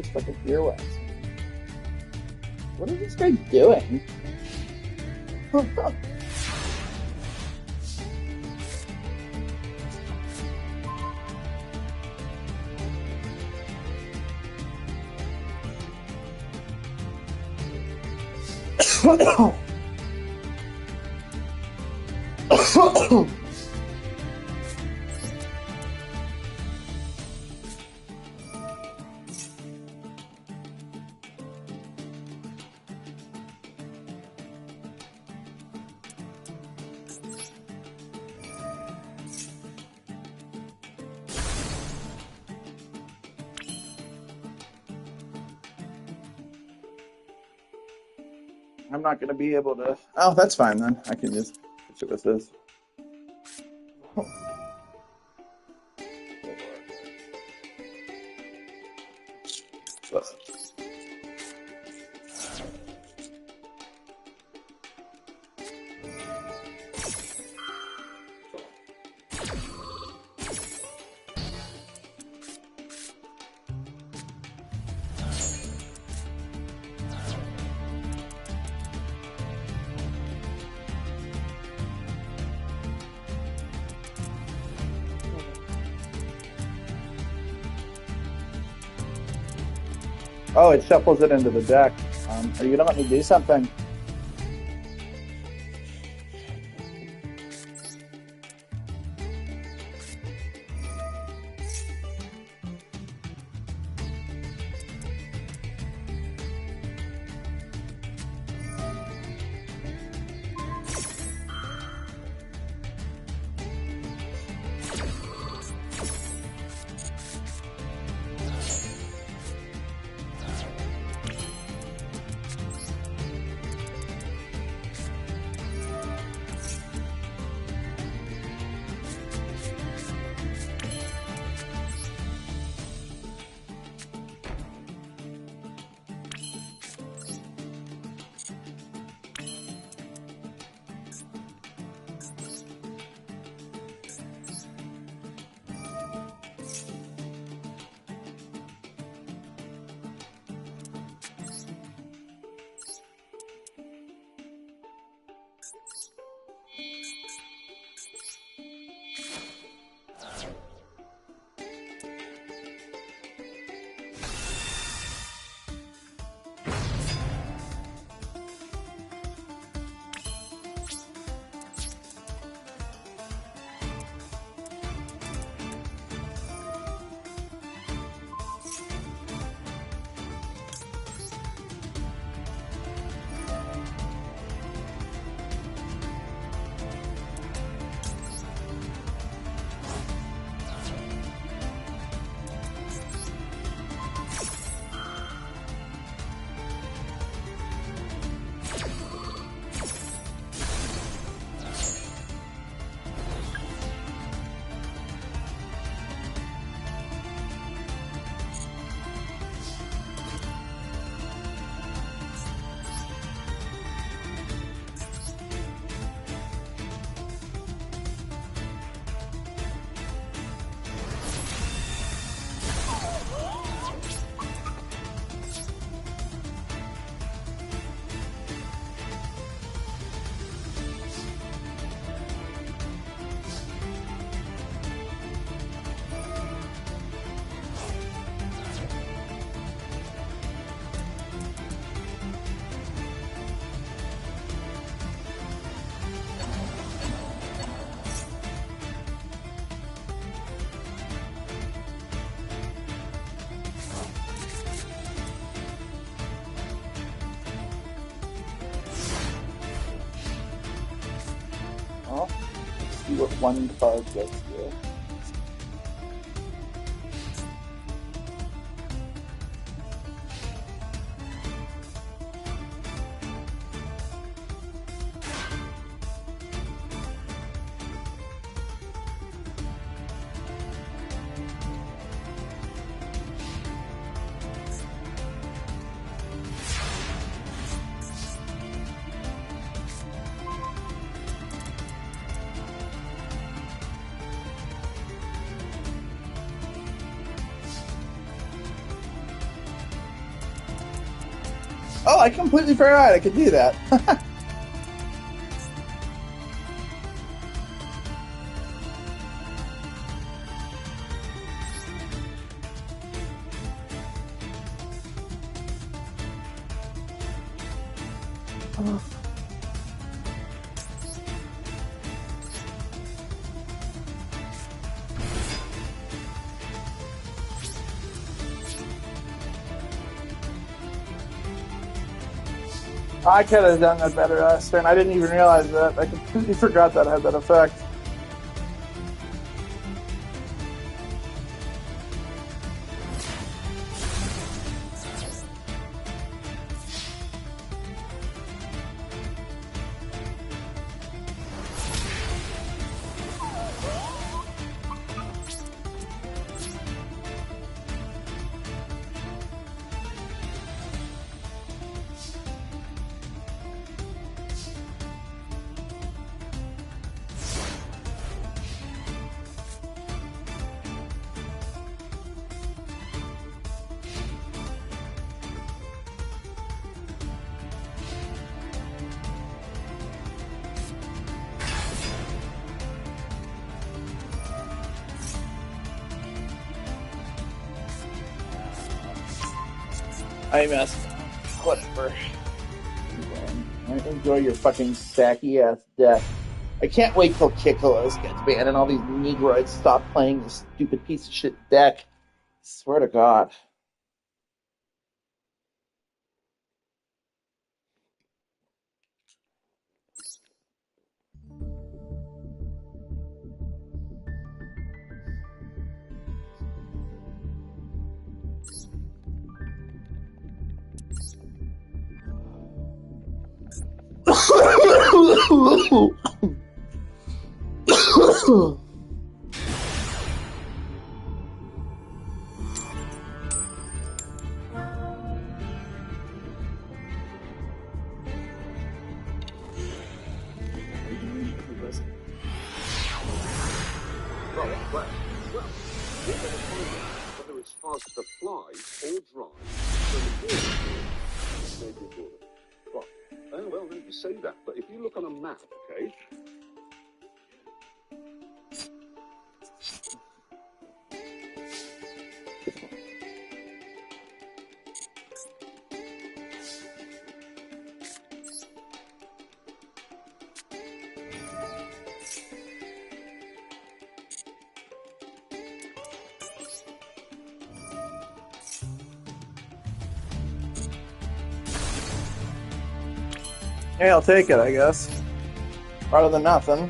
this fucking earwax. What is this guy doing? I'm not going to be able to... Oh, that's fine then. I can just fix it with this. Oh, it shuffles it into the deck. Are you going to let me do something? See what one card gets you. Oh, I completely forgot I could do that. I could have done that better last turn. I didn't even realize that. I completely forgot that had that effect. I messed up. Whatever. Enjoy your fucking sacky ass deck. I can't wait till Kikolos gets banned and all these Negroids stop playing this stupid piece of shit deck. Swear to God. Whether it's fast to fly or drive, so the well, well, you say that, but if you look on a map, okay? Hey, I'll take it, I guess. Rather than nothing.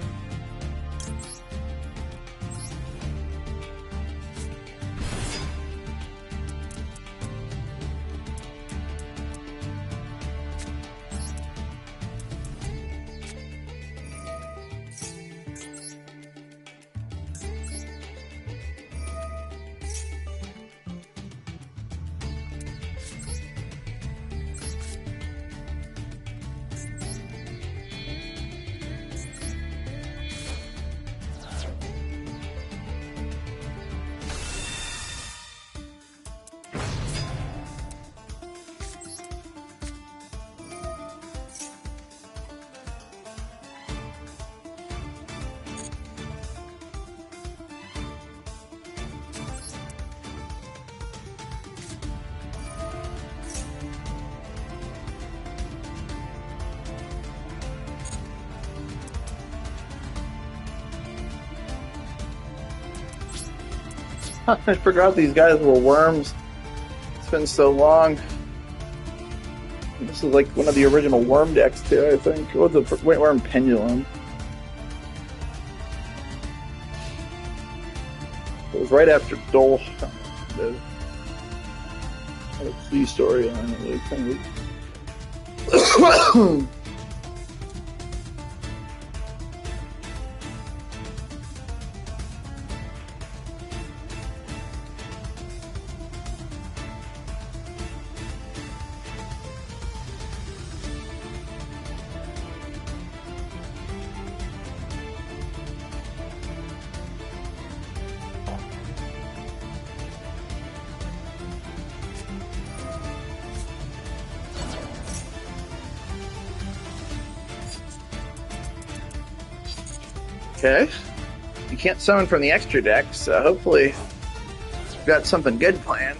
I forgot these guys were worms. It's been so long. This is like one of the original worm decks too, I think. What was the worm pendulum? It was right after Dole. The Flea storyline. Kind of. Okay. You can't summon from the extra deck, so hopefully you've got something good planned.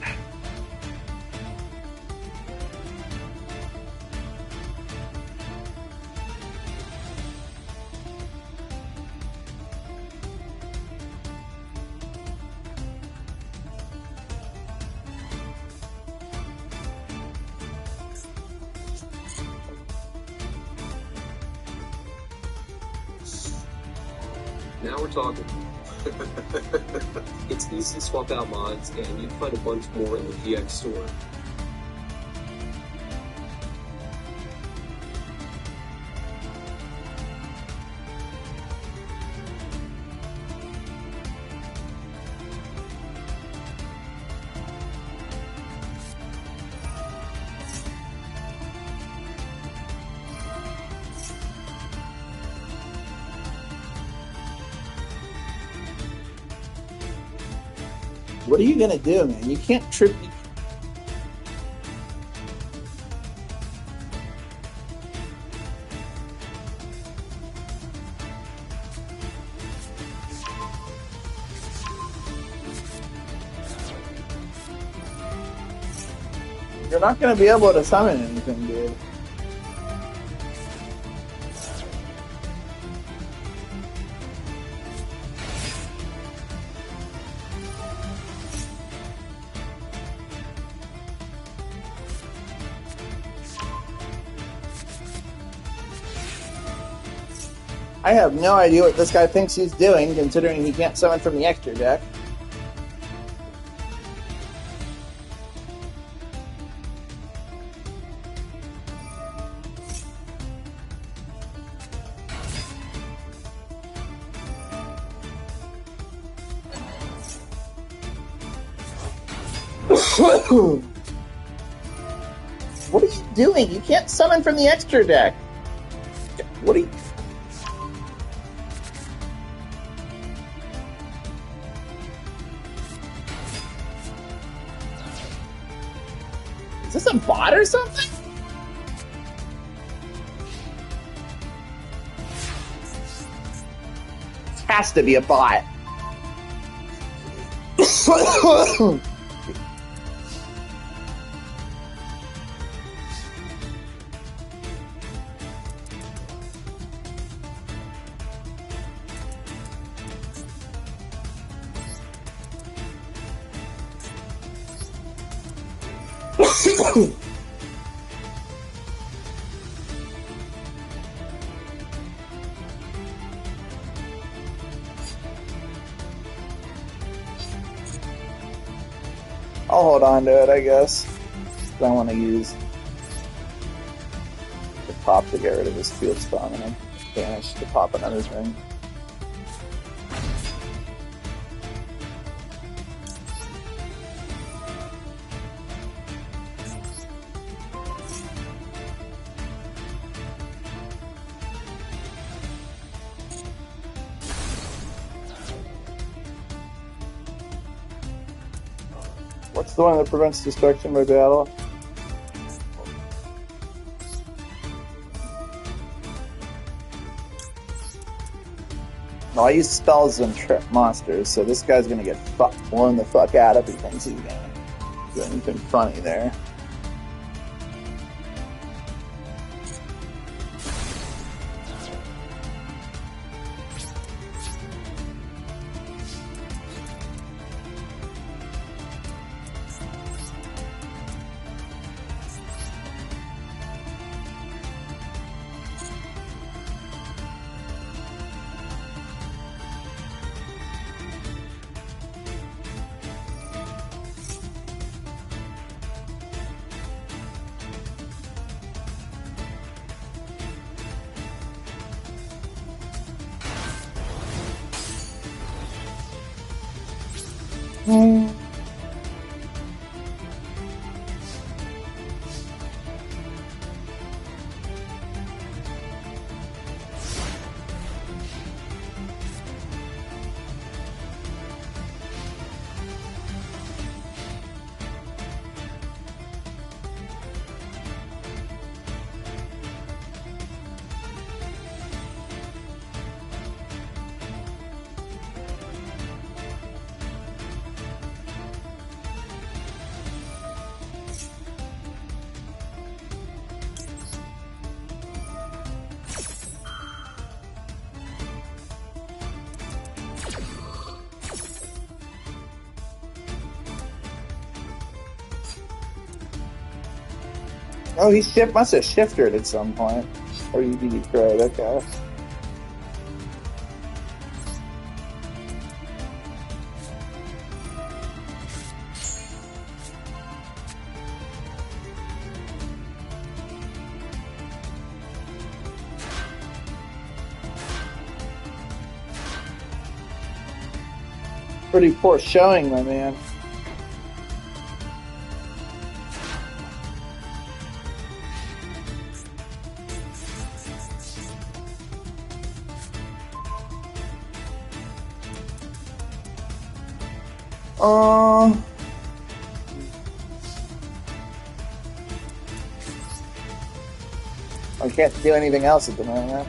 Now we're talking. It's easy to swap out mods, and you can find a bunch more in the GX store. What are you gonna do, man? You can't trip. You're not gonna be able to summon anything, dude. I have no idea what this guy thinks he's doing, considering he can't summon from the extra deck. What are you doing? You can't summon from the extra deck. What are you... Is this a bot or something? This has to be a bot. I'll hold on to it, I guess. I want to use the pop to get rid of this field spawn, and I banish to pop another thing. What's the one that prevents destruction by battle? No, I use spells and trip monsters, so this guy's gonna get blown the fuck out if he thinks he's gonna do anything funny there. Oh, he must have shifted at some point. Or you beat right, okay. Pretty poor showing, my man. I can't do anything else at the moment.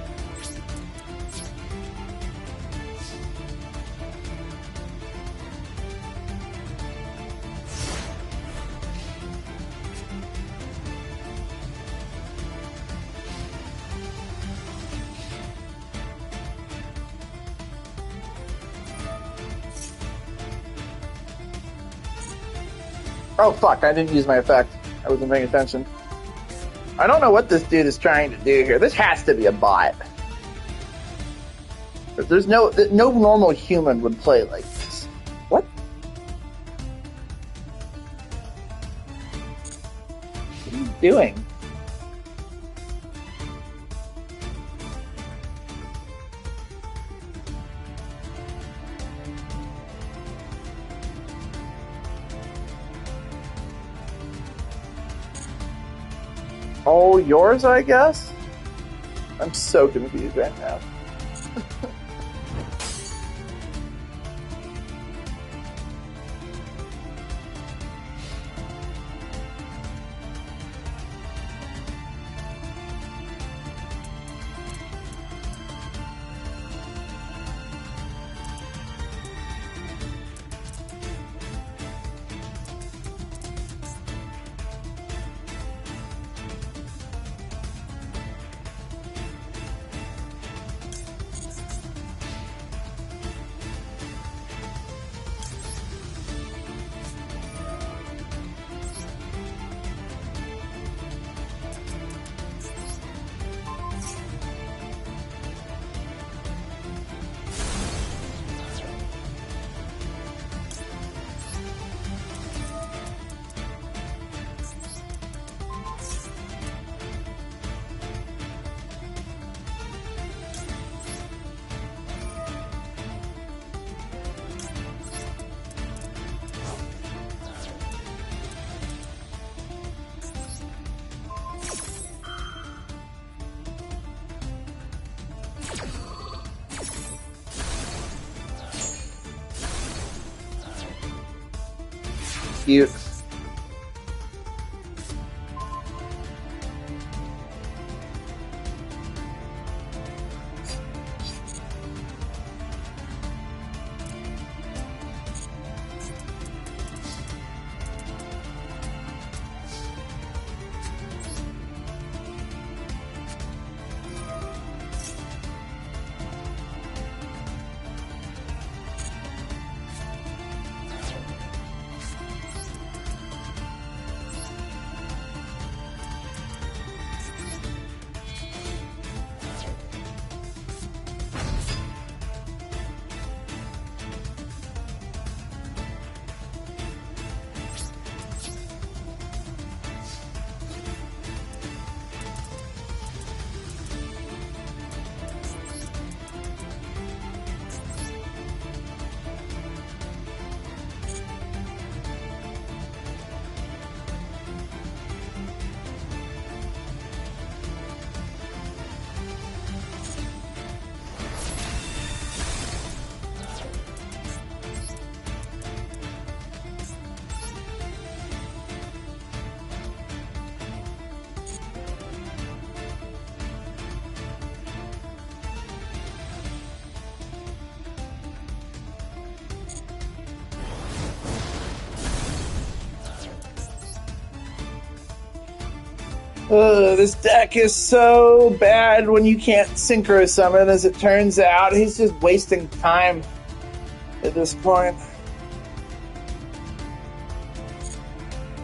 Oh fuck, I didn't use my effect. I wasn't paying attention. I don't know what this dude is trying to do here. This has to be a bot. There's no normal human would play like this. What? What are you doing? Oh, yours, I guess? I'm so confused right now. Cute. This deck is so bad when you can't synchro summon, as it turns out. He's just wasting time at this point.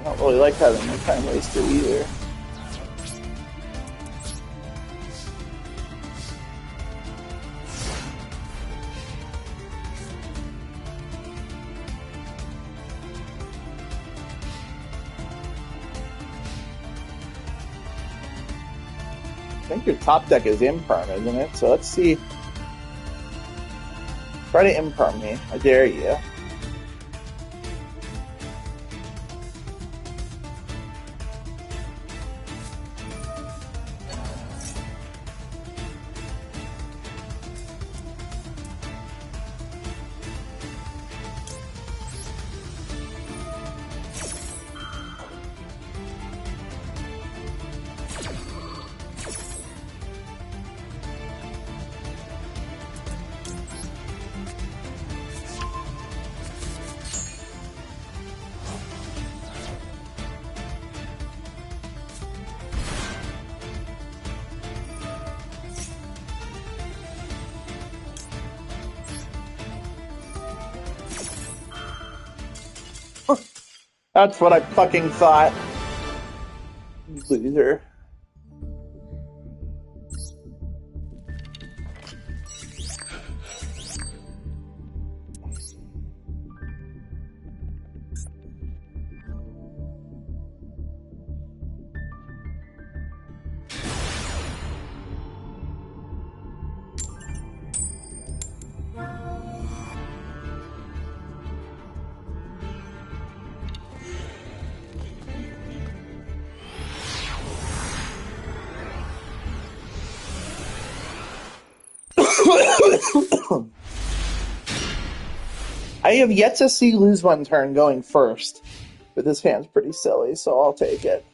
I don't really like having my time wasted either. think your top deck is imperm, isn't it? So let's see. Try to imperm me. I dare you. That's what I fucking thought. Loser. I have yet to see lose one turn going first, but this hand's pretty silly, so I'll take it.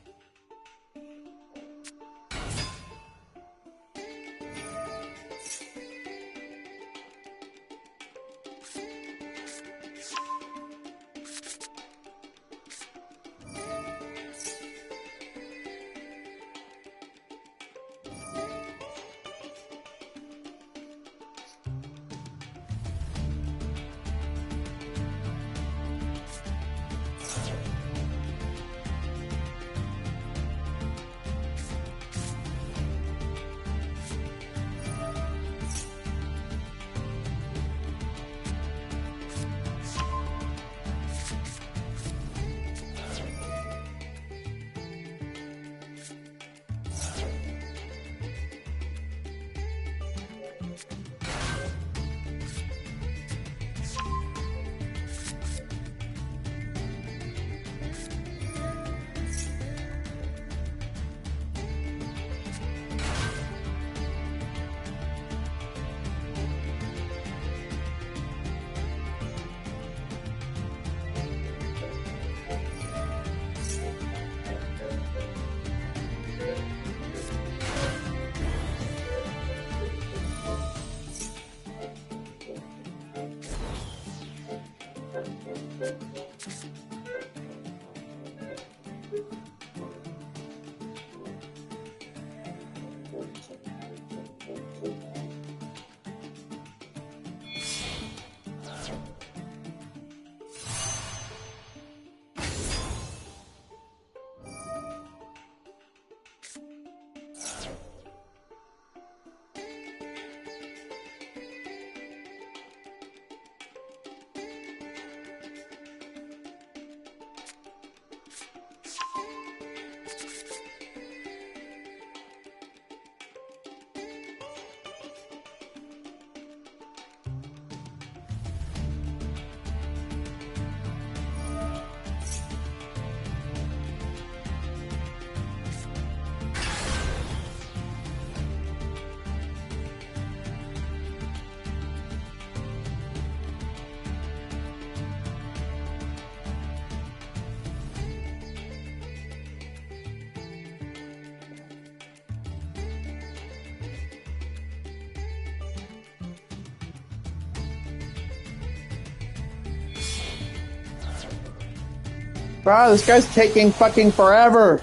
Bro, this guy's taking fucking forever.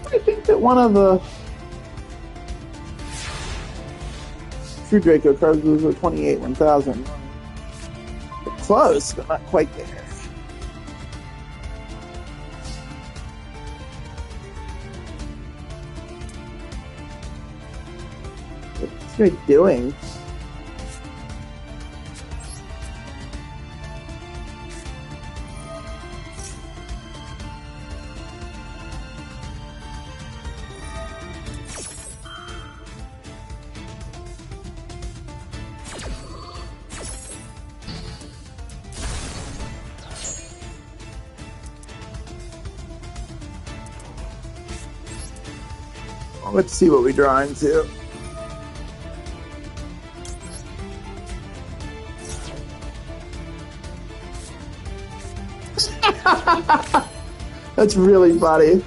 I think that one of the true Draco cards was a 28 1000. Close, but not quite there. What are you doing? Let's see what we draw into. That's really funny.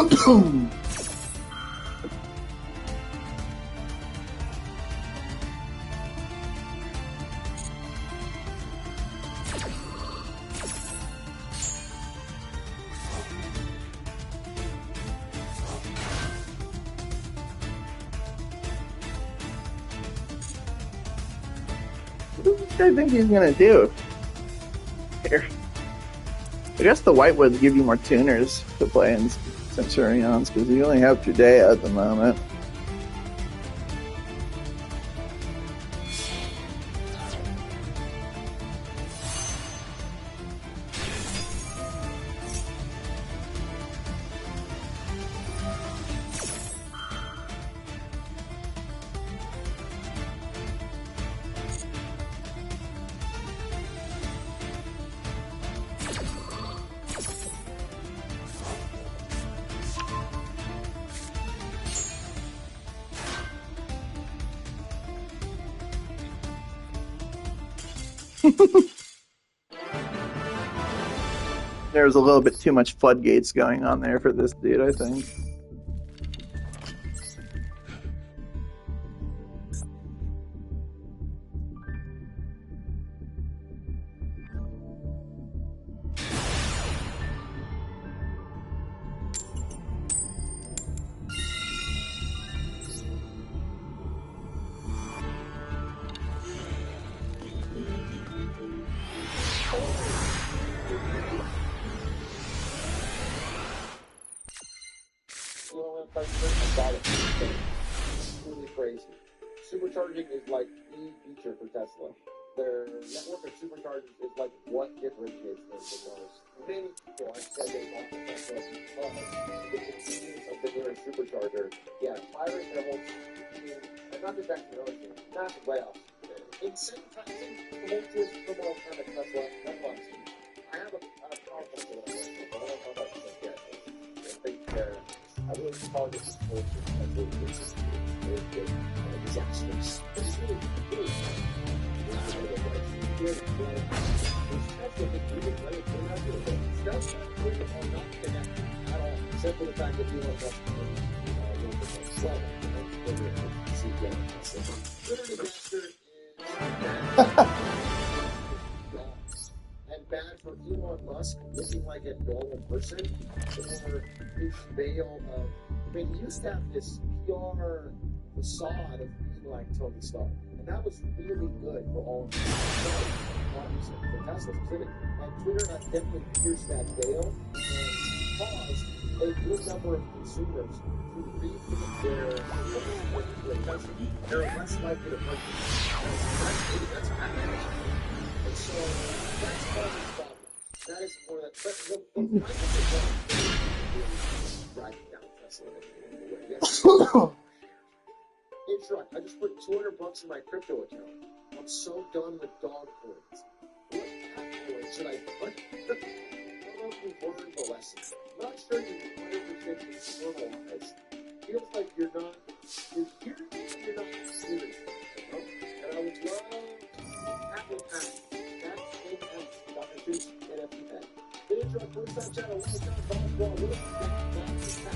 What does this guy think he's gonna do? Here. I guess the Whitewoods give you more tuners to play in Centurions, because you only have Judea at the moment. There's a little bit too much floodgates going on there for this dude, I think. Really crazy. Supercharging is like the feature for Tesla. Their network of superchargers is like what differentiates them the most. Many people have said they want the Tesla because the convenience of the nearest supercharger. Yeah, pirates their whole team, and not just that, massive layoffs. Insane pricing, the whole twist from all kind of Tesla. That's what I'm saying. I have a power company that I work with, but I don't know about this yet. I think I really call this bullshit. I think this is disastrous. But it's really cool. Except for the fact that Elon Musk and bad for Elon Musk looking like a normal person, or his veil of. I mean, he used to have this PR facade of being like Tony Stark, and that was really good for all of us. For Tesla specific, and Twitter has definitely pierced that veil and caused a good number of consumers to rethink their Tesla. They're less likely to purchase. That's bad. And so that's causing problems. That is more that. Driving down Tesla in a way. Hey truck, I just put $200 in my crypto account. I'm so done with dog coins. What coin should I put? I don't know if you've learned the lesson. I'm not sure you've 100% normalized. Feels like you're hearing it, you're not hearing it. And I would love Apple Pack. That thing has Dr. Seuss NFT pack. Hey truck, first time channel, one time basketball, what is that pack?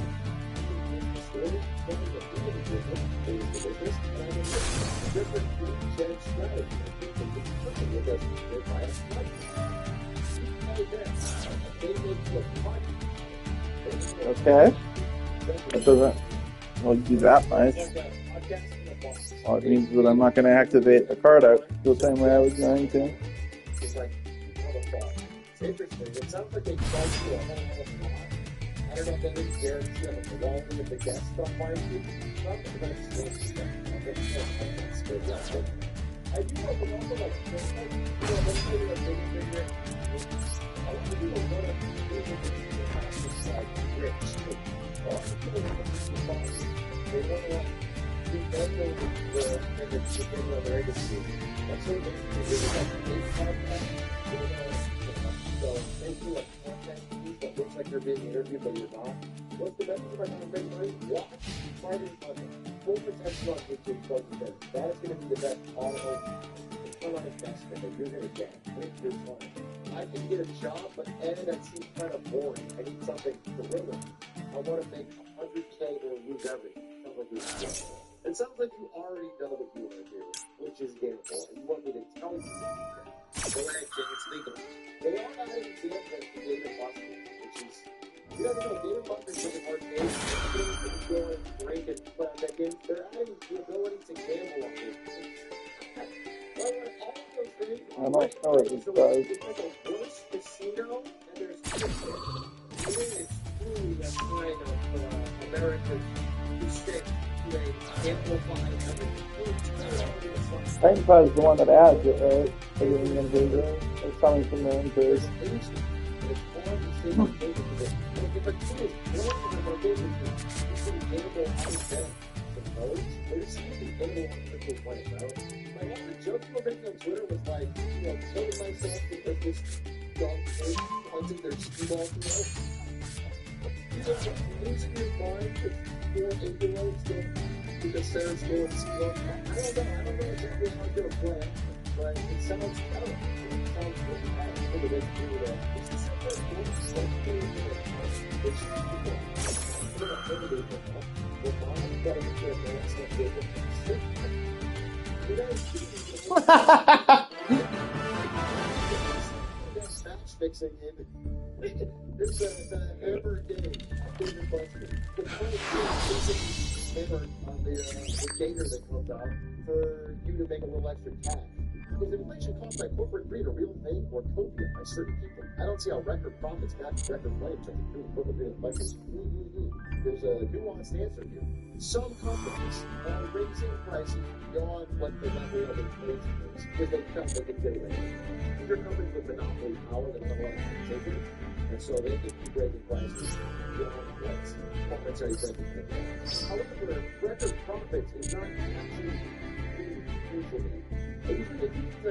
Okay. That doesn't do that nice. Well, it means that I'm not going to activate the card out the same way I was going to. It's like, it's interesting. It sounds like they tried to do a whole lot. I don't know if they didn't guarantee on the quality of the guest stuff fire you. Not the best stuff. I do know, but also like, let's say a big figure. A lot of people want to do the house like rich. A lot of people want to be boss. They want to defend the their agency. That's what they so they do a content piece that looks like you're being interviewed, but you're not. What's the best thing about trying to make money? Watch Martin Hunter. Full protection on YouTube, that is going to be the best return on investment that you're going to get with your time. I can get a job, but that seems kind of boring. I need something thrilling. want to make 100K or lose everything. It sounds like you already know what you want to do, which is gamble, and you want me to tell you that. The way I think it's legal. They are adding gambling to David Buster, which is, you never know, David Buster's such a hard game. They can go and break and play on that game. They're adding the ability to gamble on it. Well, all of those things, I don't know what this does. it's like a worse casino, and there's it's truly a kind of American mistake. Amplify everything. Magnify is the one that adds it, right? It's coming from the interest. Like, all the jokes people making on Twitter was like, you know, killing myself because this dog hunting their ski ball through. You know, losing your mind for 4 8-year-olds because Sarah's going to ski ball. I don't know exactly how I'm going to play it, but it sounds, I don't know, it sounds really bad for the way to do it. It's just like a cool stuff to do it. It's people. I'm going to put it in the but mom got to get a man that's not good at it. You know, it's match fixing him. There's a hammer game, David Buster. The kind of game hammer on the gator that comes out for you to make a little extra cash. Is inflation caused by corporate greed a real thing or copium by certain people? I don't see how record profits match record claims of the corporate greed inflation. There's a nuanced answer here. Some companies are raising prices beyond what the level of inflation is because they felt they could get away with it. These are companies with monopoly power that don't want to compensate, and so they can keep raising prices beyond what's monetary benefit. However, record profits is not actually usually. It usually leads to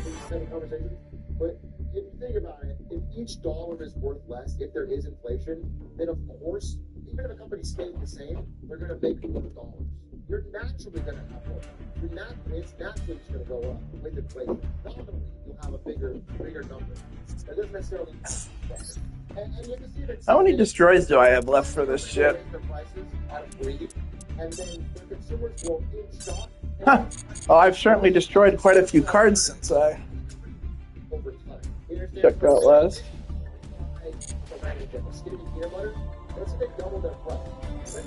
these kind of conversations, but if you think about it, if each dollar is worth less, if there is inflation, then of course, even if a company stays the same, they're going to make more dollars. You're naturally going to have more. It's naturally just going to go up with inflation. Nominally, you'll have a bigger number. That doesn't necessarily happen. And you can see that. How many destroys do I have left for this shit? And then the consumers will in stock. Huh. Oh, I've certainly destroyed quite a few cards since I checked out last. That's a big double their price.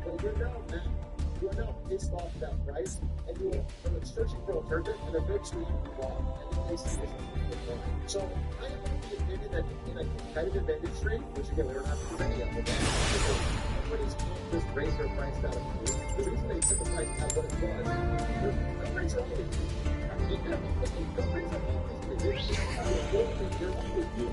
But you're now pissed off at that price, and you're searching for alternative, and eventually you move on. So I have the opinion that in a competitive industry, which again we don't have to do any of it, companies can't just raise their price down. The reason they set the price at what it was, the price of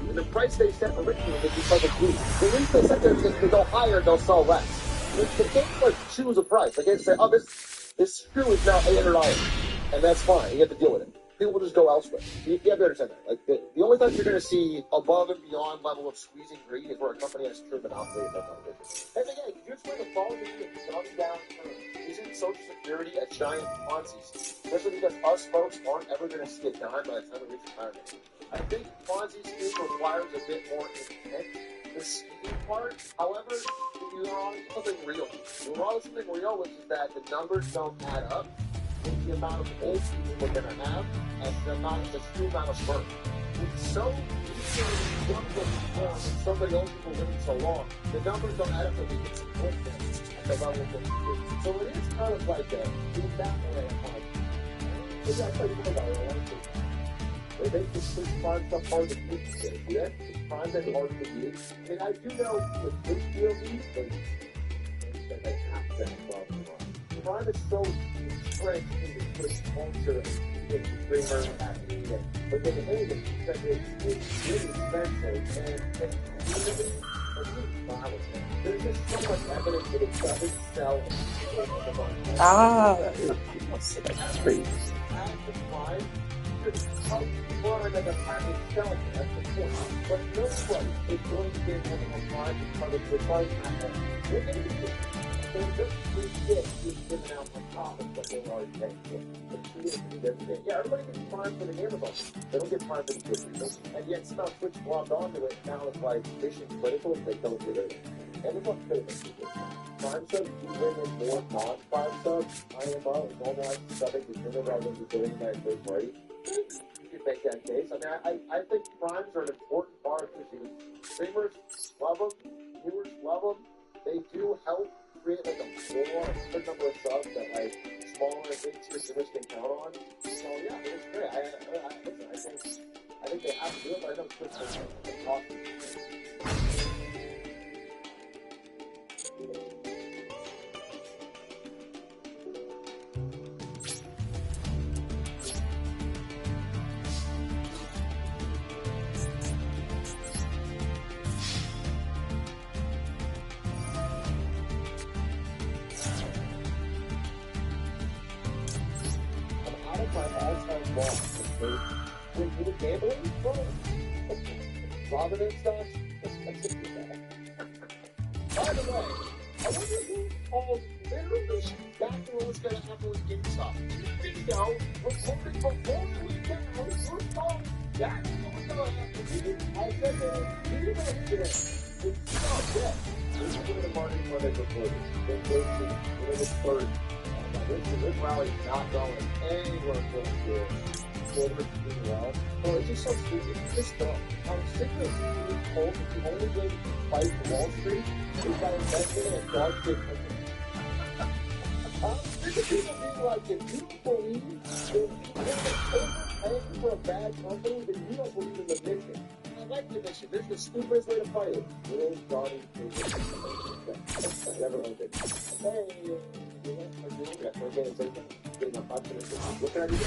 and the price they set originally was because of greed. The reason they set there is because if they go higher, they'll sell less. They can't like choose a price. They can't say, oh, this screw is now $800, and that's fine. You have to deal with it. People will just go elsewhere. You have to understand that. Like the only time you're going to see above and beyond level of squeezing greed is where a company has true monopoly of their competition. And again, you explain the following dumbing down terms. Isn't Social Security a giant Ponzi scheme? Especially because us folks aren't ever going to see a dime by the time we reach retirement. I think Ponzi scheme requires a bit more intent. The scheme part, however, you're on something real. You're on something real, which is that the numbers don't add up. The amount of old people we're going to have and the true amount of birth. It's so easy and somebody else will live so long, the numbers don't add up to we can support them at the level that we do. So it is kind of like in that way, it's actually about it. They make this prime stuff hard to do. Yeah, prime and hard to do. I mean, I do know with this POV, that they have to involve the prime is so entrenched in the British culture and streamer and but the thing is that it's really expensive and there's just so much evidence that it doesn't sell. That's great. But nobody is going to get having a prize because of the price. they're just free shit being given out on top of what they were already paying for. It's free to do everything. Yeah, everybody gets primed for the Amazon. They don't get primed for the Twitch. And yet somehow Twitch logged onto it, and now it's like mission critical if they don't get it. Amazon could have been good. Prime subs, you bring in more non-prime subs, IMO, normalized subbing, you bring it rather than doing that third party. You can make that case. I mean, I think primes are an important part of this. Streamers love them, viewers love them. They do help create like a floor, a good number of subs that like smaller and big-tier streamers can count on. So yeah, it's great. I think they have to do it, but I know Twitch is awesome. When you were gambling, Robin and stuff, by the way, I wonder who called literally back to what was going to happen with GameStop. Video recorded before the weekend. We're called back to what was going to happen. I said that you didn't today. It's not dead. This is where the market Monday recorded. Then it was third. This rally is not going anywhere close to it. Well. So it's just so stupid. Just go. I'm sick of being told that the only way to fight Wall Street is by investing in a dog shit company. I'm sick of people being like, if you believe that you're overpaying for a bad company, then you don't believe in the mission. I like the mission. This is the stupidest way to fight it. Real Johnny never owned it. Hey, looking at you,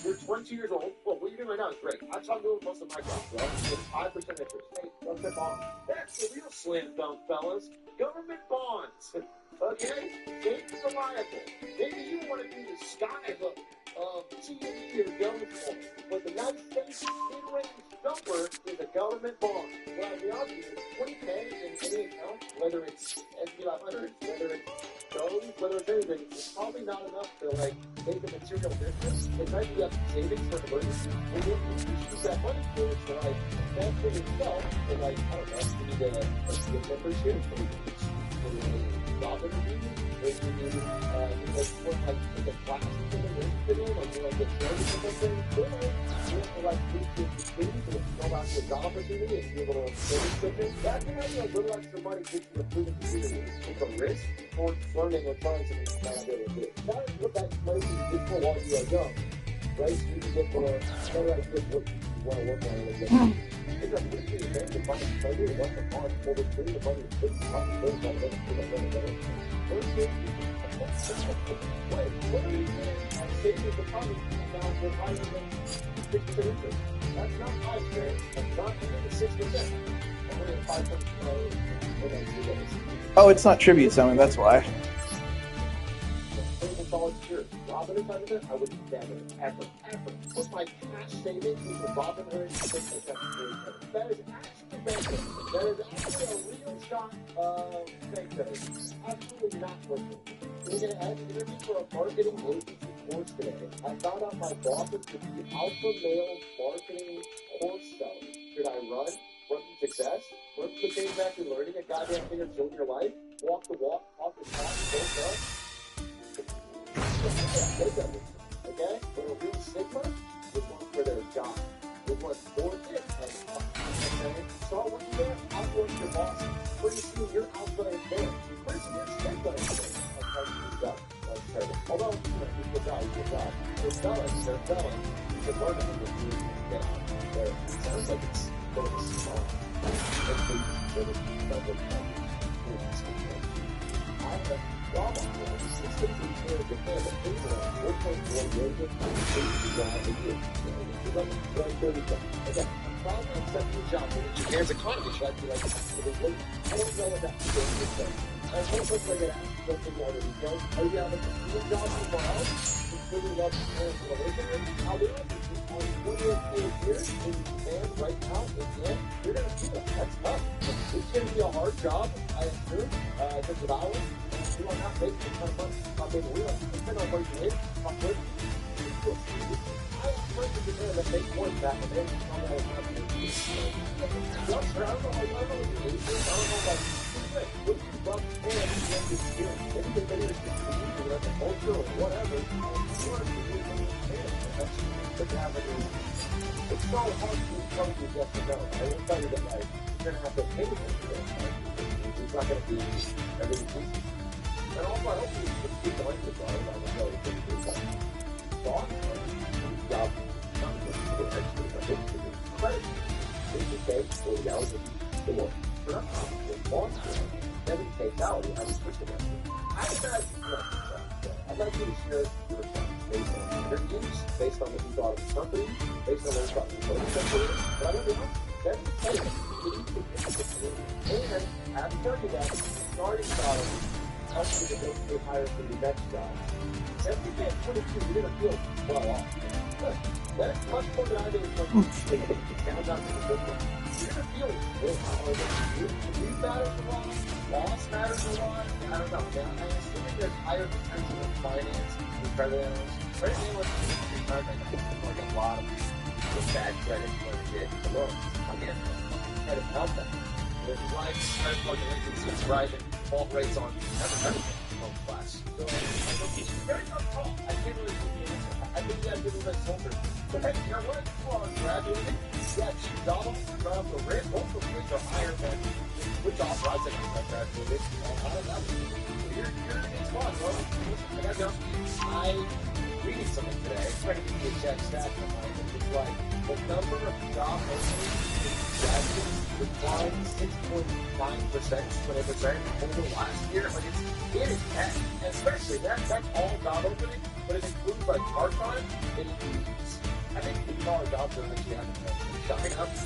you're 20 years old. Well, what you're doing right now is great. That's how I'm doing most of my jobs, right? It's 5% interest. Hey, what's that bond? That's the real slam dunk, fellas. Government bonds. Okay? Safe and reliable. Maybe you want to be the skyhook of TNE or Dogecoin. But the United States in-range number is a government bond. Well, I'll be honest with you, 20K in any account, whether it's S&P 500, whether it's Doge, whether it's anything, it's probably not enough to, like, make a material difference. It might be up to savings for an emergency. Maybe you use that money for it to, like, invest in yourself, or, like, I don't know, you need a membership, or you need a job interview, or you need, like, take a class or something, or you like, get started or something, or you have to, like, reach your students, and go back to a job opportunity, and be able to service quicker. That can have, a little extra money to get you a proven community. It's a risk towards learning or trying something you might not be able to do. That is what that money you get for while you are young, right? So you can get more, better ideas what you want to work on a little bit. It's a pretty good advantage of money. So you're one of the bonds, over three, the money is fixed, money, those are better. First thing, wait, what are you doing? I'm saving the money now for higher than 6% interest. That's not my experience. That's not even 6%. I'm only at 5.2. Oh, it's not tribute summon, that's why. Robin is under it, I would never, ever put my cash savings into Robinhood. That is actually banking. That is actually a real shot of banking. Absolutely not working. We're going to have an interview for a marketing agency course today. I found out my boss is the alpha male marketing course seller. Should I run from success? Run from the things after learning a goddamn thing or two in your life? Walk the walk, talk the talk, don't talk. Okay? But a real Sigma is one for their job. It was for this. So when you're there, outwork your boss. Pretty soon you're outputting there. Pretty soon you're Sigma. That's terrible. Although, good job. They're selling. You can learn it with you. It sounds like it's going to be small. Japan's economy should actually like I don't know what that is. And one question I get asked something more than details. Are you having a job somewhere else? Including up to the I'll be honest with you, on 28 years in Japan right now, in the end, you're going to see that. That's tough. It's going to be a hard job, I assume, in terms of hours. And you are not making a ton of money. Not being real. Depending on where you live, not where I have friends in there that make more than that, and they're just not all happy. I don't know, like, I don't know what the age is. I don't know, like, what you love and you have the experience. Maybe they made it just for you, or the culture, or whatever. And you want to be able to understand it. That's what you have to do. It's so hard to tell you yes or no. I will tell you that, like, you're going to have to pay for this. It's not going to be everything easy. And also, I hope you keep the language on it. I don't know if it's like, thought, job, not just actually, but it's credit. It's the case, 40 hours a week, or production, it's monster. 70K salary, I was switching that. I'd like you to share your response based on your views, based on what you thought of the company, based on what you thought of the company, but I don't know. That's the case. And I have to tell you that starting salary helps you to get higher for your next job. 70K at 22, you're going to feel well off. Good. That's much more than I did when down to the good one. You're going to feel good. You matters a lot. Loss matters a lot. I don't know. I'm assuming there's higher potential in finance and credit analysts. Credit analysts like a lot of bad credit when they get the loans. Again, credit meltdown. There's rising credit delinquencies, rising default rates on everything loan class. So it's very tough call. I can't really give you an answer. I think you have to do this over. But hey, you know what? You are graduating. Yeah, job offers right off the rip. Both of which are higher than which offer I think I graduated. I don't know. You're it's fun, bro. I gotta go. I reading something today. I expected to be a check stat from mine. It's like the number of job openings in graduates declined 6.9%, 20% over the last year. Like it is bad. And especially that's all job opening, but it includes like part-time, it includes I think we call our jobs are actually showing up to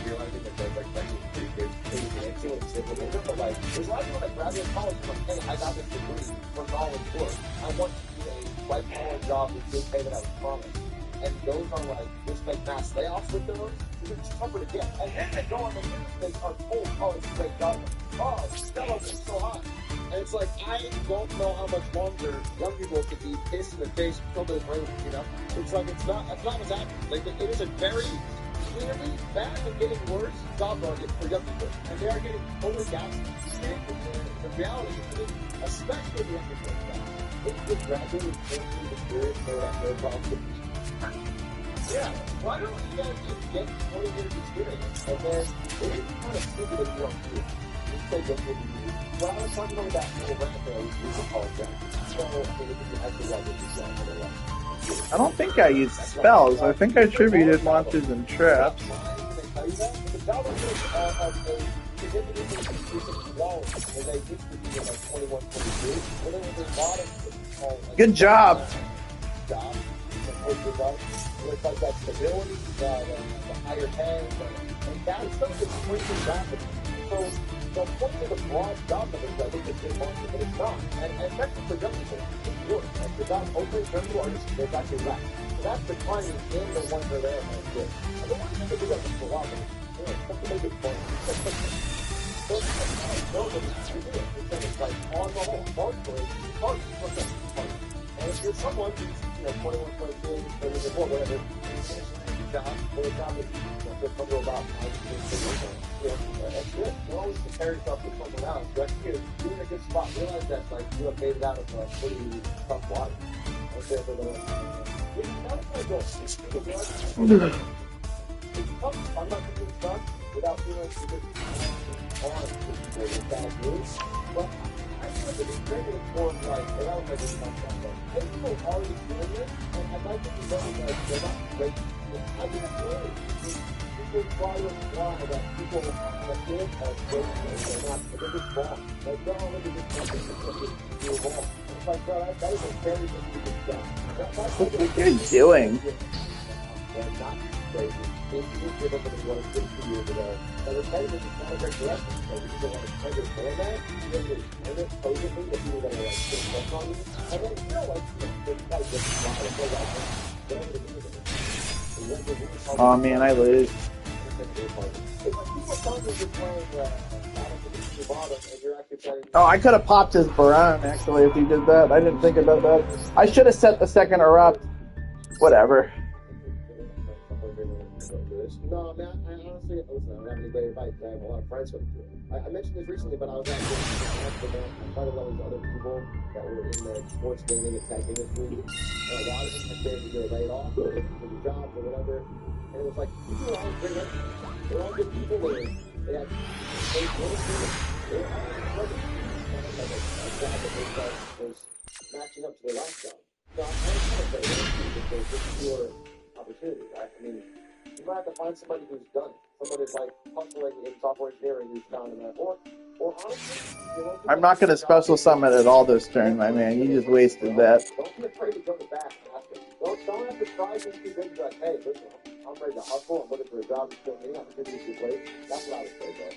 realizing that they're like pretty good dancing and civil labor, but like there's a lot of people that graduate college and like, hey, I got this degree for knowledge work. I want to do a white collar job with good pay that I was promised. And those are like just make mass layoffs with those because it's tougher to get. And then they go on the news, they are told, oh, it's a great job. Oh, that is so hot. And it's like, I don't know how much longer young people could be pissed in the face until they're brain, you know? It's like, that's not what's happening. Like, it is a very clearly bad and getting worse job market for young people. And they are getting totally gassed. And the reality is that, especially the young people, it's just gradually changing the spirit so that their problems. Yeah, why don't you guys just get 20 years experience? And then it is kind of stupid if you don't do it. Well, I was talking about that little rant that I was apologize. So, I think it's actually like it's I don't think I used spells. I think I attributed launches and traps. Good job. It's like that stability, the higher pay, and that stuff is shrinking rapidly. So the point of the broad job numbers, I think, is good market, but it's not. And especially for young people, it's worse. Like the job opening, young people are just, there's actually less. So that's declining in the ones that are there and it's good. And the ones that do that for a while, something they do for so it's like, no, but it's do it. It's like, on the whole, marginally, it's hard. And if you're someone who's, 21, 22, 30 years old, whatever, your job, or a job that you feel comfortable about, that's good. You always compare yourself with someone else. But you're in a good spot. Realize that, like, you have made it out of a pretty tough water. Okay, for the that's my goal. It's tough. I'm not going to be stuck without feeling like you're just on with bad news. But I feel like it's very important, like, without making it tough. People are already doing it, and I'd like to be knowing that they're not great. I mean, it's really people try to imply that people that did have great things are not, they're just wrong. Like, they're already just something that you're wrong. It's like, well, that is a very good stuff. What are you doing? They're not crazy. If you just give up on what it's been 2 years ago, but it's not a great direction. So you don't want to understand that, you don't really understand it, supposedly, that people that are like, that's on you. And then, like, there's got to get a lot of things out there. Oh man, I lose. It's like people telling me you're playing you bought them, and you're actually planning. Oh, I could have popped his Baron, actually, if he did that. I didn't think about that. I should have set the second erupt. Whatever. No, man, I honestly, listen, I don't have any great advice. I have a lot of friends going through it. I mentioned this recently, but I was actually I tried to love these other people that were in the sports gaming and tech industry. And a lot of them had been either laid off or looking for new jobs or whatever. And it was like, these were all great people. They were all good people. They had great ministry. They were all struggling. Like a job that they felt was matching up to their lifestyle. So I'm kind of say that there's just pure opportunity, right? I mean, you might have to find somebody who's done it. Somebody who's like hustling in software engineering who's found that. Or honestly, you know, I'm not going to special summon at all this turn, my man. You just wasted that. Don't be afraid to go to bat and ask them. Don't have to try to be big. Like, hey, listen, I'm ready to hustle. I'm looking for a job. It's still me. I'm going to do great. That's what I would say, bro.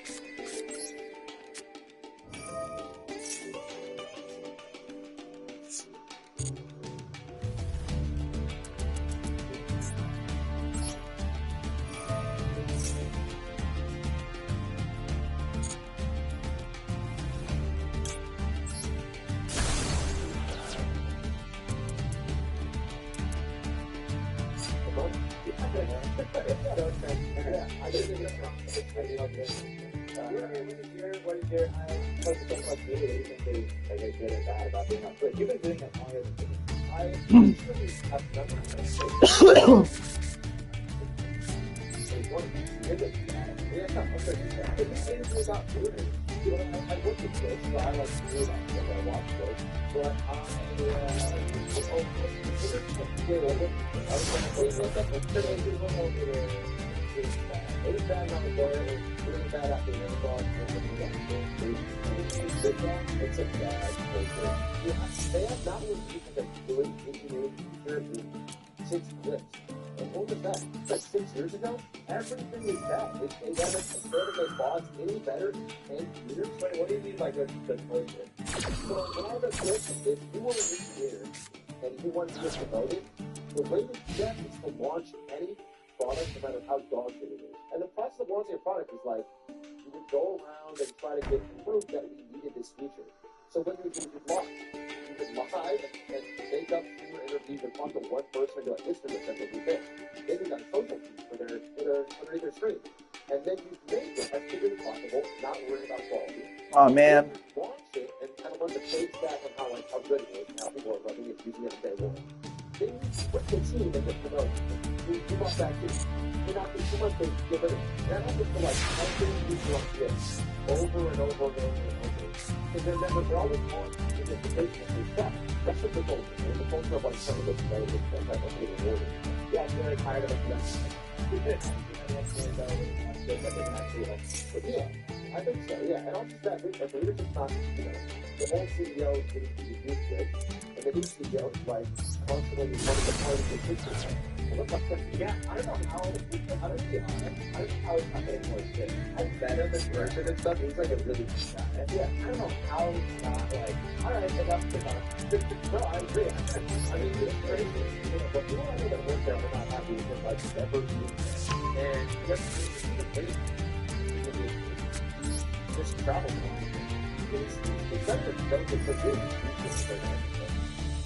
It's a bad culture. They have not been using a good engineering feature in 6 clips. And what was that? Like 6 years ago? Everything is bad. They haven't compared to make bots any better in 10 years. Wait, what do you mean by good culture? So when I was listening, if you were an engineer and you wanted to get promoted, the way to do that is to launch any product no matter how dog shit it is. And the process of launching a product is like, you would go around and try to get proof that we needed this feature. So when you lie, you could lie and make up fewer interviews and talk to one person and be like, this is that's what we did. Then you got a social feed for underneath their screen. And then you make it as big as possible, not worrying about quality. Oh, man. You launch it and kind of run the page back on how good it is and how people are loving it, using it on day one. Then you quit the team and get promoted. You bought that team. You're not too much to get rid of it. That happens to like everything you want to get over and over and over and over. Because they're always on in the position of stuff. That's what the culture is. The culture of like some of the developers that type of thing in order. Yeah, I'm really tired of it. But yeah, I think so, yeah. And also that like the leadership's not, you know, the old CEO didn't do the youth good, and the new CEO is like constantly wanting to part of the system. Yeah, I don't know how, to be honest, I don't know how it's not getting more shit. I've met him in person and stuff, he's like a really good guy. Yeah, I don't know how he's not like, alright, enough. No, I agree. I mean, it's crazy. But people I know that work there are not happy with like ever doing this. And just travel. It's better than for you.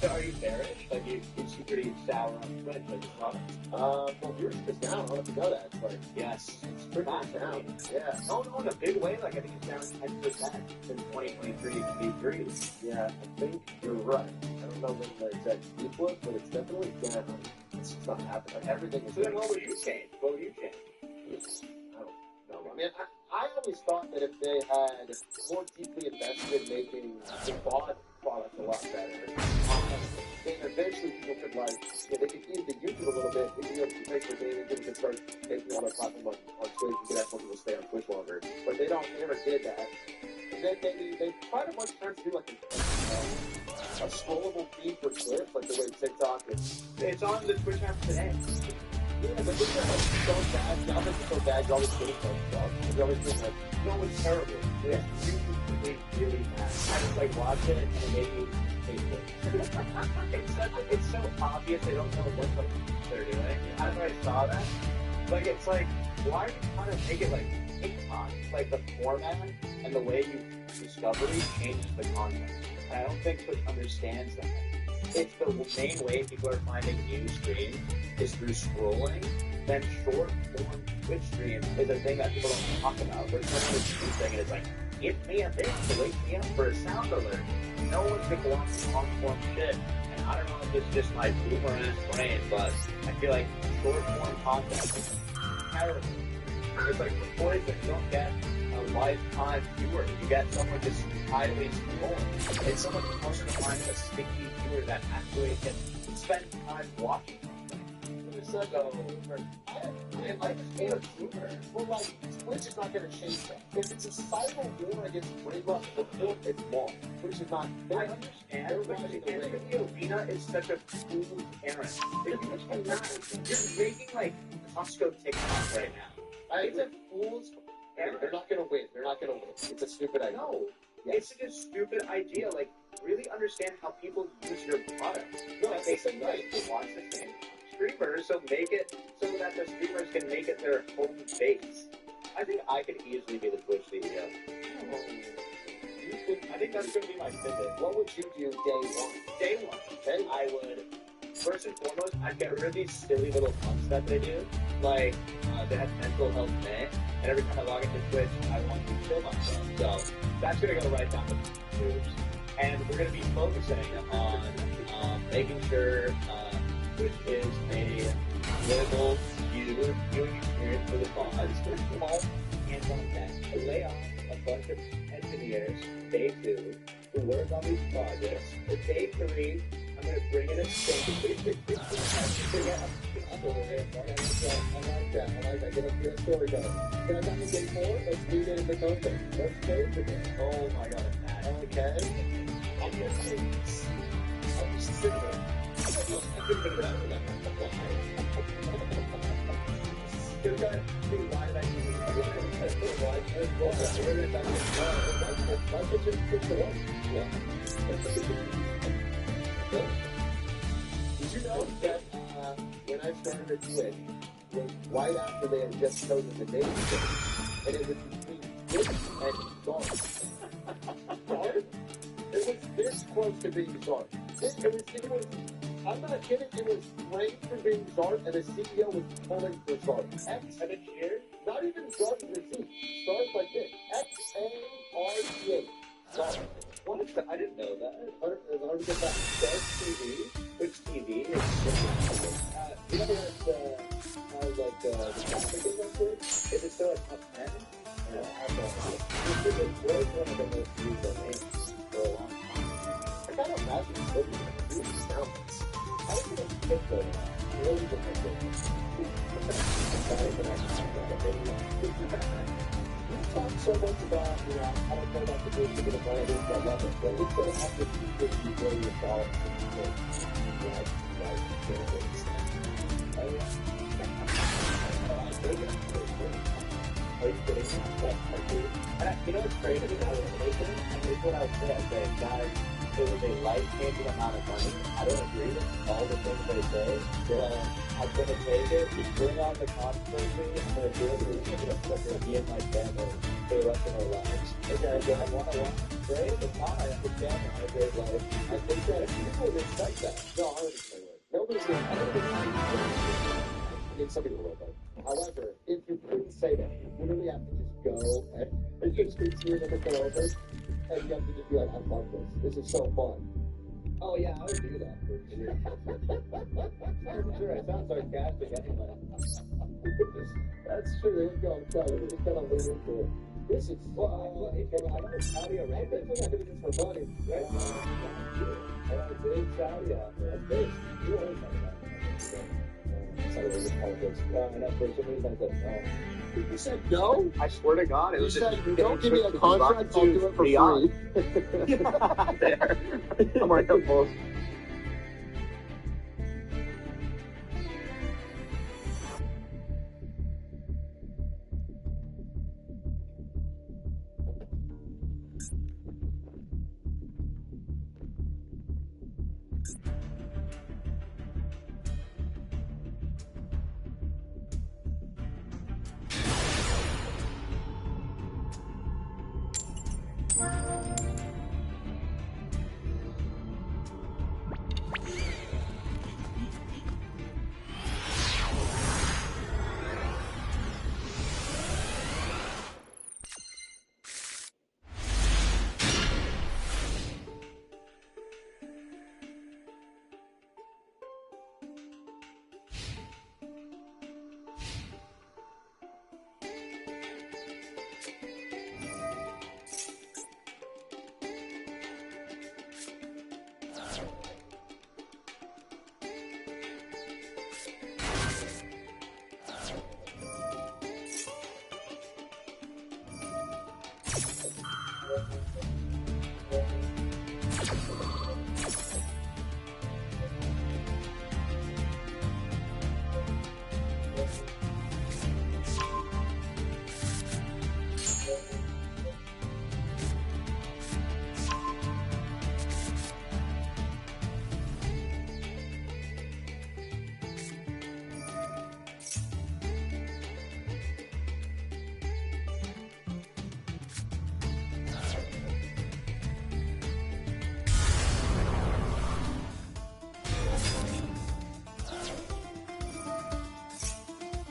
So are you bearish? Like, you pretty sour on Twitch, like your product? Well, viewership is down. I don't know if you know that. But yes, it's pretty down. Yeah. No, in a big way. Like, I think it's down 10% in 2023 to 2023. Yeah, I think you're right. I don't know when the exact peak was, but it's definitely down. It's just not happening. Like, everything is. So then what would you change? I don't know. I mean, I always thought that if they had more deeply invested in making the bot product a lot better, then eventually people could they could ease the YouTube a little bit. They could make their gaming, people could start making all their platform on Twitch and get everyone to stay on Twitch longer. But they never did that. And then they try to much times do like a scrollable feed for clips, like the way TikTok is. It's on the Twitch app today. Yeah, but this is like so bad. Now this is so bad. You're always getting so stuff. You're always doing like, no, it's terrible. Yeah, really bad. I just like watch it and it made me hate it. It's so obvious they don't know what they're doing. After I saw that, like it's like, why are you trying to make it like TikTok, like the format and the way you discovery changes the content. And I don't think Twitch understands that. It's the main way people are finding new streams is through scrolling. Then short form Twitch stream is a thing that people don't talk about. Where someone is thing and it's like, give me a thing to wake me up for a sound alert. No one's been watching long form shit. And I don't know if it's just my boomer ass brain, but I feel like short form content is terrible. It's like poison. You don't get a lifetime viewer. You get someone just idly scrolling. It's someone who's supposed to find a sticky viewer that actually can spend time watching something. So, I like the humor. Well, like, Twitch is not going to change that. If it's a cyber war against brainwash report, it's wrong. Twitch is not. I understand. Anthony Ovina is such a cool parent. You're making like Costco TikTok right now. It's a fool's. They're not going to win. They're not going to win. It's a stupid idea. No. Yes. It's a stupid idea. Like, really understand how people use your product. No, like, they say, like, to watch the same streamers, so make it so that the streamers can make it their home base. I think I could easily be the Twitch CEO. I think that's going to be my pivot. What would you do day one? Day one. Okay. I would, first and foremost, I'd get rid of these silly little puns that they do. Like, they have mental health day, and every time I log into Twitch, I want to kill myself. So that's going to go right down the tubes. And we're going to be focusing on making sure Twitch is a livable viewing experience for the bots. First of all, hands-on tech. To lay off a bunch of engineers, day 2, to work on these projects. For day 3, I'm going to bring in a story. I like that. Get a good story going. Can I come to day 4? Let's do it in the content. Let's go to it. Oh my god, okay. I'm just sitting there. I couldn't have done that. Did you know that when I started at Twitch, was right after they had just chosen the name, and it was between Twitch and Dark. Dark? It was this close to being Dark. It was, I'm not kidding, it was framed for being Dark, and the CEO was pulling for Dark. X and a cheer, not even Dark with a Z. Dark like this. X-A-R-T-H. Dark. What is that? I didn't know that. It's hard to get that. Dark TV. Twitch TV. You know what, the traffic is on Twitch? Is it still a top 10? No, I don't know. It was one of the most used domains for a long time. I can't imagine living in a huge mountains. How are you going to pick those? Really different things. We talk so much about, I don't know about the big ticket of money, I love it, but it's going to have to be $50 billion Are you kidding me? You know what's crazy? I was making, and here's what I would say. I said, guys, it was a life-changing amount of money. I don't agree with all the things they say, but I'm going to take it, bring on the controversy, I'm going to do it for me and my family for the rest of our lives. Okay, so I want to great, but not, I understand I have a great life. I think that people would expect that. No, I would expect that. Nobody's going to somebody will love that. However, if you couldn't say that, you literally have to just go and just continue to look it over, and you have to just be like, I love this. This is so fun. Oh yeah, I would do that for sure. For sure, I sound sarcastic anyway. That's true. There you go. I'm sorry. We're just gonna lean into it. This is I know it's Saudi Arabia. I'm not doing this for money, right? Big Saudi out there. Big. You always talk about it. And at first, somebody said no. You said no? I swear to God, it was you just... said, don't give me a contract, I'll do it for free. There. I'm like, oh,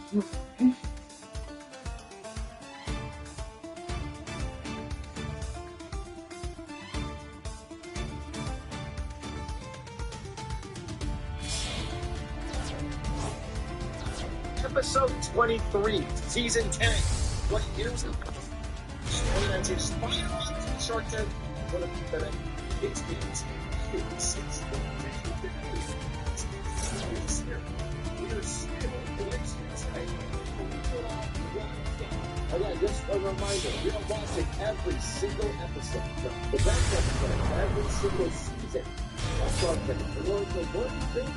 Episode 23, Season 10. What years ago? Story that's inspired by Shark Tank. What a pathetic. It's again, just a reminder, we are watching every single episode. The best episode of every single season. That's Shark Tank. The one thing.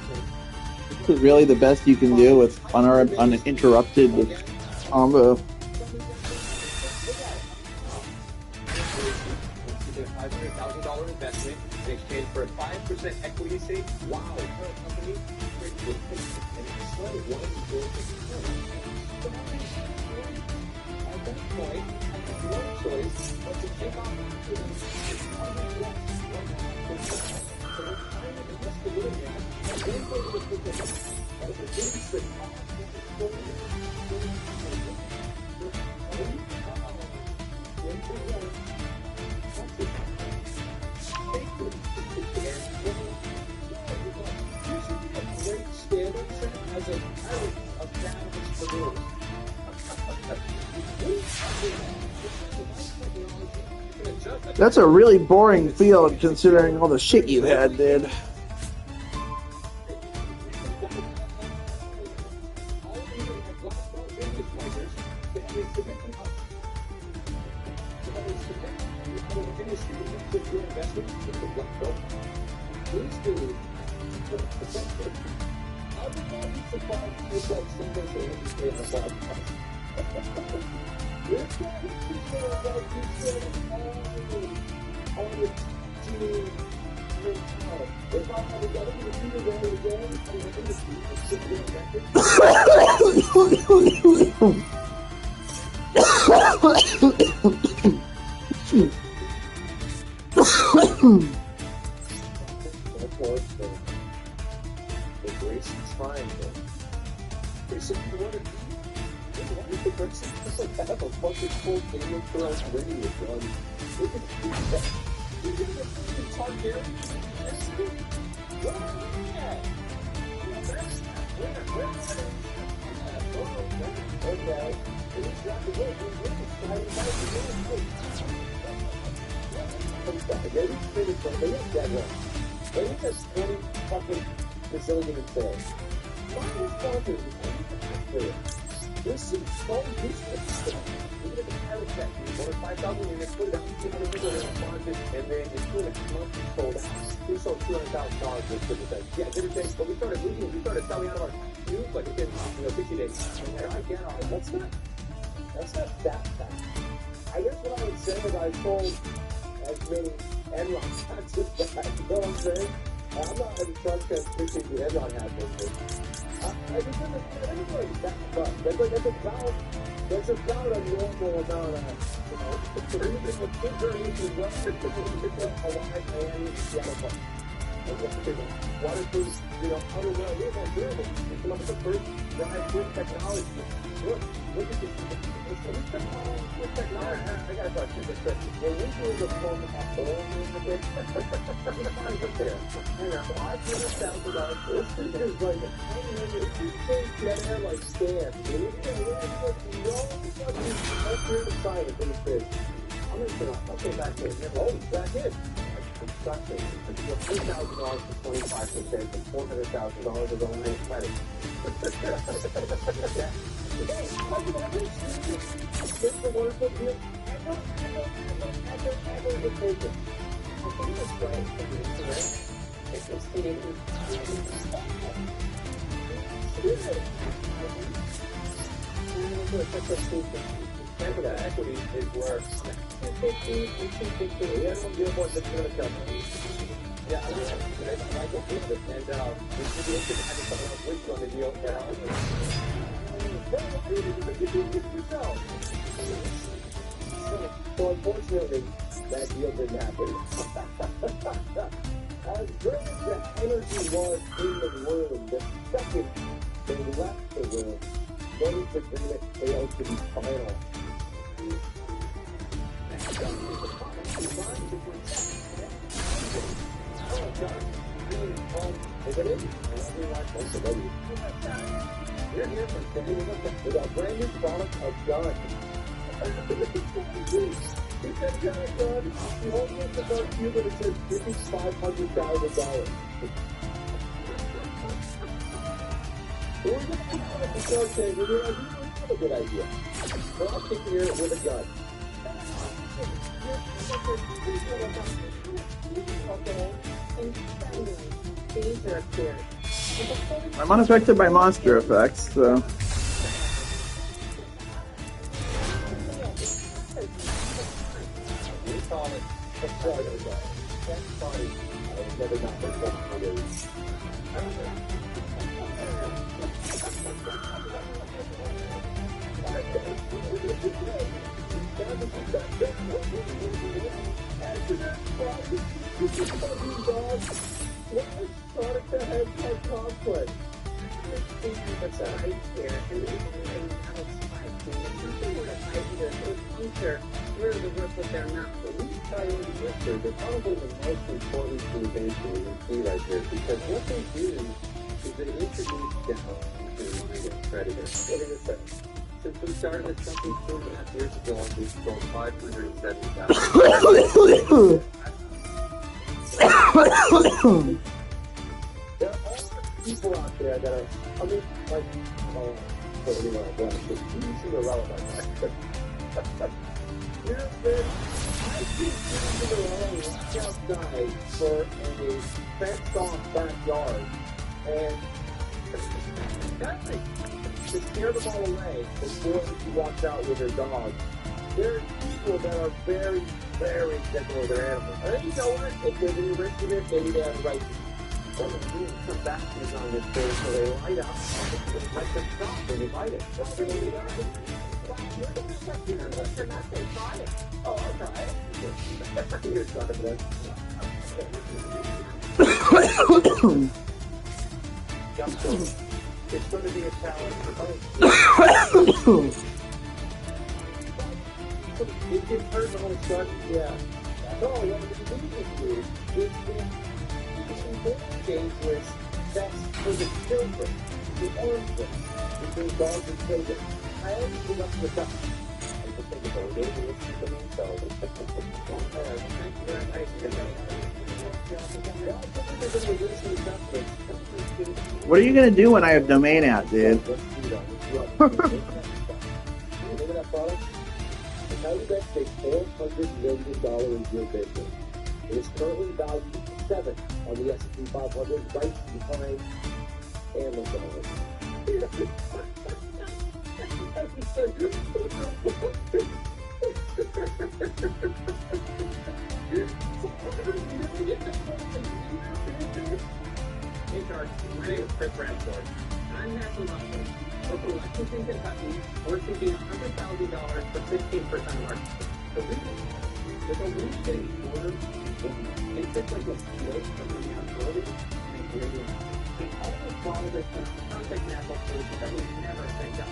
This is really the best you can do with uninterrupted combo. $500,000 investment in exchange for a 5% equity stake. Wow, her company and it's one of the at that point, I have no choice but to take off That's a really boring field considering all the shit you had, dude. That's not that bad. I guess what I would say is I told as many Enron hats as that. You know what I'm saying? I'm not in Shark Tank fixing the Enron hat business. I just never said anybody that much. That's about a normal amount of, you know, the reason with good variation well, it's a wide area in Seattle. Waterproof, you know, underwear, we're going to do it. We come up with the first dry fit technology. Look at this. This technology. I got a question. When we do the phone at home in the bit, there. And $500,000. This is like a dead air like stand. Dude. No fucking up to side of this fish. I'm going to put up. Okay, back in. Oh, back in. Construction. $3,000 for 25% and $400,000 is only credit. It's the wonderful deal. Ever taken. I think it's great. Remember that equity is worth 250 and 250. That's one deal point that's going to come. Yeah, I like it. And we should be interested in having someone else with you on the deal. So unfortunately, that deal didn't happen. As great as the energy was in the room, the second they left the room, What is the agreement failed to be final? If it is, you're here for today with a brand new product of gun. He said, "Gun, gun." He holds up the gun to you, but it says, "Give me $500,000." We're going to put it at the start saying, we're going to have a good idea. But I'll kick here with a gun. I'm unaffected by monster effects, so. We call it the Draco. That's funny. I was never not for 4 years. Sonic the Hedgehog cosplay. Where the work with their mouth. They're probably the most important innovation we see right here, because what they do is they introduce down to the predator. What did it say? Since we started this company 2.5 years ago, we've sold 570,000. There are people out there that are, I mean, like, so anyway, it's easy to relevant. There's been, I keep walking outside for a fenced-off backyard, and nothing to scare them all away before she walks out with her dog. There are people that are very, very gentle with their animals. And you know what? If they're going to risk it, maybe they have the right to. Some batteries on this thing, so they light up, and let them stop when you light it. That's really good. Oh, I'll try it. You're son of a Jump to it. It's going to be a challenge for both. It can hurt the whole stuff, yeah. No, what we need to do is dangerous sex for the children, the orphans, between dogs and children. I always bring up the duck. I just think it's all dangerous to themselves. What are you gonna do when I have domain out, dude? Look at that product. The County Bank takes $400 million in your business. It is currently valued 7 on the S&P 500, right behind Amazon. I'm National Lottery. Local elections in Kentucky, we're seeking $100,000 for 16% of our with a weak city order, it's just like a split from the outdoors and ingredients. It almost follows this perfect natural solution that we never think of.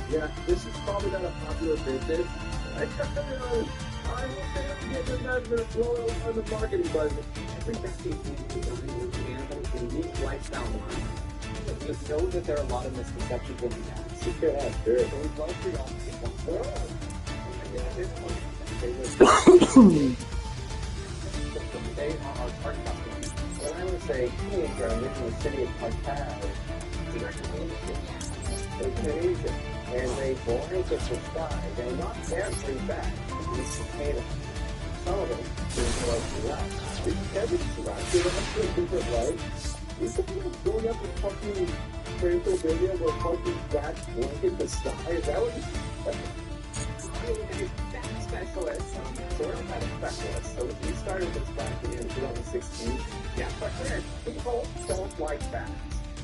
Yeah, this is probably not a popular business. I will say I'm getting that to blow out on the marketing budget. Every decade we design new animals and unique lifestyle lines. You know that there are a lot of misconceptions when we ask. Yeah, sure. So we'd love for y'all to take one for us. They are our target customers. When I would say teenager, I'm in the city of Carthage, they're Canadian, and they blanket the sky. They're not every bad. These potatoes. Some of them seem to like the left. Everything's right. They don't have a different life. You think about going up and fucking Draco video where fucking bats blanket the sky? Is that what you specialist, certified specialist. So we started this back in 2016. Yeah, but people don't like bats.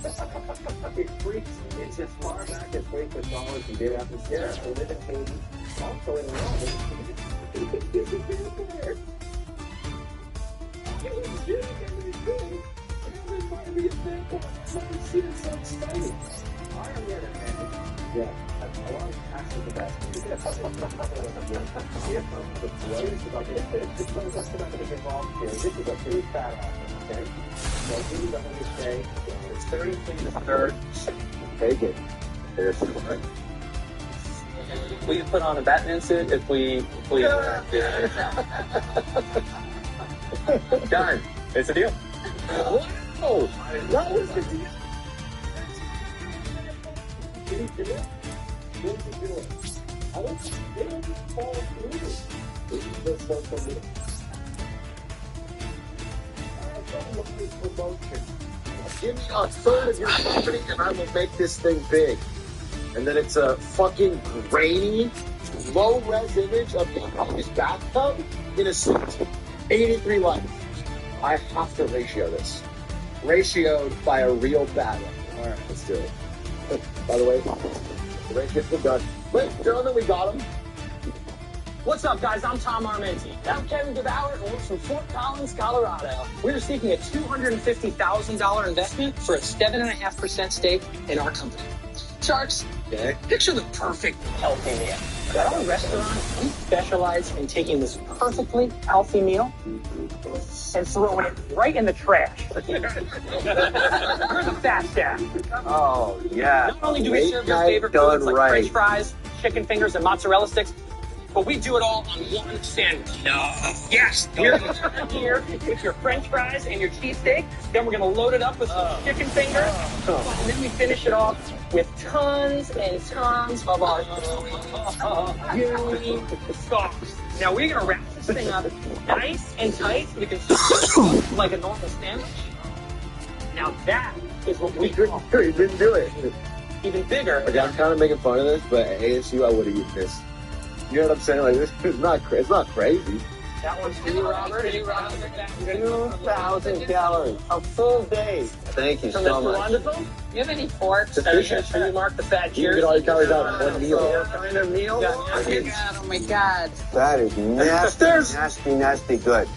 It freaks. It's as far back as Wake with Dollars and Did After Sierra. They live in Haiti. Also in Rome. It's a vampire. It was big and it was big. And it might be a vampire. I've never seen it so exciting. I Yeah. A lot of tax is the best. This brings us to the big involved here. This is a pretty fat option, okay? So I'll give you the understay. It's 33 to third. Take it. There's the right. Will you put on a Batman suit if we Done. It's a deal. Wow! That was the deal. Did he do it? What did he do it? I don't they don't just fall through. This is just so good. Give me a third of your company and I will make this thing big. And then it's a fucking grainy, low-res image of his bathtub in a suit. 83 likes. I have to ratio this. Ratioed by a real battle. All right, let's do it. By the way, the race gets done. Wait, gentlemen, we got him. What's up, guys? I'm Tom Armenti. I'm Kevin DeBauer, and we're from Fort Collins, Colorado. We're seeking a $250,000 investment for a 7.5% stake in our company. Sharks, picture the perfect healthy meal. At our restaurant, we specialize in taking this perfectly healthy meal and throwing it right in the trash. We're the Fat Shack. Oh, yeah. Not only do we serve your favorite foods like French fries, chicken fingers, and mozzarella sticks, but we do it all on one sandwich. No. Yes. You're going to turn here with your French fries and your cheesesteak. Then we're going to load it up with some chicken fingers. And then we finish it off with tons and tons of our gooey sauce. Now we're going to wrap this thing up nice and tight so we can serve it like a normal sandwich. Now that is what we call You didn't do it. even bigger. Okay, I'm kind of making fun of this, but at ASU, I would have eaten this. You know what I'm saying? Like, this is it's not crazy. That one's for you, Robert. 2,000 calories. A full day. Thank you From so Mr. much. Wonderful. You have any pork? Sufficient. For you, Mark, the fat You can jersey. get all your calories out in one meal. Kind of meal. Oh my god. That is nasty, nasty, nasty good.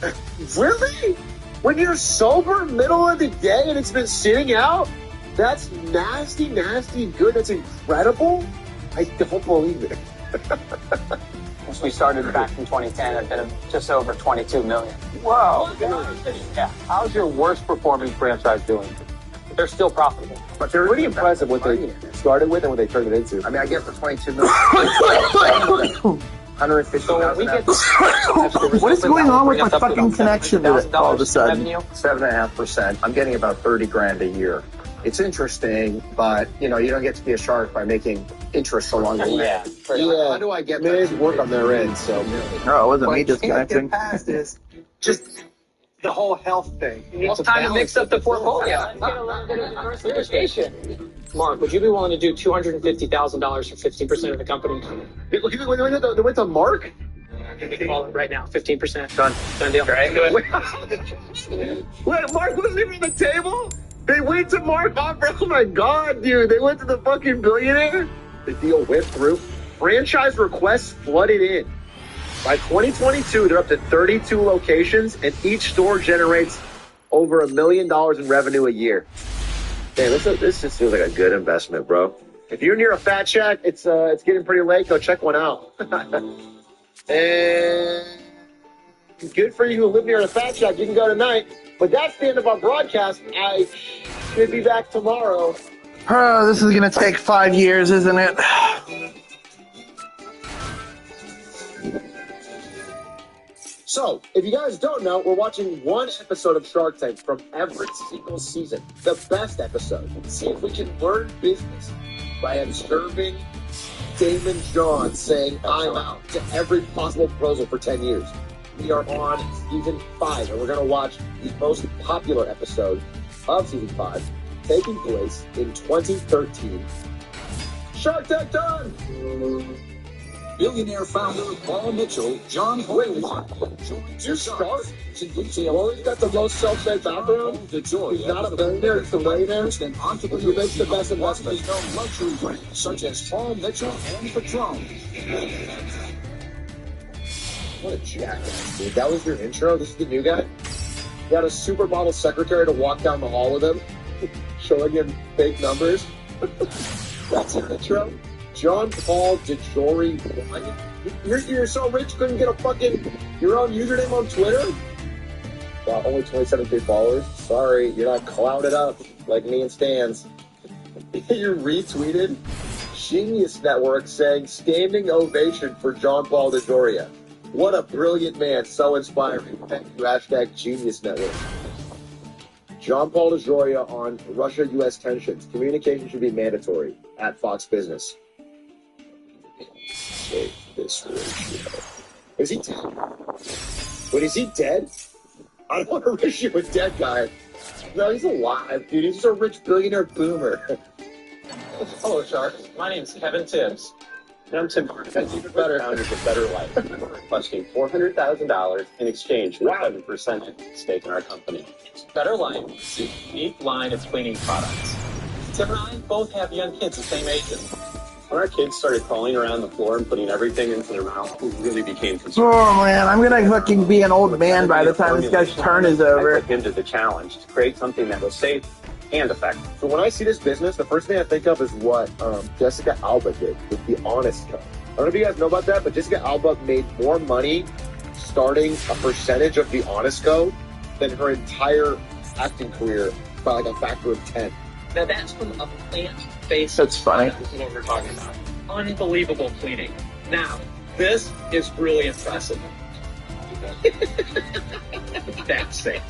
Really? When you're sober, middle of the day, and it's been sitting out? That's nasty, nasty good. That's incredible. I don't believe it. Since we started back in 2010, I've been just over 22 million. Whoa. Yeah. How's your worst performing franchise doing? They're still profitable. But they're pretty impressive what they started with and what they turned it into. I mean, I get for 22 million. 150,000. So we get What is going on with my fucking connection to it all of a sudden? 7.5%. I'm getting about 30 grand a year. It's interesting, but you know, you don't get to be a shark by making interest along the way. Yeah. Yeah. How do I get They that? work on their end, so. No, it wasn't What me I can't disconnecting. get past is just the whole health thing. You need Well, it's time to mix up the portfolio. Let's get a little bit of diversification. Mark, would you be willing to do $250,000 for 15% of the company? They went to Mark? Call it right now, 15%. Done deal. Wait, Mark wasn't even at the table? They went to Mark. Oh my God, dude. They went to the fucking billionaire. The deal went through. Franchise requests flooded in. By 2022, they're up to 32 locations, and each store generates over $1 million in revenue a year. Man, this just feels like a good investment, bro. If you're near a Fat Shack, it's getting pretty late. Go check one out. And good for you who live near a Fat Shack. You can go tonight. But that's the end of our broadcast. I should be back tomorrow. Oh, this is gonna take 5 years, isn't it? So, if you guys don't know, we're watching one episode of Shark Tank from every single season. The best episode. See if we can learn business by observing Damon John saying, I'm out to every possible proposal for 10 years. We are on season 5, and we're going to watch the most popular episode of season 5, taking place in 2013. Shark Tank done! Billionaire founder Paul Mitchell, John Hoyt, You're Shark? Well, he's got the most self-made background. He's not a billionaire, he's a millionaire. He makes the best investment. known luxury brands such as Paul Mitchell and Patron. What a jackass, dude. That was your intro? This is the new guy? You got a supermodel secretary to walk down the hall with him, showing him fake numbers? That's an intro. John Paul DeJory 1. You're so rich, couldn't get a fucking your own username on Twitter? Wow, only 27K followers. Sorry, you're not clouded up like me and Stans. You retweeted Genius Network saying standing ovation for John Paul DeJoria. What a brilliant man, so inspiring. Thank you, hashtag Genius Network. John Paul DeJoria on Russia-U.S. tensions. Communication should be mandatory at Fox Business. Save this ratio. Is he dead? Wait, is he dead? I don't want to ratio a dead guy. No, he's alive, dude. He's just a rich billionaire boomer. Hello, Shark. My name is Kevin Tibbs. And I'm Tim Martin. That's even better. Founders of Better Life. We're requesting $400,000 in exchange for 7% stake in our company. Better Life is a unique line of cleaning products. Tim and I both have young kids the same age. When our kids started crawling around the floor and putting everything into their mouth, we really became concerned. Oh man, I'm gonna fucking be an old man by the time this guy's turn is over. I took into the challenge to create something that was safe and effective. So when I see this business, the first thing I think of is what Jessica Alba did with the Honest Co. I don't know if you guys know about that, but Jessica Alba made more money starting a percentage of the Honest Co. than her entire acting career by like a factor of 10. Now that's from a plant-based. That's funny. This is what we're talking about. Unbelievable cleaning. Now, this is really impressive. That's safe.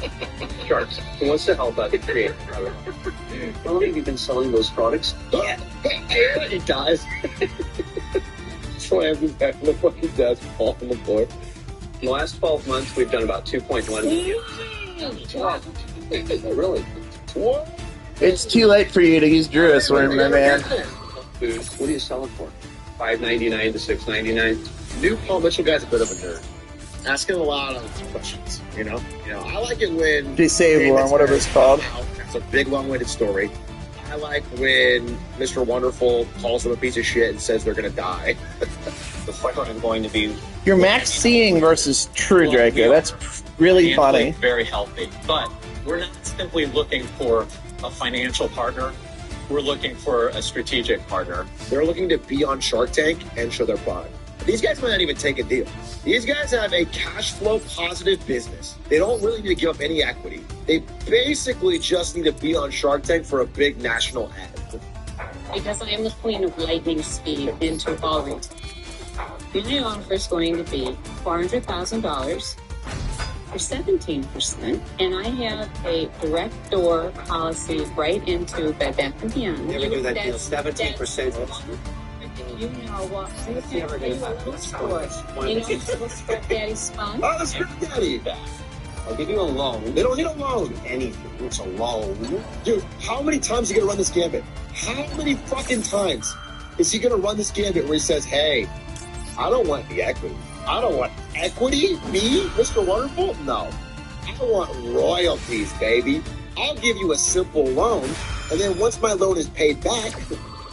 Sharks, who wants to help us create a product? How long have you been selling those products? Yeah, he dies. Slams his head on the fucking desk, fall on the floor. In the last 12 months, we've done about 2.1 million. Really? What? It's too late for you to use Drew as swim, my man. Foods. What do you sell it for? $5.99 to $6.99. New Paul Mitchell guy's a bit of a nerd. Asking a lot of questions, you know? I like it when... Disable or whatever it's called. That's a big, long-winded story. I like when Mr. Wonderful calls them a piece of shit and says they're going to die. The fight I'm going to be... You're max seeing versus true, Draco. That's really funny. Very healthy. But we're not simply looking for a financial partner. We're looking for a strategic partner. They're looking to be on Shark Tank and show their product. These guys might not even take a deal. These guys have a cash flow positive business. They don't really need to give up any equity. They basically just need to be on Shark Tank for a big national ad. Because I am the queen of lightning speed into all retail. My offer is going to be $400,000 for 17%, and I have a direct door policy right into Bed Bath & Beyond. Never do that deal. 17%. You know what? You know little Script Daddy Spun? Oh, the Script Daddy! I'll give you a loan. They don't need a loan. Anything. It's a loan. Dude, how many times are you going to run this gambit? How many fucking times is he going to run this gambit where he says, hey, I don't want the equity. I don't want equity? Me? Mr. Wonderful? No. I want royalties, baby. I'll give you a simple loan, and then once my loan is paid back,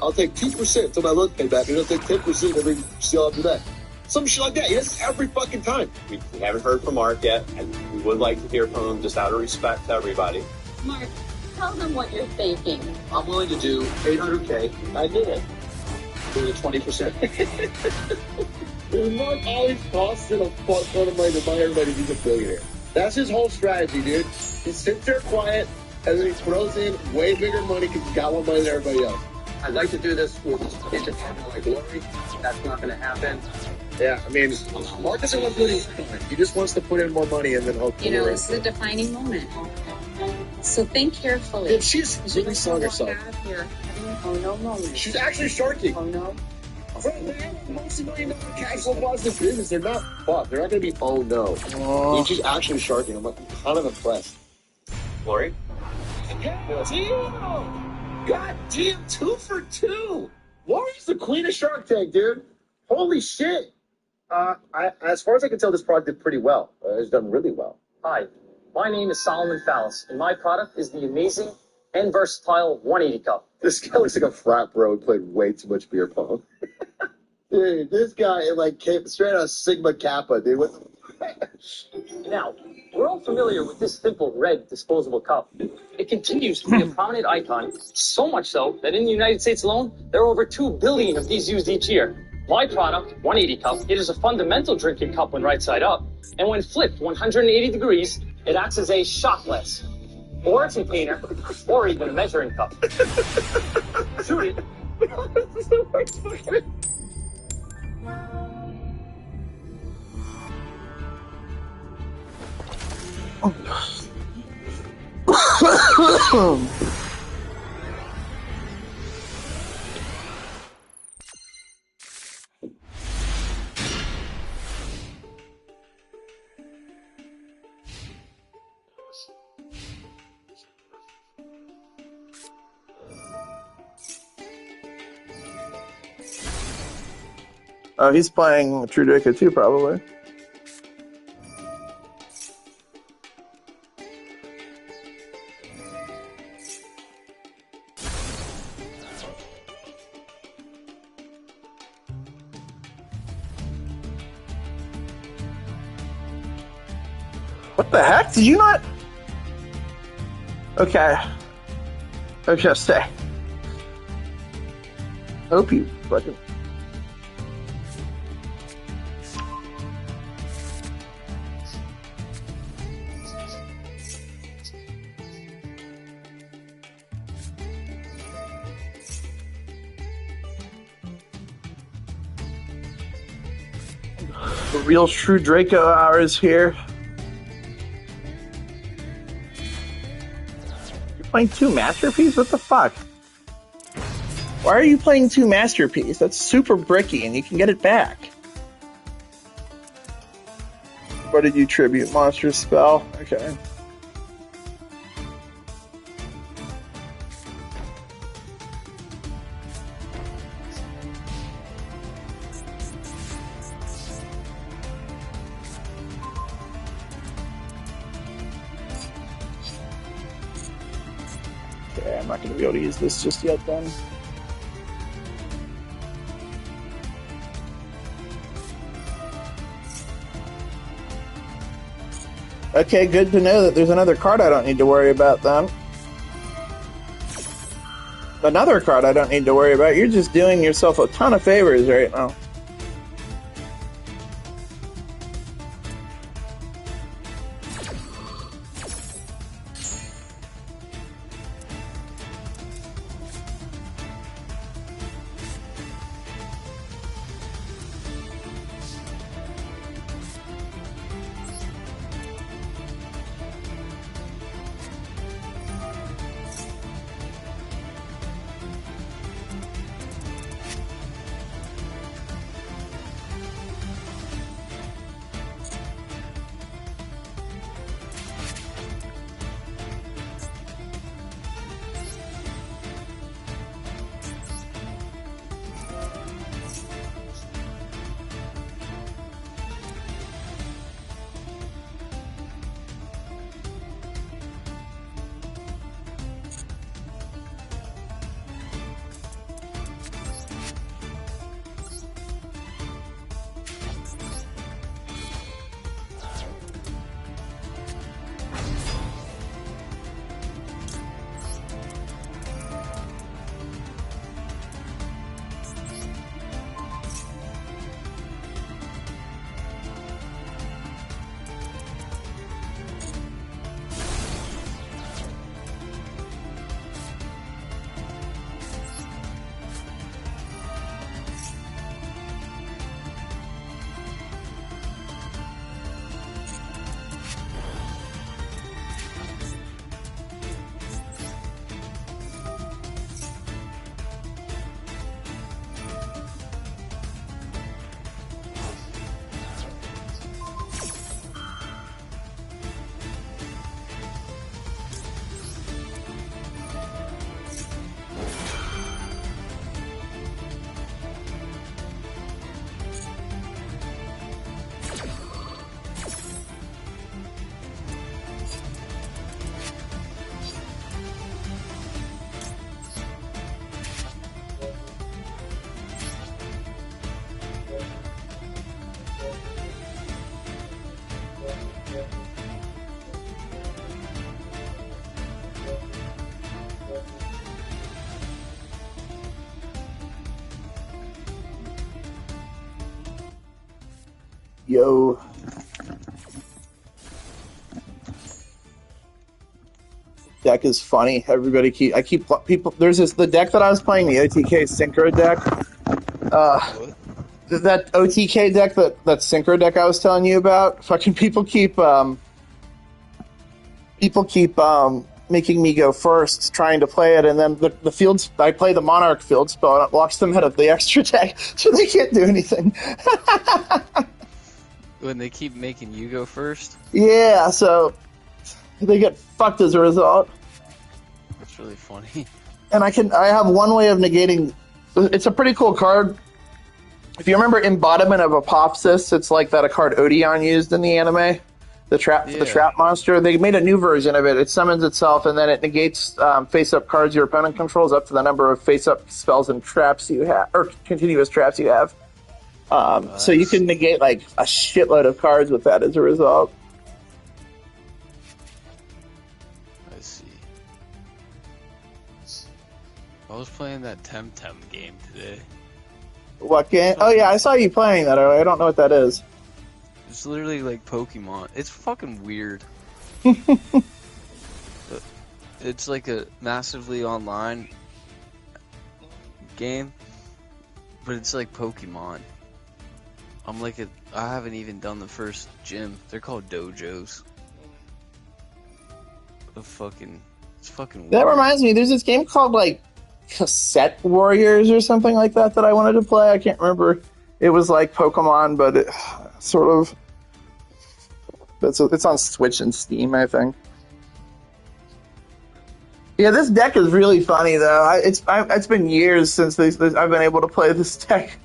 I'll take 2% until my loan's paid back, and I'll take 10% every sale after that. Some shit like that. He does it every fucking time. We haven't heard from Mark yet, and we would like to hear from him just out of respect to everybody. Mark, tell them what you're thinking. I'm willing to do $800K. I did it. For the 20%. Mark always costs in a fuck ton of money to buy everybody he's a billionaire. That's his whole strategy, dude. He sits there quiet, and then he throws in way bigger money because he's got more money than everybody else. I'd like to do this with independent like Lori. That's not going to happen. Yeah, I mean, Mark doesn't want to do anything. He just wants to put in more money and then hope. You know, this is a defining moment. So think carefully. Dude, she's really selling herself. Oh no moment. She's actually sharking. Oh no. For a multi-million-dollar cash flow positive business, they're not fucked. They're not going to be, oh no. I mean, she's actually sharking. I'm kind of impressed. Lori? God damn, 2 for 2. Lori's the queen of Shark Tank, dude. Holy shit. As far as I can tell, this product did pretty well. It's done really well. Hi, my name is Solomon Fallis, and my product is the amazing and versatile 180 Cup. This guy looks like a frat bro who played way too much beer pong. Dude, this guy came straight out of Sigma Kappa, dude. Now, We're all familiar with this simple red disposable cup. It continues to be a prominent icon, so much so that in the United States alone, there are over 2 billion of these used each year. My product, 180 Cup, it is a fundamental drinking cup when right side up, and when flipped 180 degrees, it acts as a shot glass, or a container, or even a measuring cup. Shoot it. Oh, he's playing True Draco too, probably. What the heck? Did you not? Okay. I was gonna say. Hope you fucking. The real True Draco hour is here. You're playing 2 Masterpiece? What the fuck? Why are you playing 2 Masterpiece? That's super bricky and you can get it back. What did you tribute? Monster Spell? Okay. Okay, I'm not going to be able to use this just yet then. Okay, good to know that there's another card I don't need to worry about then. Another card I don't need to worry about. You're just doing yourself a ton of favors right now. Yo. Deck is funny. Everybody people. There's the deck that I was playing, the OTK Synchro deck. That OTK deck, that Synchro deck I was telling you about. Fucking people keep making me go first, trying to play it, and then the fields. I play the Monarch field spell, and it locks them out of the extra deck, so they can't do anything. When they keep making you go first? Yeah, so they get fucked as a result. That's really funny. And I have one way of negating. It's a pretty cool card. If you remember Embodiment of Apopsis, it's like that a card Odeon used in the anime. The trap monster. They made a new version of it. It summons itself, and then it negates face-up cards your opponent controls up to the number of face-up spells and traps you have, or continuous traps you have. Nice. So you can negate like a shitload of cards with that as a result. I see. I was playing that Temtem game today. What game? Oh yeah, I saw you playing that earlier. I don't know what that is. It's literally like Pokemon. It's fucking weird. It's like a massively online game, but it's like Pokemon. I haven't even done the first gym. They're called dojos. It's fucking weird. That reminds me, there's this game called like Cassette Warriors or something like that I wanted to play. I can't remember. It was like Pokemon, but it sort of. It's on Switch and Steam, I think. Yeah, this deck is really funny though. It's been years since I've been able to play this deck.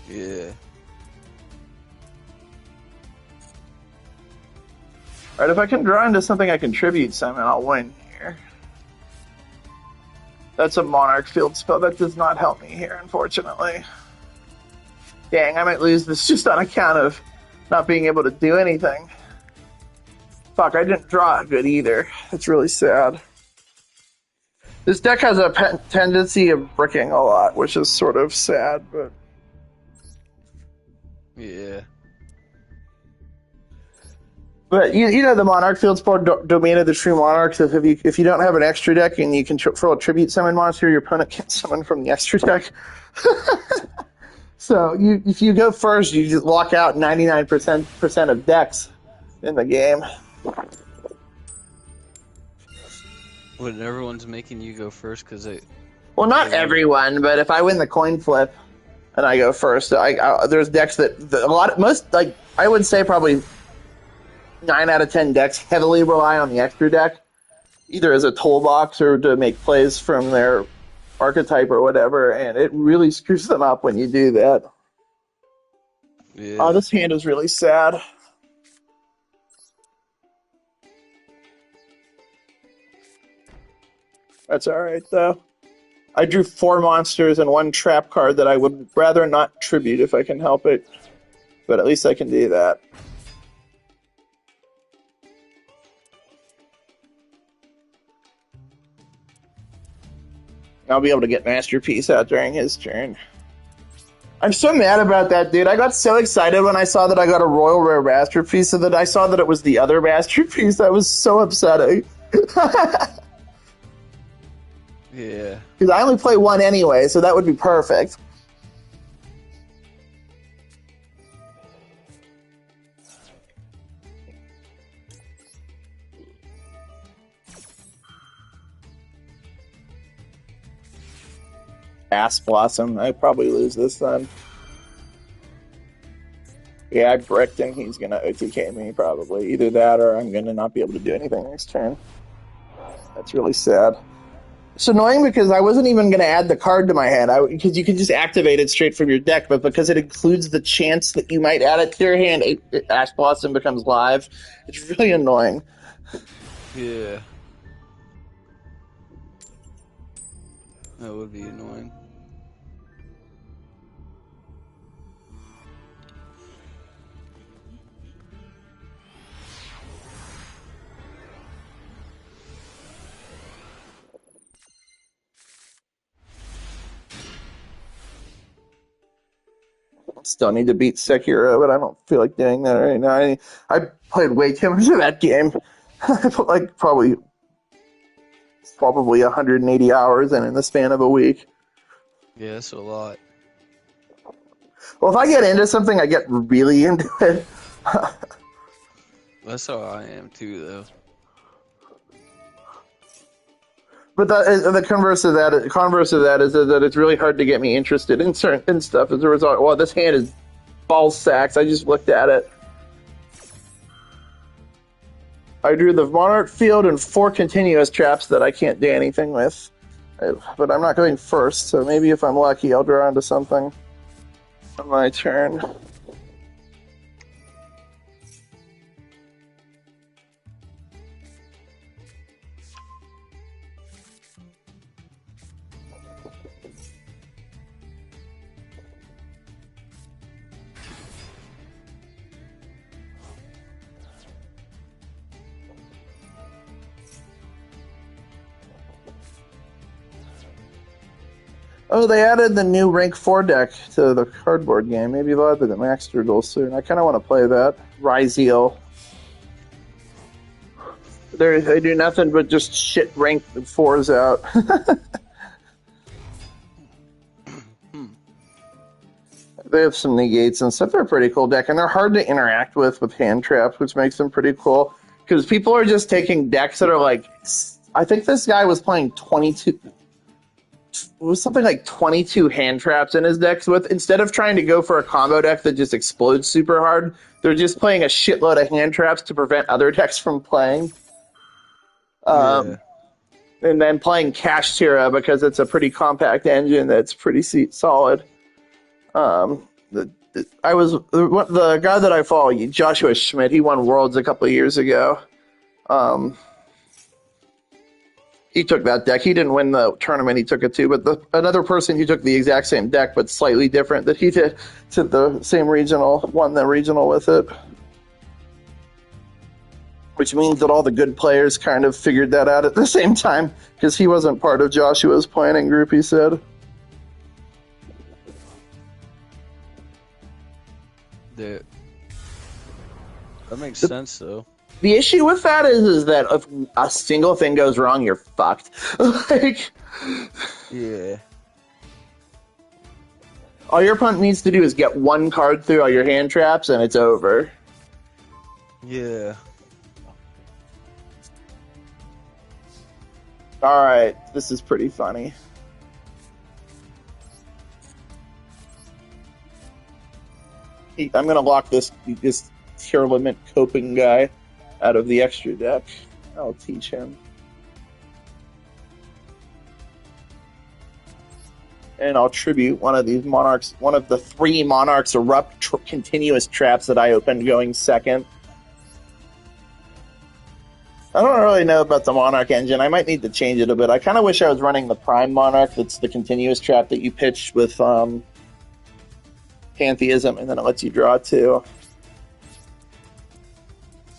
Yeah. Alright, if I can draw into something I contribute, Simon, I'll win here. That's a Monarch field spell. That does not help me here, unfortunately. Dang, I might lose this just on account of not being able to do anything. Fuck, I didn't draw good either. That's really sad. This deck has a tendency of bricking a lot, which is sort of sad, but... Yeah. But you know the Monarch field spell, Domain of the True Monarchs. If you don't have an extra deck and you can throw a tribute summon monster, your opponent can't summon from the extra deck. So if you go first, you just lock out 99% of decks in the game. When everyone's making you go first because they... Well, not everyone, but if I win the coin flip and I go first, there's decks that I would say probably 9 out of 10 decks heavily rely on the extra deck, either as a toolbox or to make plays from their archetype or whatever, and it really screws them up when you do that. Yeah. Oh, this hand is really sad. That's alright, though. I drew 4 monsters and 1 trap card that I would rather not tribute if I can help it, but at least I can do that. I'll be able to get Masterpiece out during his turn. I'm so mad about that, dude. I got so excited when I saw that I got a Royal Rare Masterpiece, and then I saw that it was the other Masterpiece. That was so upsetting. Yeah. Because I only play 1 anyway, so that would be perfect. Ass Blossom. I probably lose this then. Yeah, I bricked and he's gonna OTK me probably. Either that or I'm gonna not be able to do anything next turn. That's really sad. It's annoying because I wasn't even gonna add the card to my hand because you can just activate it straight from your deck, but because it includes the chance that you might add it to your hand, Ash Blossom becomes live. It's really annoying. Yeah. That would be annoying. Still need to beat Sekiro, but I don't feel like doing that right now. I played way too much of that game. I put like probably 180 hours in the span of a week. Yeah, that's a lot. Well, if I get into something, I get really into it. That's how I am too, though. But the converse of that is that it's really hard to get me interested in certain stuff as a result. Well, this hand is ball sacks. I just looked at it. I drew the Monarch field and 4 continuous traps that I can't do anything with. But I'm not going first, so maybe if I'm lucky, I'll draw into something on my turn. Oh, they added the new rank 4 deck to the cardboard game. Maybe they'll add the Max Strudel soon. I kind of want to play that. Ryzeal. They do nothing but just shit rank 4s out. They have some negates and stuff. They're a pretty cool deck, and they're hard to interact with hand traps, which makes them pretty cool. Because people are just taking decks that are like... I think this guy was playing 22... It was something like 22 hand traps in his decks with. Instead of trying to go for a combo deck that just explodes super hard, they're just playing a shitload of hand traps to prevent other decks from playing. And then playing Cash Tira because it's a pretty compact engine that's pretty solid. The guy that I follow, Joshua Schmidt, he won Worlds a couple of years ago. He took that deck. He didn't win the tournament he took it to, but another person who took the exact same deck but slightly different that he did to the same regional won the regional with it. Which means that all the good players kind of figured that out at the same time because he wasn't part of Joshua's planning group, he said. That makes sense, though. The issue with that is that if a single thing goes wrong, you're fucked. Yeah. All your opponent needs to do is get one card through all your hand traps, and it's over. Yeah. Alright, this is pretty funny. I'm going to lock this Tearlament Coping guy out of the extra deck. I'll teach him. And I'll tribute one of these Monarchs, one of the 3 Monarchs Erupt continuous traps that I opened going second. I don't really know about the Monarch engine. I might need to change it a bit. I kind of wish I was running the Prime Monarch. That's the continuous trap that you pitch with Pantheism, and then it lets you draw 2.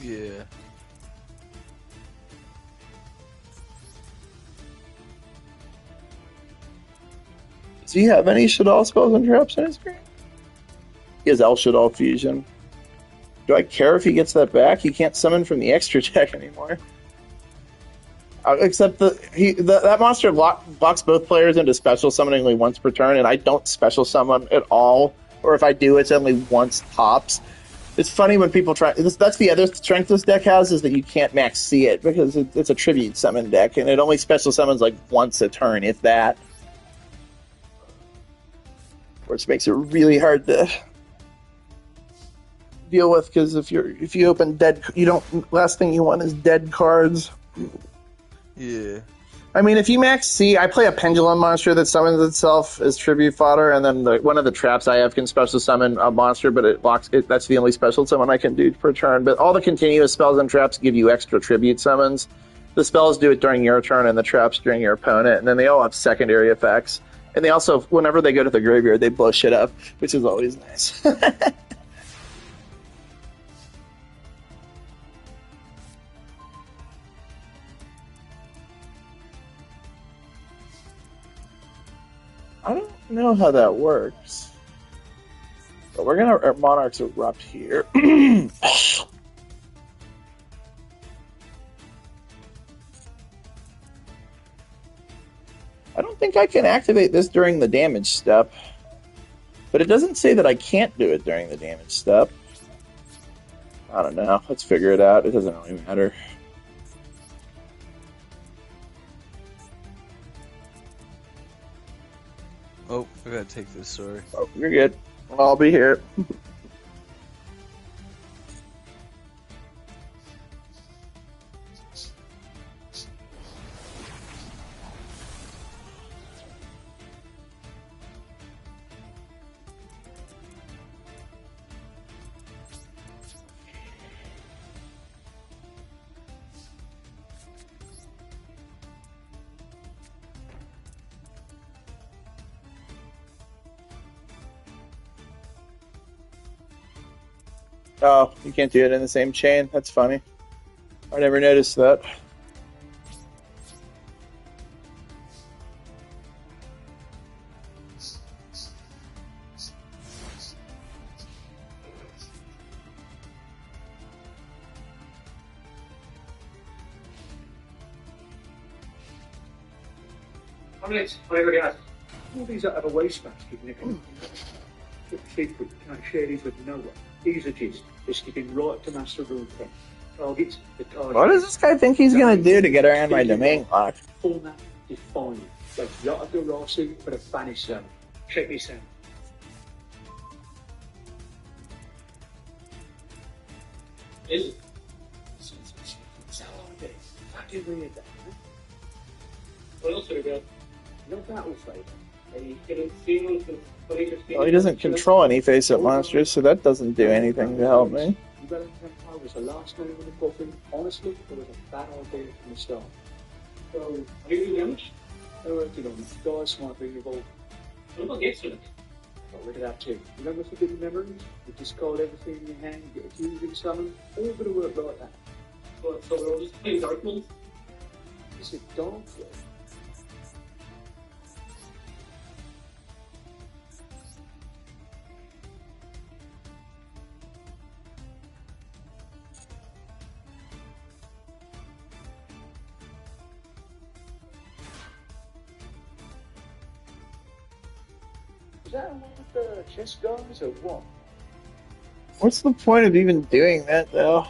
Yeah. Does he have any Shadal spells and traps in his green? He has El Shadal Fusion. Do I care if he gets that back? He can't summon from the extra deck anymore. Except that monster blocks both players into special summoning only once per turn, and I don't special summon at all. Or if I do, it's only once tops. It's funny when people try... That's the other strength this deck has, is that you can't max see it, because it's a tribute summon deck, and it only special summons like once a turn, if that. Which makes it really hard to deal with, because if you open dead... last thing you want is dead cards. Yeah. I mean, if you max C, I play a pendulum monster that summons itself as tribute fodder, and then one of the traps I have can special summon a monster, but it blocks it. That's the only special summon I can do per turn. But all the continuous spells and traps give you extra tribute summons. The spells do it during your turn, and the traps during your opponent, and then they all have secondary effects. And they also, whenever they go to the graveyard, they blow shit up, which is always nice. I don't know how that works. The we're gonna our monarchs erupt here. I don't think I can activate this during the damage step, but it doesn't say that I can't do it during the damage step. I don't know. Let's figure it out. It doesn't really matter. Oh, I gotta take this, sorry. Oh, you're good. I'll be here. Oh, you can't do it in the same chain? That's funny. I never noticed that. Whatever, guys. All these out of a wastebasket, Nick. The secret, can't share these with no one. These are just skipping right to master rule 10. Targets, the target. What does this guy think he's gonna do to get around my domain lock? Format defined. Like yacht of the Rossi for the Spanish zone. Check this out. Is it? How do you read that? What else have we got? No battle flavor. Well, he doesn't control any face-up monsters, so that doesn't do anything to help me. You better have was the last name in the coffin. Honestly, it was a bad idea from the start. So, are you doing damage? I worked it on it. Guys might be involved. What about excellent? Got rid of that too. Remember forbidden memories? You discard everything in your hand, you get a fusing summon. All gonna work like that. So we're all just playing Dark Wolf? It's a Dark Wolf. Is that one of the chess guys or what? What's the point of even doing that, though?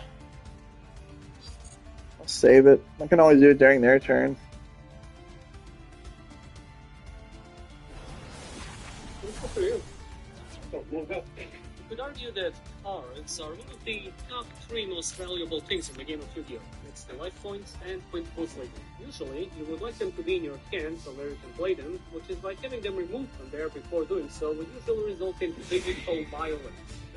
I'll save it. I can always do it during their turn. You could argue that cards are one of the top 3 most valuable things in the game of Yu-Gi-Oh! It's the life points and point post label. Usually, you would like them to be in your hand so where you can play them, which is by having them removed from there before doing so would usually result in digital violence.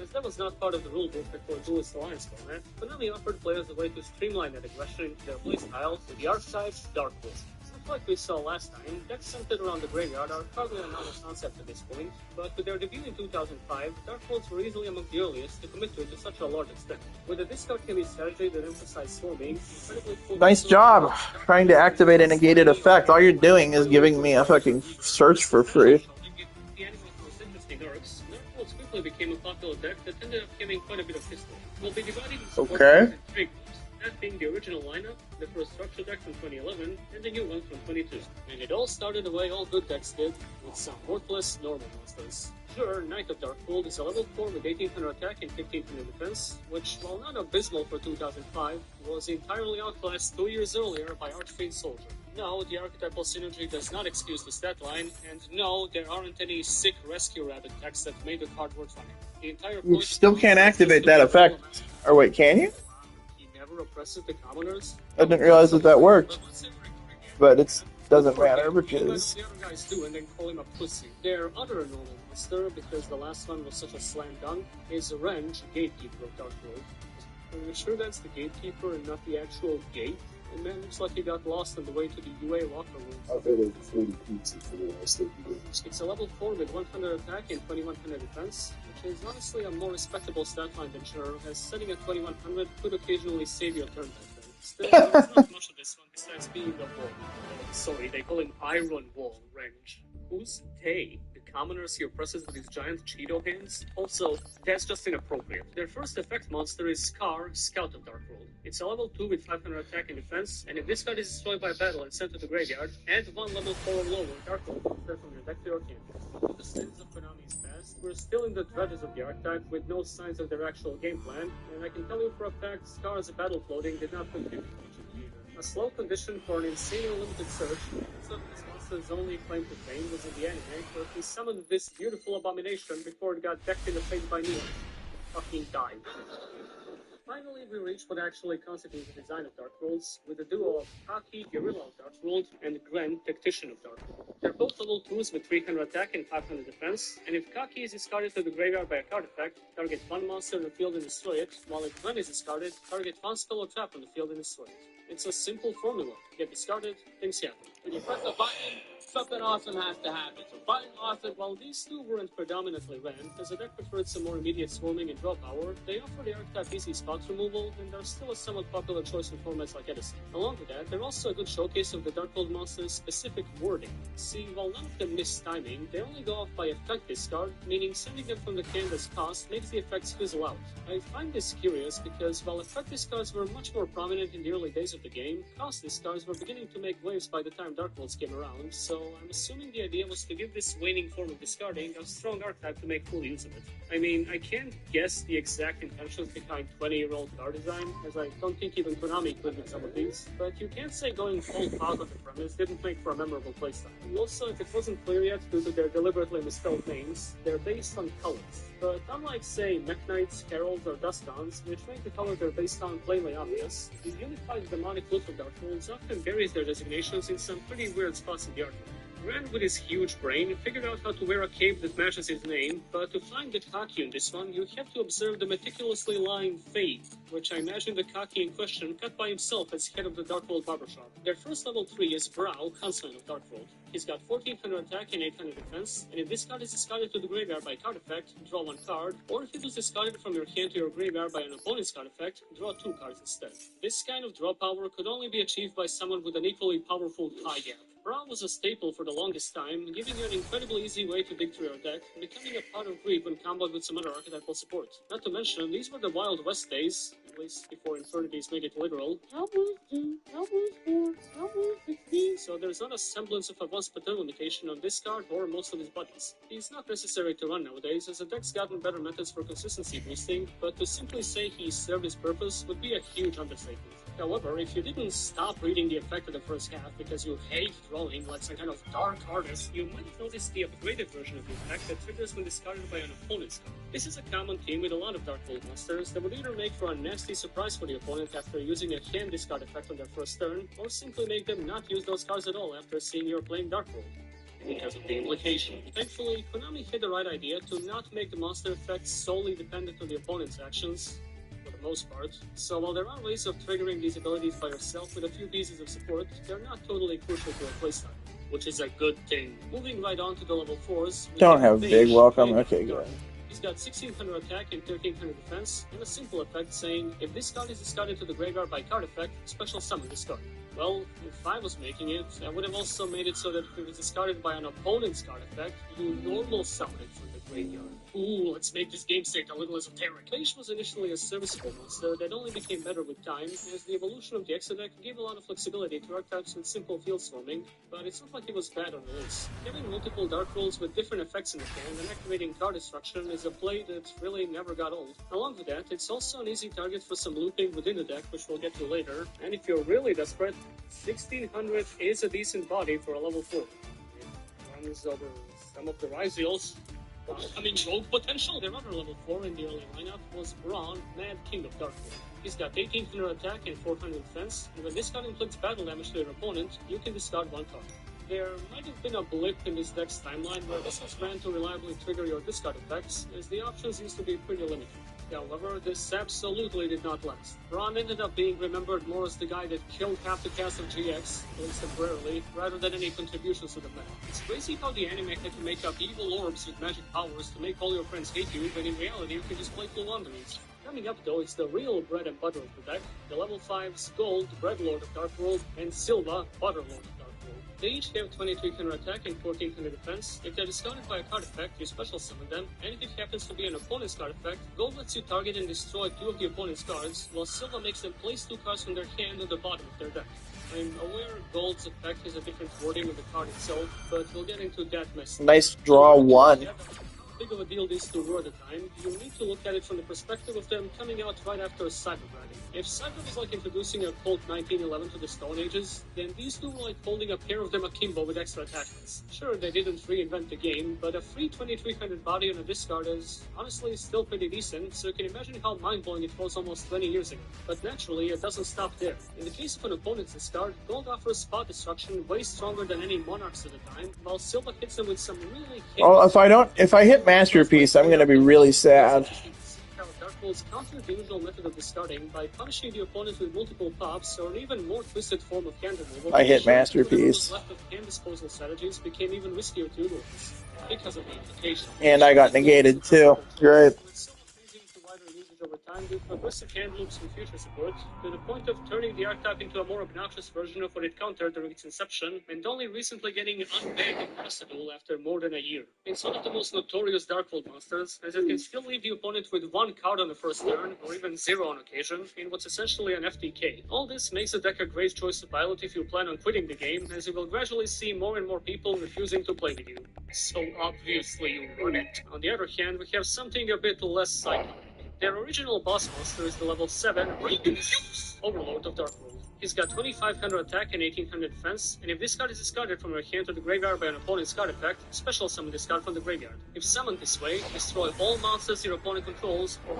As that was not part of the rulebook before Duelist Alliance format, Konami offered players a way to streamline that aggression into their playstyle with the archetype Dark Wolf. Like we saw last time, decks centered around the graveyard are probably a novel concept at this point, but with their debut in 2005, Dark Wolves were easily among the earliest to commit to it to such a large extent. With a discard-heavy strategy that emphasized swarming, Nice job trying to activate a negated effect. All you're doing is giving me a fucking search for free. The animal's most interesting arcs, Dark Wolves quickly became a popular deck that ended up having quite a bit of history. We'll be dividing the support into 3 groups. That being the original lineup, the first structure deck from 2011, and the new one from 22. And it all started the way all good decks did, with some worthless normal monsters. Sure, Knight of Darkhold is a level 4 with 1800 attack and 1500 defense, which, while not abysmal for 2005, was entirely outclassed 2 years earlier by Archfiend Soldier. No, the archetypal synergy does not excuse the stat line, and no, there aren't any sick Rescue Rabbit decks that made the card worth running. The entire You still can't activate that effect. Or wait, can you? Oppressive the commoners. I didn't realize that worked. But it doesn't matter because... The other guys do and then call him a pussy. Their other normal monster, because the last one was such a slam dunk, is Renge, Gatekeeper of Dark World. Are you sure that's the Gatekeeper and not the actual gate? And man, looks like he got lost on the way to the UA locker room. I bet like 40 pizza for the rest of the games. It's a level 4 with 100 attack and 2100 defense, which is honestly a more respectable stat line than sure, as setting at 2100 could occasionally save your turn back then. Still, there's not much of this one besides being a wall. Sorry, they call him Iron Wall Renge. Who's they? The commoners he oppresses with his giant Cheeto hands. Also, that's just inappropriate. Their first effect monster is Scar, Scout of Darkworld. It's a level 2 with 500 attack and defense, and if this card is destroyed by battle and sent to the graveyard, add 1 level 4 or lower Darkworld monster from your deck to your hand. With the sins of Konami's past, we're still in the dredges of the archetype with no signs of their actual game plan, and I can tell you for a fact Scar's battle floating did not contribute to a slow condition for an insanely limited search. Some of this monster's only claim to fame was in the anime, where he summoned this beautiful abomination before it got decked in the face by Neon. Fucking died. Finally, we reach what actually constitutes the design of Darkworlds, with a duo of Kaki, Guerrilla of Darkworld, and Glenn, Tactician of Darkworld. They're both level 2s with 300 attack and 500 defense, and if Kaki is discarded to the graveyard by a card effect, target one monster in the field and destroy it, while if Glenn is discarded, target one spell or trap on the field and destroy it. It's a simple formula. Get discarded, things happen. When you press a button, something awesome has to happen. So button awesome. While these two weren't predominantly ran, as the deck preferred some more immediate swarming and draw power, they offer the archetype easy spot removal, and are still a somewhat popular choice in formats like Edison. Along with that, they're also a good showcase of the Darkworld monster's specific wording. See, while none of them miss timing, they only go off by effect discard, meaning sending them from the hand as cost makes the effects fizzle out. I find this curious because while effect discards were much more prominent in the early days of the game, cost discards were beginning to make waves by the time Darkworlds came around, so I'm assuming the idea was to give this waning form of discarding a strong archetype to make full use of it. I mean, I can't guess the exact intentions behind 20-year-old card design, as I don't think even Konami could with some of these, but you can't say going full hog on the premise didn't make for a memorable playstyle. Also, if it wasn't clear yet due to their deliberately misspelled names, they're based on colors. But unlike, say, Mech Knights, Heralds, or Dustons, which make the color they're based on plainly obvious, the unified demonic look of Darkworlds often buries their designations in some pretty weird spots in the artwork. Rand, with his huge brain, figured out how to wear a cape that matches his name, but to find the Kaki in this one, you have to observe the meticulously lined fade, which I imagine the Kaki in question cut by himself as head of the Darkworld barbershop. Their first level 3 is Brow, Huntsman of Darkworld. He's got 1400 attack and 800 defense, and if this card is discarded to the graveyard by card effect, draw 1 card, or if it was discarded from your hand to your graveyard by an opponent's card effect, draw 2 cards instead. This kind of draw power could only be achieved by someone with an equally powerful tie gap. Brow was a staple for the longest time, giving you an incredibly easy way to dig through your deck, becoming a pot of greed when comboed with some other archetypal support. Not to mention, these were the Wild West days, at least before infirmities made it literal. Cowboys 2, Cowboys 4, Cowboys 16. So there's not a semblance of a once per turn limitation on this card or most of his buddies. He's not necessary to run nowadays, as the deck's gotten better methods for consistency boosting, but to simply say he served his purpose would be a huge understatement. However, if you didn't stop reading the effect of the first half because you hate drawing like some kind of dark artist, you might notice the upgraded version of the effect that triggers when discarded by an opponent's card. This is a common theme with a lot of Darkworld monsters that would either make for a nasty surprise for the opponent after using a hand discard effect on their first turn, or simply make them not use those cards at all after seeing you're playing Darkworld. Because of the implication. Thankfully, Konami had the right idea to not make the monster effects solely dependent on the opponent's actions, for the most part. So while there are ways of triggering these abilities by yourself with a few pieces of support, they're not totally crucial to a playstyle, which is a good thing. Moving right on to the level 4s. Don't have big welcome. Okay, good. He's got 1600 attack and 1300 defense, and a simple effect saying, if this card is discarded to the graveyard by card effect, special summon this card. Well, if I was making it, I would have also made it so that if it was discarded by an opponent's card effect, you normal summon it from the graveyard. Ooh, let's make this game state a little esoteric. Beige was initially a serviceable monster that only became better with time, as the evolution of the Exo deck gave a lot of flexibility to archetypes with simple field swarming, but it's not like it was bad on release. Having multiple dark rolls with different effects in the hand and activating card destruction is a play that really never got old. Along with that, it's also an easy target for some looping within the deck, which we'll get to later, and if you're really desperate, 1600 is a decent body for a level 4. It runs over some of the Ryzials. Upcoming rogue potential. Their other level 4 in the early lineup was Braun, Mad King of Darkworld. He's got 1800 attack and 400 defense, and when this card inflicts battle damage to your opponent, you can discard 1 card. There might have been a blip in this deck's timeline where this was meant to reliably trigger your discard effects, as the options used to be pretty limited. However, this absolutely did not last. Braun ended up being remembered more as the guy that killed half the cast of GX, at least temporarily, rather than any contributions to the meta. It's crazy how the anime had to make up evil orbs with magic powers to make all your friends hate you, but in reality you can just play full wanderings. Coming up though is the real bread and butter of the deck, the level 5's Gold, Bread Lord of Darkworld, and Silva, Butter Lord of Darkworld. They each have 2300 attack and 1400 defense. If they're discounted by a card effect, you special summon them, and if it happens to be an opponent's card effect, Gold lets you target and destroy 2 of the opponent's cards, while Silver makes them place 2 cards from their hand on the bottom of their deck. I'm aware Gold's effect has a different wording of the card itself, but we'll get into that mess. Nice draw one. How big of a deal these two were at the time, you need to look at it from the perspective of them coming out right after Cyber Dragon. If Cyber was like introducing a Colt 1911 to the Stone Ages, then these two were like holding a pair of them akimbo with extra attachments. Sure, they didn't reinvent the game, but a free 2300 body on a discard is honestly still pretty decent, so you can imagine how mind-blowing it was almost 20 years ago. But naturally, it doesn't stop there. In the case of an opponent's discard, Gold offers spot destruction way stronger than any Monarchs at the time, while Silver hits them with some really Well, if I hit Masterpiece, I'm gonna be really sad. Darkholds counter the usual method of discarding by punishing the opponent with multiple pops or an even more twisted form of hand removal. I hit Masterpiece. Left of hand disposal strategies became even riskier to utilize because of the implication. And I got negated too. Great. Over time due to aggressive hand loops and future support, to the point of turning the archetype into a more obnoxious version of what it countered during its inception, and only recently getting unbanned in Possible after more than a year. It's one of the most notorious Darkhold monsters, as it can still leave the opponent with 1 card on the first turn, or even 0 on occasion, in what's essentially an FTK. All this makes the deck a great choice to pilot if you plan on quitting the game, as you will gradually see more and more people refusing to play with you. So obviously you run it. On the other hand, we have something a bit less psycho. Their original boss monster is the level 7 Overlord of Darkhold. He's got 2500 attack and 1800 defense, and if this card is discarded from your hand to the graveyard by an opponent's card effect, special summon this card from the graveyard. If summoned this way, destroy all monsters your opponent controls or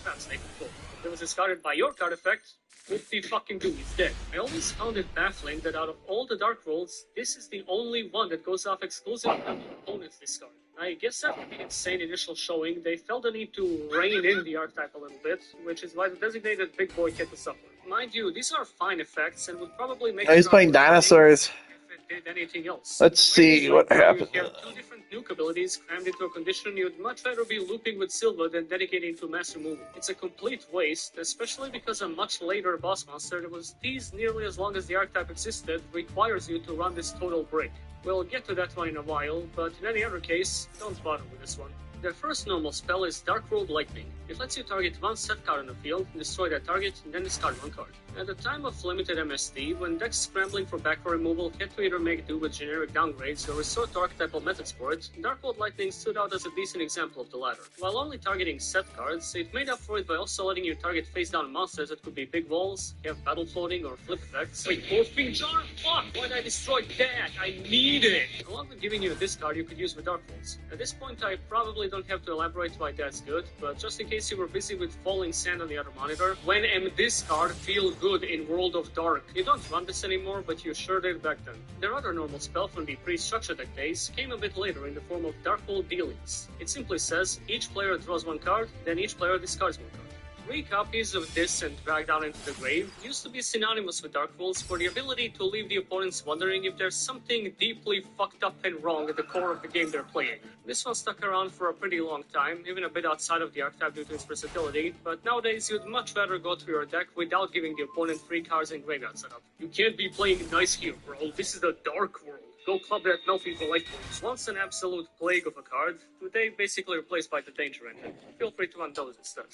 traps they control. If it was discarded by your card effect, whoopty fucking do, it's dead. I always found it baffling that out of all the Dark Rolls, this is the only one that goes off exclusively on the opponent's discard. I guess after the insane initial showing, they felt the need to rein in the archetype a little bit, which is why the designated big boy had to suffer. Mind you, these are fine effects and would probably make He's playing dinosaurs. if it did anything else. Let's see what happens. You have 2 different nuke abilities crammed into a condition you'd much rather be looping with Silver than dedicating to mass removal. It's a complete waste, especially because a much later boss monster that was teased nearly as long as the archetype existed requires you to run this total break. We'll get to that one in a while, but in any other case, don't bother with this one. Their first normal spell is Darkhold Lightning. It lets you target 1 set card on the field, destroy that target, and then discard 1 card. At the time of limited MSD, when decks scrambling for backrow removal had to either make do with generic downgrades or resort to archetypal methods for it, Darkhold Lightning stood out as a decent example of the latter. While only targeting set cards, it made up for it by also letting you target face-down monsters that could be big walls, have battle floating, or flip effects. Wait, Morphine Jar? Fuck! Why'd I destroy that? I need it! Along with giving you a discard you could use with Darkholds. At this point, I probably don't have to elaborate why that's good, but just in case you were busy with falling sand on the other monitor, when discard feel good in World of Dark? You don't run this anymore, but you sure did back then. Their other normal spell from the pre-structure deck days came a bit later in the form of Darkhold Dealings. It simply says, each player draws 1 card, then each player discards 1 card. 3 copies of this and Drag Down into the Grave used to be synonymous with Dark Rolls for the ability to leave the opponents wondering if there's something deeply fucked up and wrong at the core of the game they're playing. This one stuck around for a pretty long time, even a bit outside of the archetype due to its versatility, but nowadays you'd much rather go through your deck without giving the opponent 3 cards in graveyard setup. You can't be playing nice here, bro. This is the Dark World. Go club that Melfi for life points. Once an absolute plague of a card, they basically replaced by the Danger Engine. Feel free to run those instead.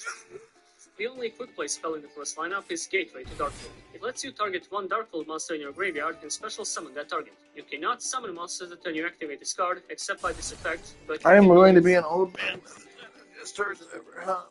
The only quick play spell in the first lineup is Gateway to Darkhold. It lets you target 1 Darkhold monster in your graveyard and special summon that target. You cannot summon monsters that turn you activate this card, except by this effect, but I am going to be an old man. Just turns it over, huh?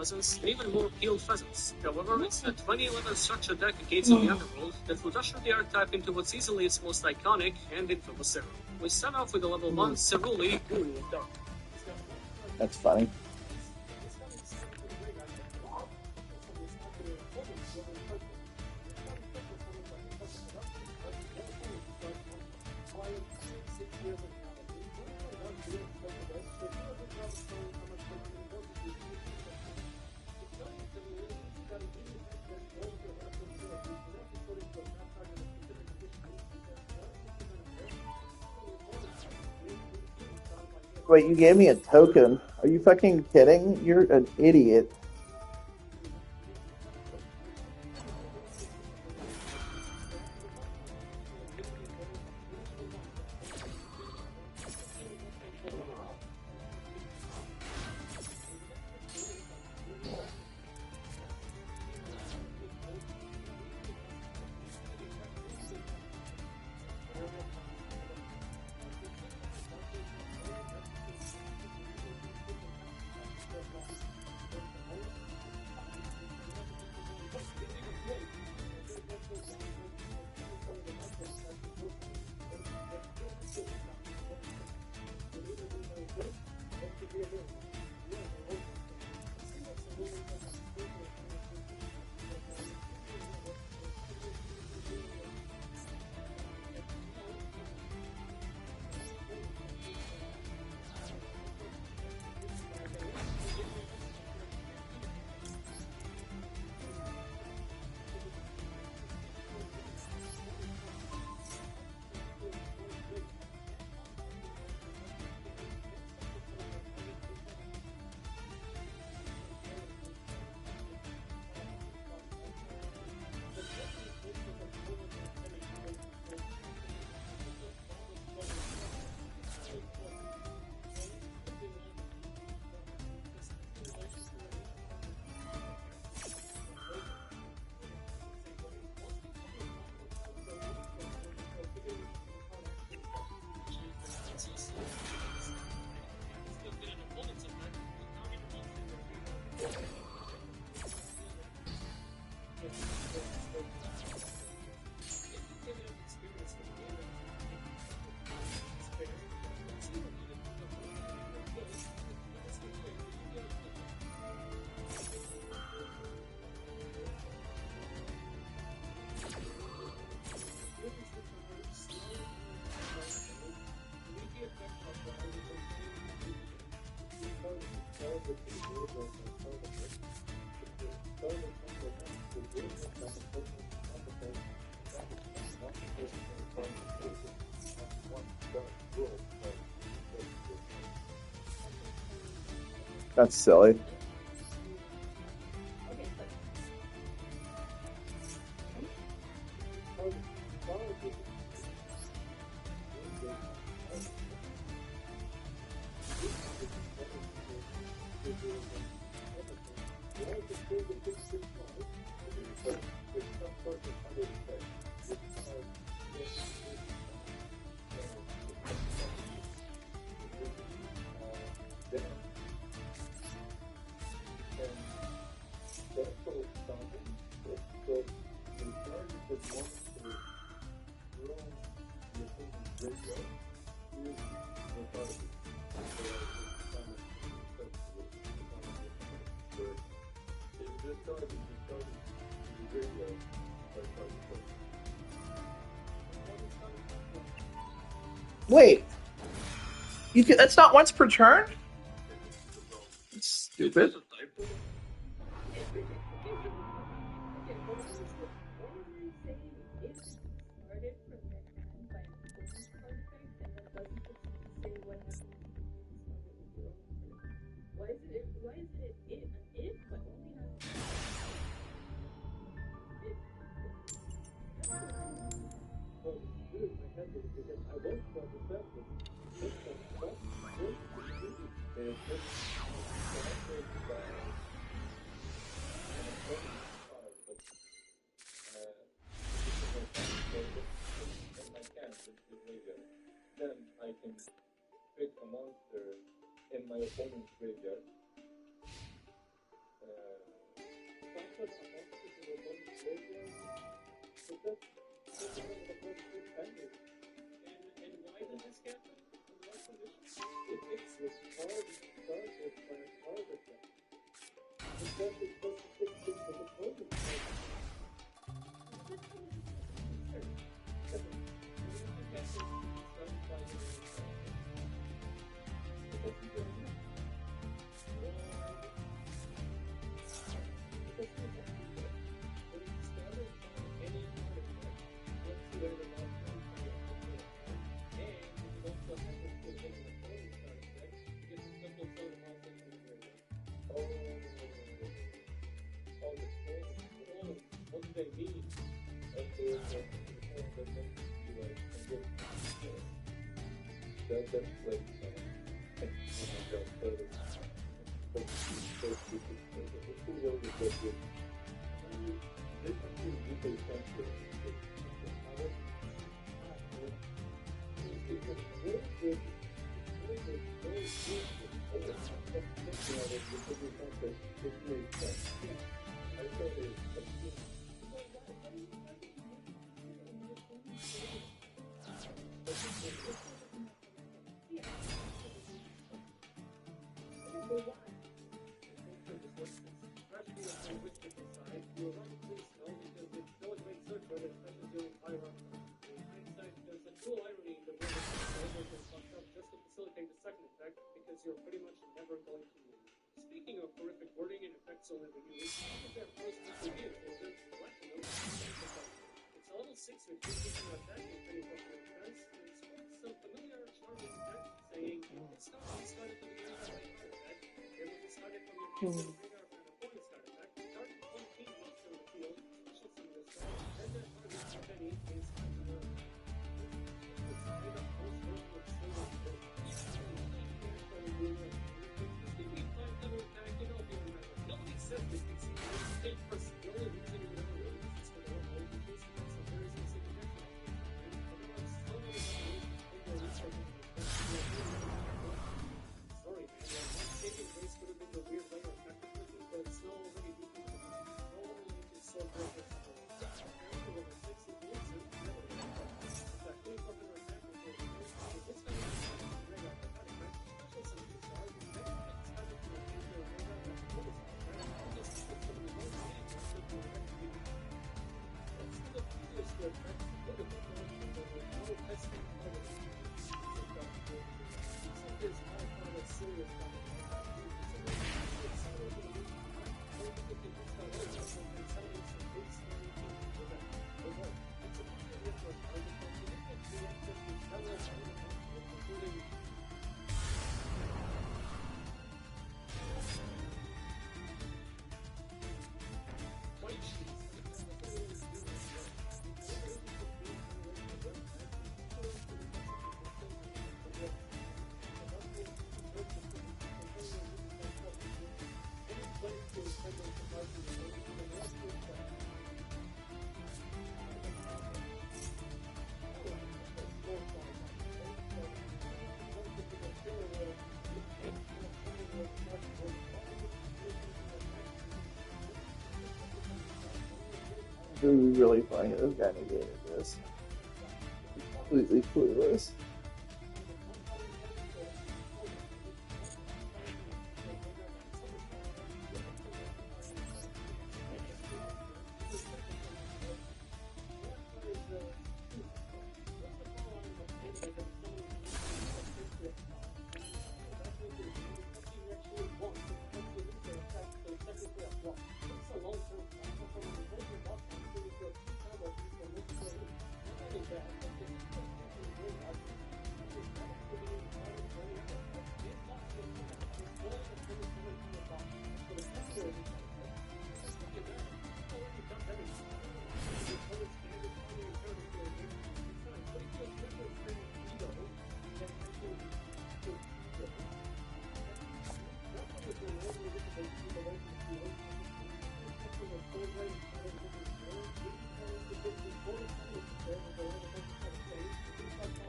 Pheasants, and even more peeled pheasants. However, it's the 2011 structure deck gates of the underworld that would usher the archetype into what's easily its most iconic and infamous era. We start off with a level 1 Cerulli Guru of Dark. That's funny. Wait, you gave me a token. Are you fucking kidding? You're an idiot. That's silly. Wait, you can. That's not once per turn. It's stupid. Then I can pick a monster in my opponent's graveyard. Transfer a monster to the opponent's graveyard. So that's one of the first two pending. And why does this happen? In what conditions? It makes this card started by a card effect. The card is supposed to fix it with opponent's card. You're pretty much never going to lose. Speaking of horrific wording and effects only when you use their first review is their platinum. It's a level 6 with 2 attack and 20 defense, and sports some familiar charming text saying it's not discarded from the beginning of my card attack, it was discarded from your field to trigger an opponent's card attack, target one king monster on the field, special summon this card, and then target if any is time to learn. It's straight up post-roll with silver gold. Nobody says this makes you take person. The only reason you never really use this for the whole case is some very specific action. Everyone's so many other sorry, man. Taking race could have been the weird way of practicing, but it's no already doing it. No one really can sort of apparently over 60 years and never that came from an attack with this kind of This is really funny. This guy negated this. Completely clueless.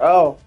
Oh.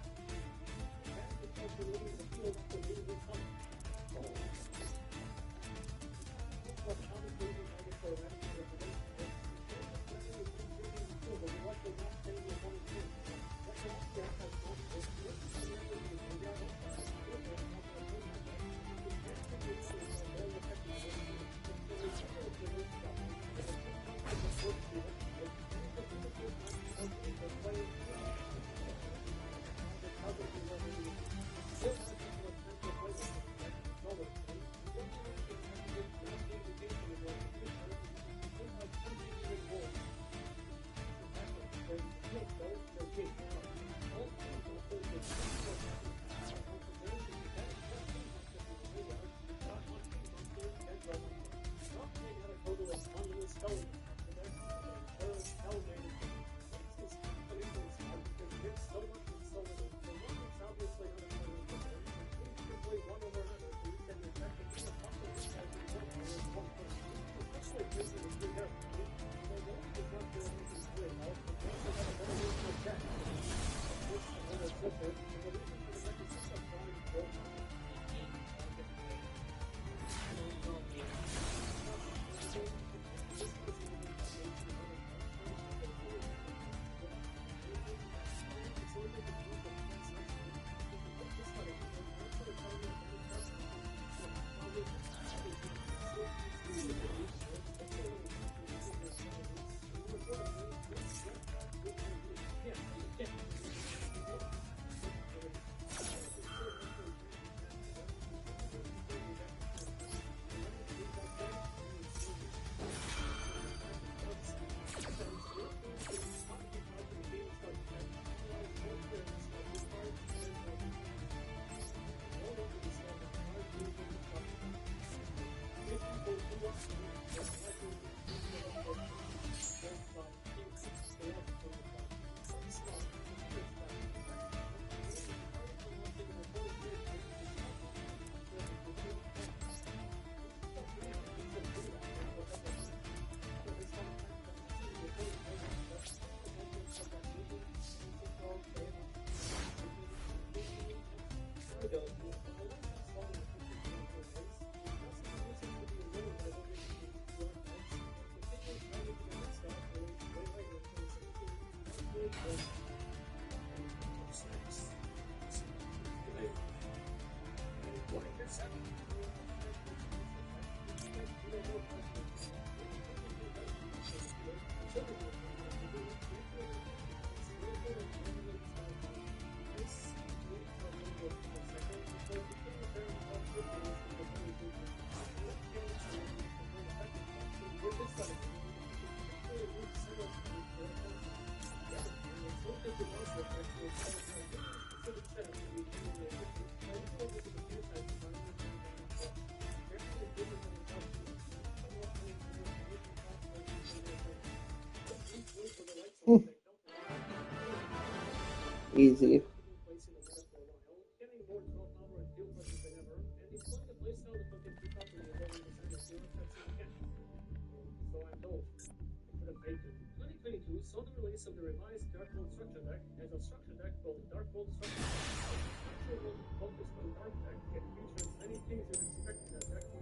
Easy. Saw the release of the revised Draco structure deck as a structure deck called Dark World Structure Deck. Actual one focused on Dark Deck and features many things you'd expect in a deck to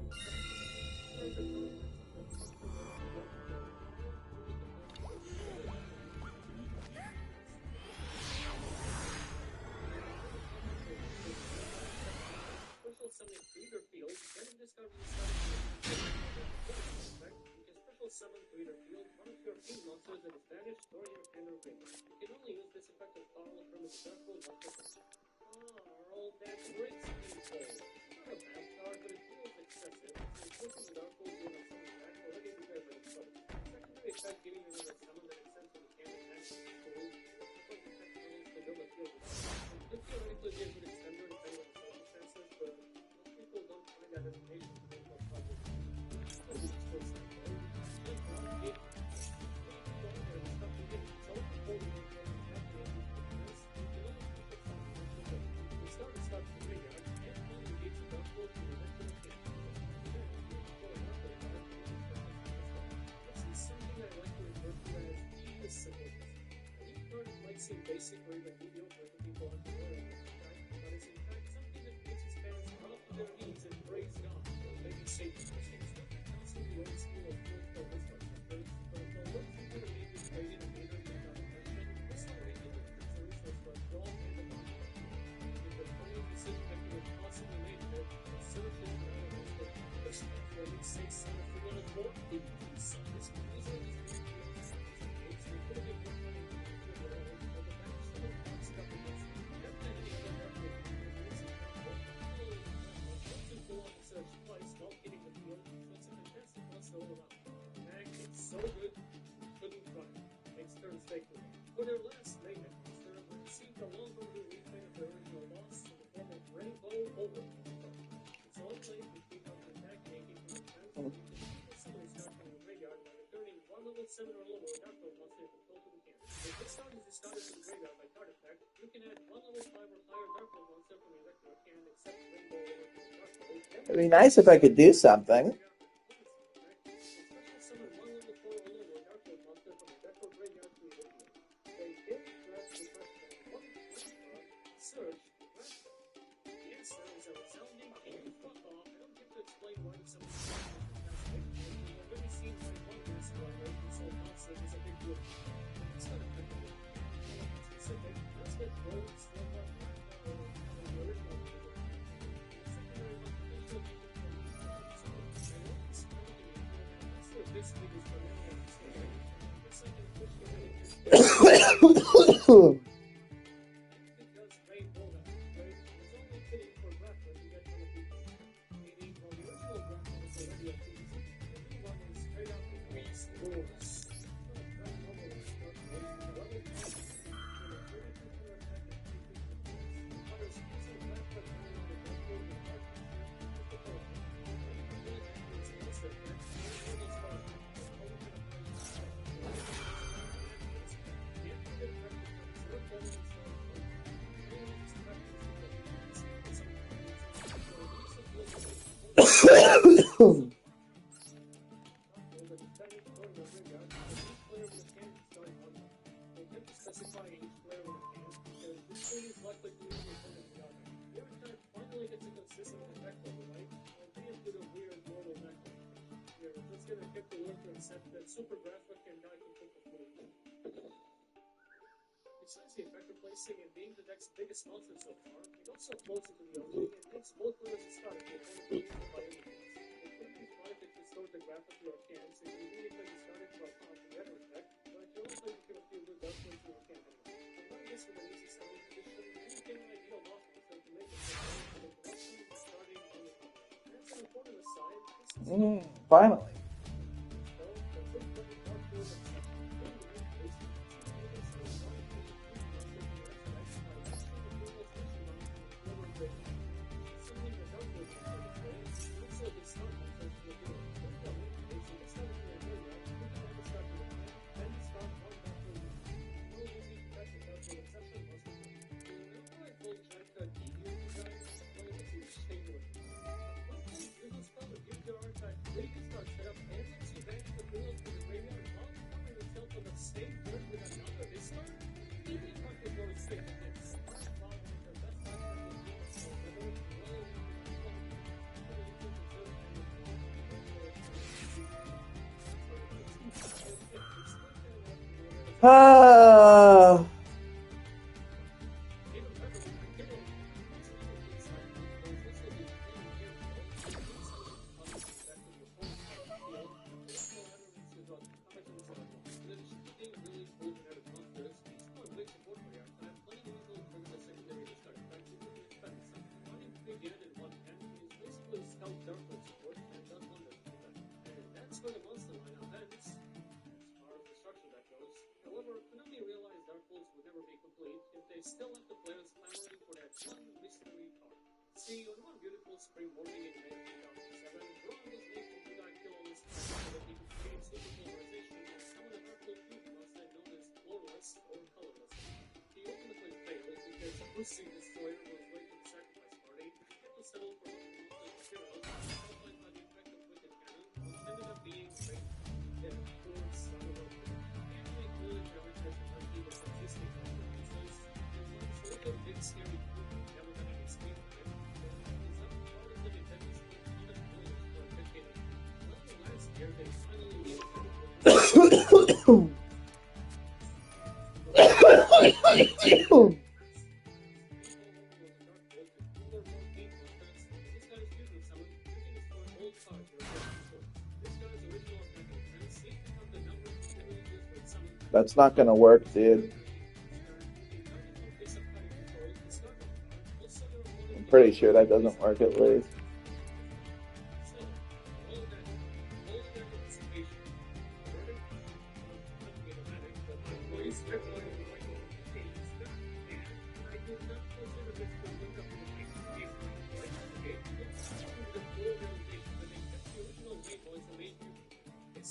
special summon Breeder Field, then discard the special summon Breeder Field, one of your team monsters that is banished or your hand or ring. You can only use this effect of power from its Dark World once per turn. All that breaks people. It's not a bad card, but it feels excessive. It's looking Dark World in a summon deck already prepared by the foe. Secondary effect giving you another summon that makes sense when you can't attack the field. To build a field. It could theoretically be a good extender depending on the circumstances, but most people don't find that information to make those problems. Seem basic or even mediocre to people Draco on the wearing it, but it's in fact something that makes his parents drop to their knees and praise God, or maybe Satan. It's not the old school of political witchcraft methods, but the work we would have made this crazy to later get out of attention, this one making the creatures was what God and the body. With the funniest decision that could have possibly made it, the search is not a mistake. Or we say son if we wanted more, it would be son. This user is so good, couldn't run. Makes turn fake with it. For their last layman, Monster received a long overdue reprint of their original loss in the form of Rainbow Over. It's all played between up and back making from the transfer similar start from the graveyard by returning one level 7 or lower Draco Monster control to the camp. If this card is discarded to the graveyard by card effect, you can add one level 5 or higher Draco Monster from your deck to your hand except Rainbow Over to the Draco. It'd be nice if I could do something. Super graphic and I can put the footage. Besides the effect of placing and being the deck's biggest monster so far, it also floats into the opening and makes both players a start if they don't by any means. It could be smart if you store the graphic to your can, so you can really play the starting from the other effect, but you also can feel good dark to your can anyway. Combine this with an easy sound condition, and you get an ideal loss monster to make it so the collection is starting on the top. And as an important aside, this is Finally. Still let the players clamoring for that one mystery card. See, on one beautiful spring morning in May 2007, Braun was made from Good Eye Kill on his planet so that he could create super polarization and summon a dark beauty monster known as Colorless or Colorless. He ultimately failed because Pussy Destroyer was late to the sacrifice party, he had to settle for one of the most heroes, outlined by the effect of Wicked Cannon, which ended up being great. Yeah, poor son of a bitch. And they clearly challenged us with the existing so That's not gonna work, dude. I'm pretty sure that doesn't work at least.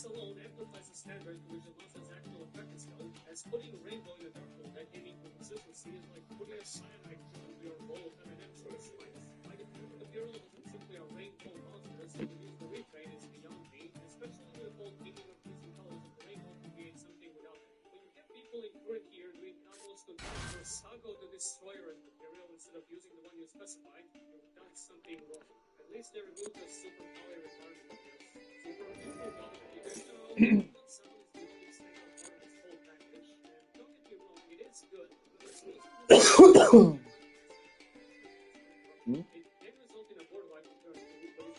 Alone amplifies the standard which allows actual effectiveness as putting a rainbow in a dark hole that aiming for consistency is like putting a cyanide into your bowl of M&M's or slice. Like if the bureau isn't simply a rainbow monster, so to use the refrain is beyond me, especially with the whole meaning of using colors of the rainbow to create something without it. When you get people in current here doing combos to for Sago the Destroyer as material instead of using the one you specified, you've done something wrong. At least they removed the super poly requirement. Super unusual one.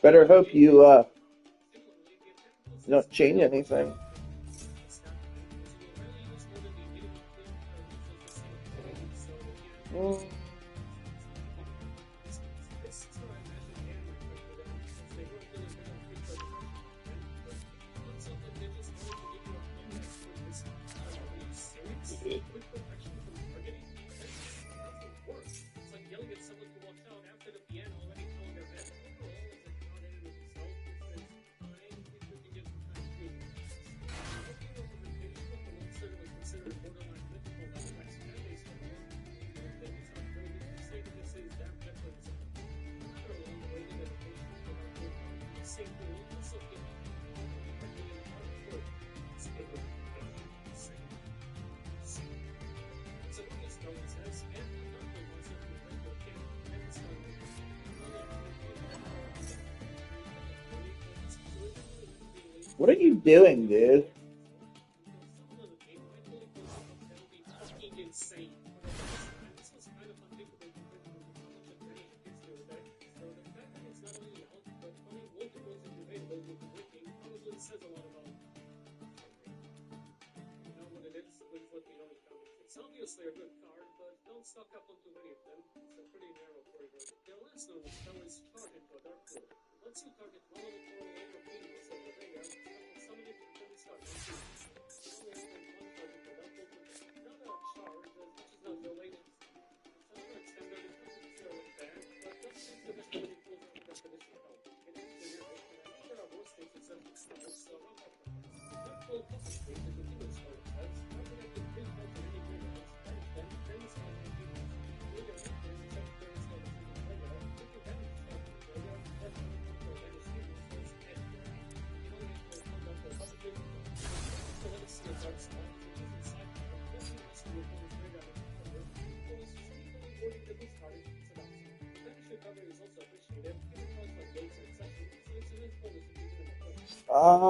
Better hope you don't change anything. What are you doing, dude? It's obviously a good card, but don't stock up on too many of them. It's a pretty narrow corridor. The last known spell is Charge into a dark pool. Once you target one of the four later females of the Vega, summon it from the start. You only have one target per dark pool. Not a charge, as much as not related. It's another extender, it's not necessarily bad, but that's just the best ability pools of the definition help. It is generic, and I think there are worse things except for spells, so I'm not dark pool focus space, the continuous spell says, targeting the three cards in any grid.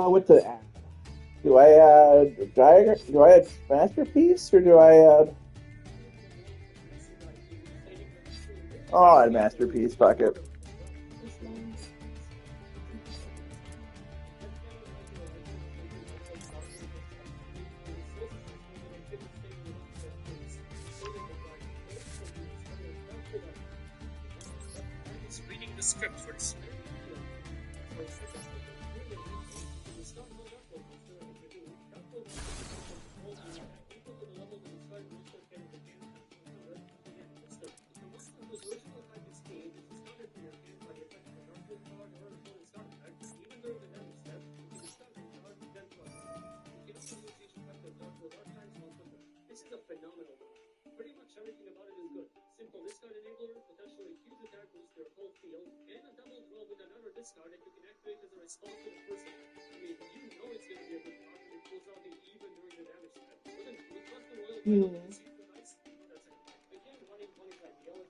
What to add? Do I add diagram? Do I add masterpiece or do I add? Oh, I'll add masterpiece. Fuck it. Reading the script for this. This is a phenomenal one. Pretty much everything about it is good. Simple discard enabler, potentially huge attack boost their whole field, and a double draw with another discard that you can activate as a response to the first attack. I mean, you know it's going to be a good card when it pulls out even during the damage step. With custom oil, you see the dice, that's it. Again, 1 in 1 is ideal,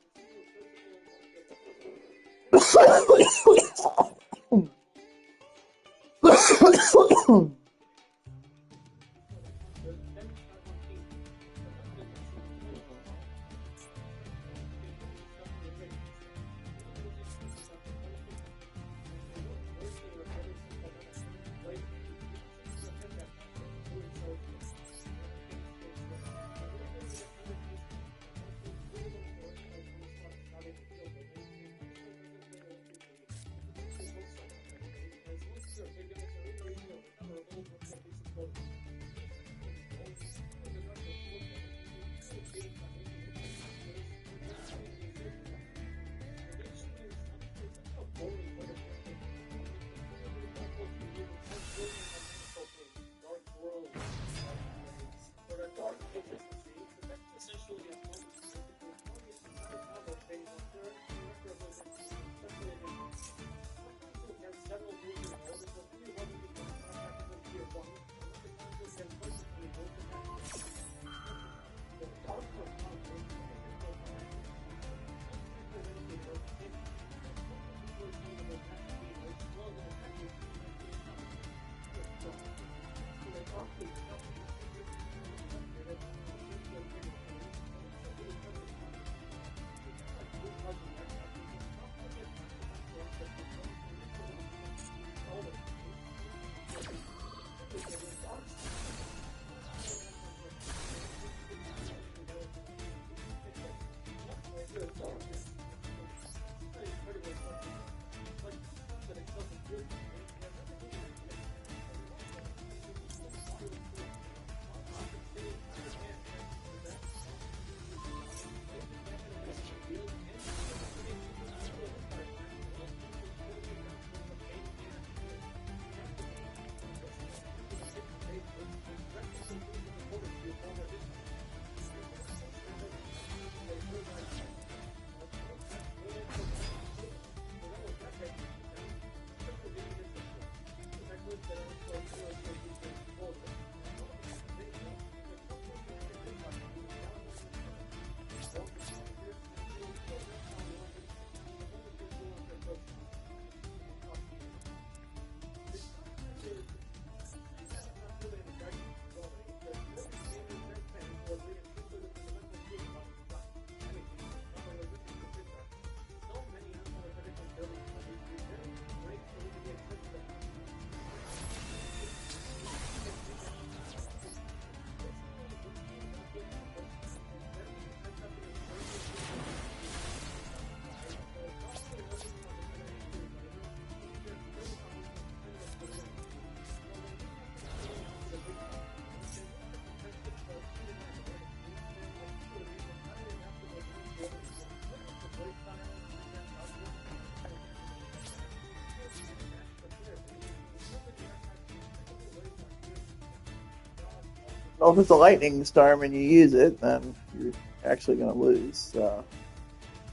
Well, if it's a lightning storm and you use it, then you're actually going to lose. So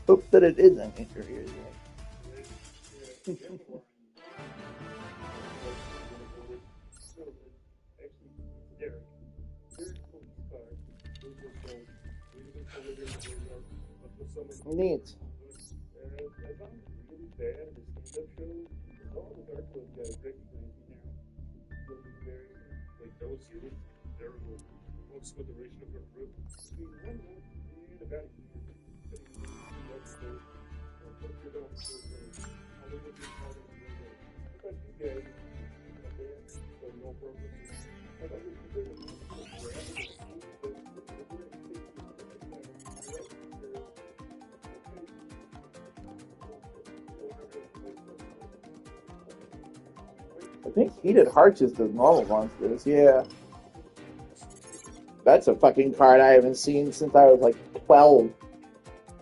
hope that it isn't if you're using it. Neat. I think Heated Hearts is the normal monsters, yeah. That's a fucking card I haven't seen since I was like 12.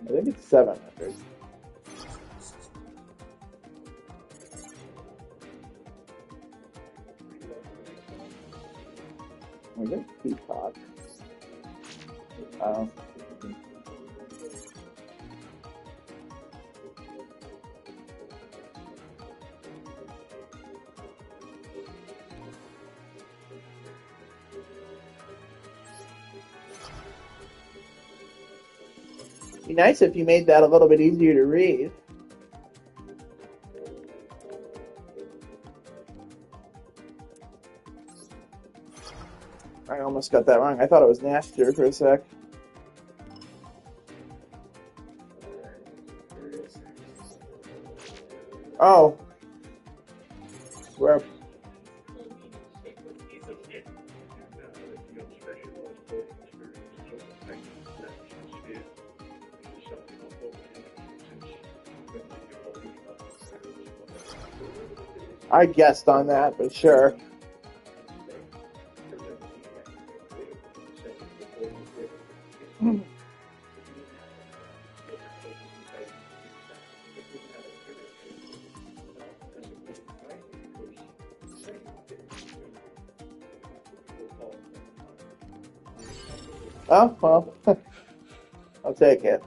I think it's 700. I think Peacock. Be nice if you made that a little bit easier to read. I almost got that wrong. I thought it was nastier for a sec. Oh. We're I guessed on that, but sure. Oh, well, I'll take it.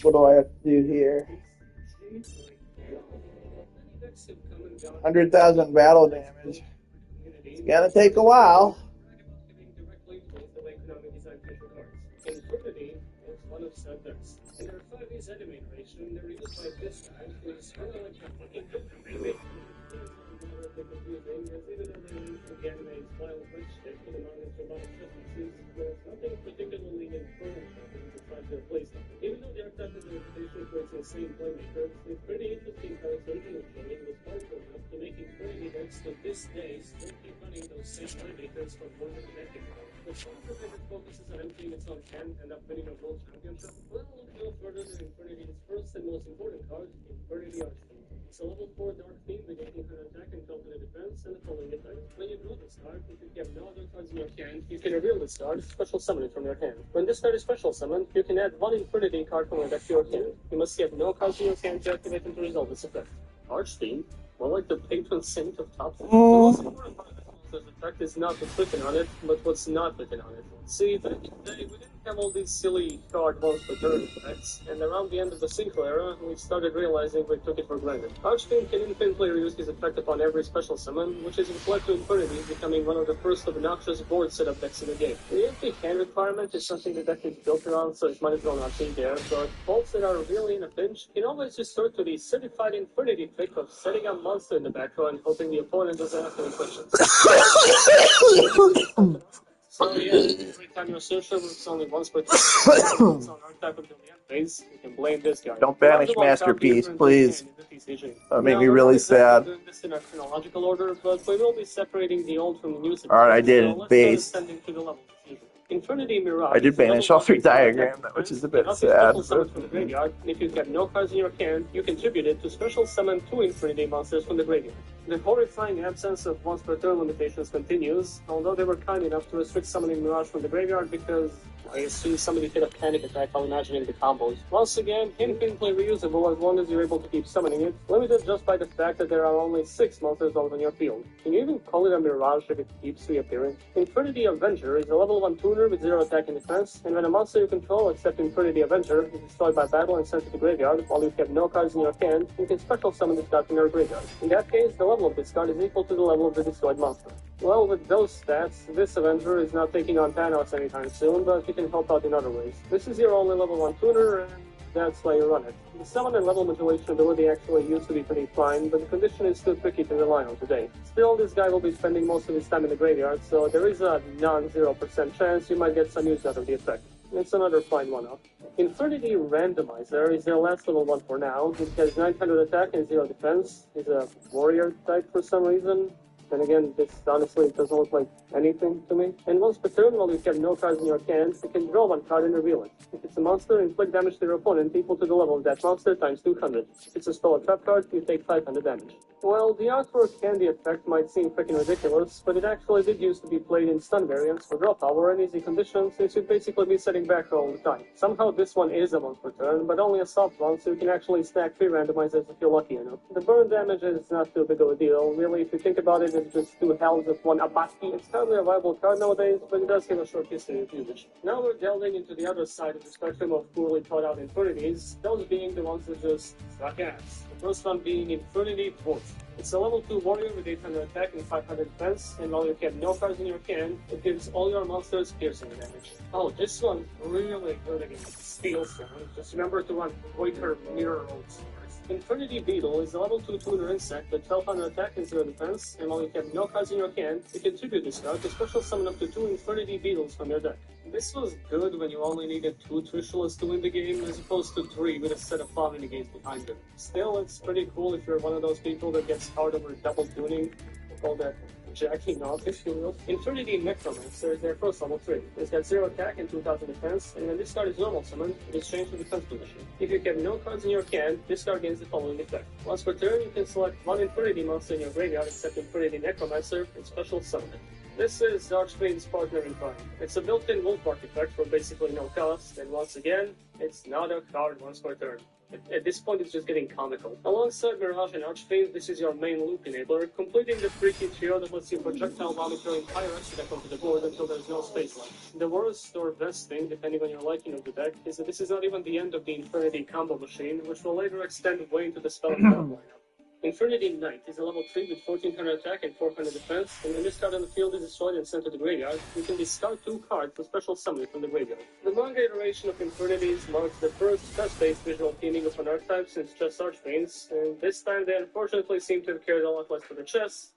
What do I have to do here? 100,000 battle damage. It's gonna take a while. Infinity is one of subjects. In our 5 animation, they're used by this guy, which is kind of like a fucking confusing, as even though they use the animated style of which they put among its robotic differences, there's nothing particularly important happening to try to replace them. Even though the archetype of the reputation for its insane playmaker, it's pretty interesting how its original training was powerful enough to make Infinity decks to this day still keep running those same playmakers for more than a decade now. But one of the biggest focuses on emptying its own hand and up winning a world championship, well, look no further than Infinity's first and most important card, Infinity Archfiend. It's a level 4 dark theme with 1800 attack and company defense and the following effect. When you draw this card, if you have no other cards in your hand, you can reveal this card, special summon it from your hand. When this card is special summoned, you can add one Infinity card from your deck to your hand. You must have no cards in your hand to activate and to resolve this effect. Archfiend? More like the patron saint of top. The most important part of this effect is not what's written on it, but what's not written on it. See, back in the day, we didn't have all these silly card once per turn effects, and around the end of the Synchro era, we started realizing we took it for granted. Archfiend can infinitely reuse his effect upon every special summon, which is infled to infinity, becoming one of the first obnoxious board setup decks in the game. The empty hand requirement is something the deck is built around, so it might as well not be there, but folks that are really in a pinch can always resort to the certified infinity trick of setting a monster in the back row and hoping the opponent doesn't ask any questions. So yeah, every time your searcher works only once per turn, it's on archetype until the end phase, you can blame this guy. Don't banish Masterpiece, please. That made me really sad. Doing this in a chronological order, but we will be separating the old from the new. Alright, I did so base. To the level. Infinity Mirage. I did banish all 3 diagrams, which is a bit sad. From the graveyard. If you have no cards in your hand, you contribute it to special summon 2 Infinity monsters from the graveyard. The horrifying absence of once per turn limitations continues, although they were kind enough to restrict summoning Mirage from the graveyard because I assume somebody hit a panic attack while imagining the combos. Once again, infinitely reusable as long as you're able to keep summoning it, limited just by the fact that there are only 6 monsters on your field. Can you even call it a Mirage if it keeps reappearing? Infinity Avenger is a level 1 tuner with 0 attack and defense, and when a monster you control except Infinity Avenger is destroyed by battle and sent to the graveyard while you have no cards in your hand, you can special summon this card from your graveyard. In that case, the level of this card is equal to the level of the destroyed monster. Well, with those stats, this Avenger is not taking on Thanos anytime soon, but he can help out in other ways. This is your only level 1 tuner, and that's why you run it. The summon and level modulation ability actually used to be pretty fine, but the condition is still tricky to rely on today. Still, this guy will be spending most of his time in the graveyard, so there is a non-0% chance you might get some use out of the effect. It's another fine one-off. Infinity Randomizer is their last level 1 for now. It has 900 attack and 0 defense. It's a warrior type for some reason. And again, this honestly doesn't look like anything to me. And once per turn, while you have no cards in your hand, you can draw 1 card and reveal it. If it's a monster, inflict damage to your opponent equal to the level of that monster times 200. If it's a spell or trap card, you take 500 damage. Well, the artwork and the effect might seem freaking ridiculous, but it actually did used to be played in stun variants for draw power and easy conditions, since you'd basically be setting back row all the time. Somehow this one is a once per turn, but only a soft one, so you can actually stack 3 randomizers if you're lucky enough. The burn damage is not too big of a deal. Really, if you think about it, it's just 2 hells of 1 Abati. It's hardly a viable card nowadays, but it does have a short history of usage. Now we're delving into the other side of the spectrum of poorly thought out infinities, those being the ones that just suck ass. The first one being Infinity Dwarf. It's a level 2 warrior with 800 attack and 500 defense, and while you have no cards in your hand, it gives all your monsters piercing damage. Oh, this one's really good against Steel Stone. Just remember to run Voidher Mirror Road Swords. Infinity Beetle is a level 2 tuner insect with 1200 attack and 0 defense, and while you have no cards in your hand, you can tribute this card to special summon up to 2 Infinity Beetles from your deck. This was good when you only needed 2 Trishulus to win the game, as opposed to 3 with a set of farming games behind it. Still, it's pretty cool if you're one of those people that gets hard over double tuning, call that jacking off, if you will. Infinity Necromancer is their first level 3. It's got 0 attack and 2000 defense, and when this card is normal summoned, it is changed to defense position. If you have no cards in your hand, this card gains the following effect. Once per turn, you can select one Infinity monster in your graveyard except Infinity Necromancer and special summon it. This is Archfiend's partner in crime. It's a built-in wolf artifact for basically no cost, and once again, it's not a card once per turn. At this point, it's just getting comical. Alongside Mirage and Archfiend, this is your main loop enabler, completing the freaky trio that lets you projectile vomit your entire extra deck onto the board until there's no space left. The worst or best thing, depending on your liking of the deck, is that this is not even the end of the Infinity combo machine, which will later extend way into the spell and card lineup. Infinity Knight is a level 3 with 1400 attack and 400 defense, and when this card on the field is destroyed and sent to the graveyard, you can discard 2 cards for special summon from the graveyard. The manga iteration of Infinities marks the first chess-based visual teaming of an archetype since Chess Archfiends, and this time they unfortunately seem to have cared a lot less for the chess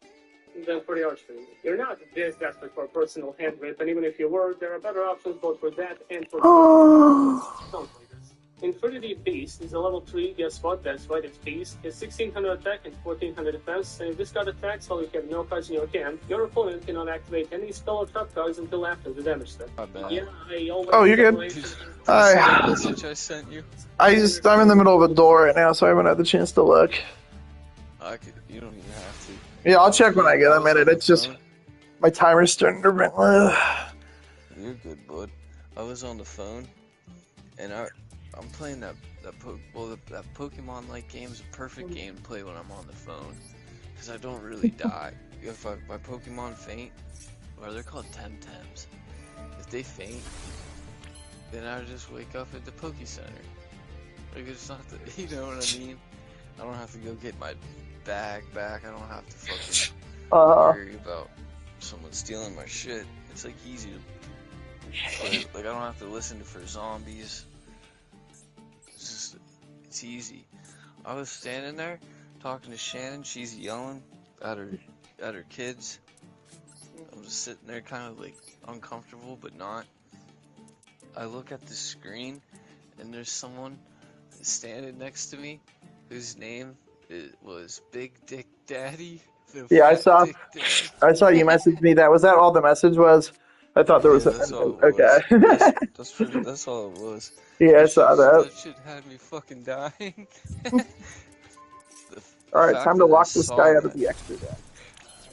than for the Archfiend. You're not this desperate for a personal hand grip, and even if you were, there are better options both for that and for the Infinity Beast is a level 3, guess what, that's right, it's Beast. It's 1600 attack and 1400 defense, and if this card attacks while you have no cards in your hand, your opponent cannot activate any spell or trap cards until after the damage step. Yeah, I always Oh, you're good. Hi. The message I sent you? I'm in the middle of a door right now, so I haven't had the chance to look. You don't even have to. Yeah, I'll check when I get a minute. It's just my timer's starting to run low. You're good, bud. I was on the phone, and I'm playing that Pokemon-like game is a perfect game to play when I'm on the phone, because I don't really die. If my Pokemon faint, or they're called Temtems, if they faint, then I just wake up at the Poke Center. Like, it's not the, you know what I mean? I don't have to go get my bag back. I don't have to fucking worry about someone stealing my shit. It's like easy to play. Like, I don't have to listen for zombies. It's easy. I was standing there talking to Shannon. She's yelling at her kids. I'm just sitting there kind of like uncomfortable, but not. I look at the screen and there's someone standing next to me whose name was Big Dick Daddy. Yeah, I saw you messaged me that. Was that all the message was? I thought there was that's all it okay. Was. That's all it was. Yeah, I saw that. That shit had me fucking dying. Alright, time to lock this guy out of the extra deck.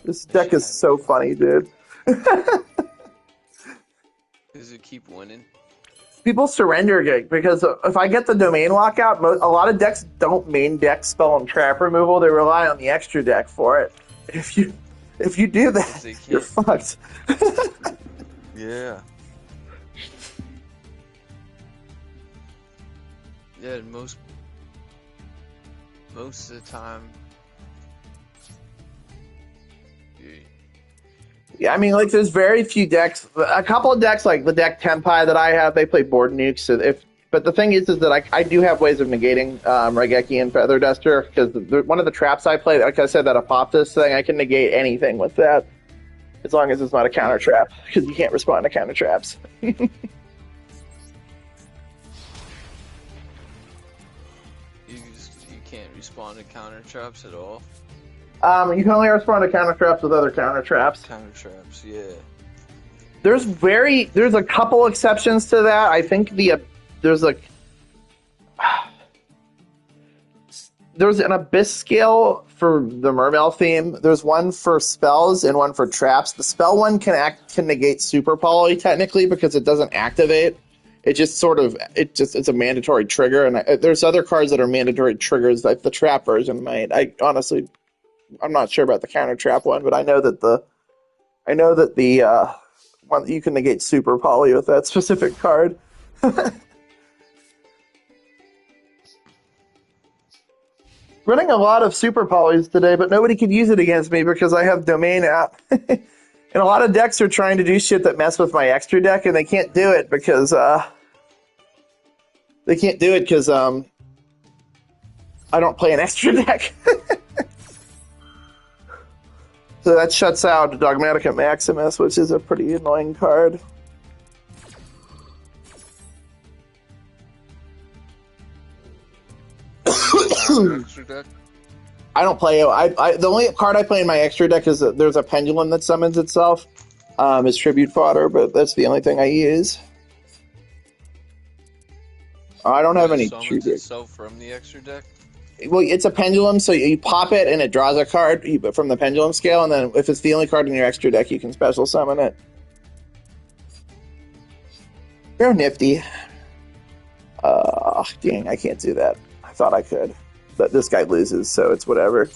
This deck is so funny, dude. Does it keep winning? People surrender because if I get the domain lockout, a lot of decks don't main deck spell and trap removal. They rely on the extra deck for it. If you do that, you're fucked. Yeah. Yeah, most of the time. Yeah, I mean, like, there's very few decks. A couple of decks, like the deck Tenpai that I have, they play board nukes. So but the thing is that I do have ways of negating Raigeki and Feather Duster, because one of the traps I play, like I said, that Apophis thing, I can negate anything with that, as long as it's not a counter trap, because you can't respond to counter traps. You can't respond to counter traps at all? You can only respond to counter traps with other counter traps. Counter traps, yeah. There's a couple exceptions to that. I think there's an Abyss scale for the Mermail theme. There's one for spells and one for traps. The spell one can negate Super Poly technically because it doesn't activate. It just it's a mandatory trigger, and there's other cards that are mandatory triggers, like the trap version might. I'm not sure about the counter trap one, but I know that the one you can negate Super Poly with that specific card. Running a lot of Super Polys today, but nobody could use it against me because I have Domain out. And a lot of decks are trying to do shit that mess with my extra deck, and they can't do it because I don't play an extra deck. So that shuts out Dogmatica Maximus, which is a pretty annoying card. Extra deck? I don't play. The only card I play in my extra deck is there's a pendulum that summons itself. It's tribute fodder, but that's the only thing I use. I don't have any true decks. Itself from the extra deck? Well, it's a pendulum, so you pop it and it draws a card from the pendulum scale, and then if it's the only card in your extra deck, you can special summon it. You're nifty. Dang, I can't do that. I thought I could. But this guy loses, so it's whatever.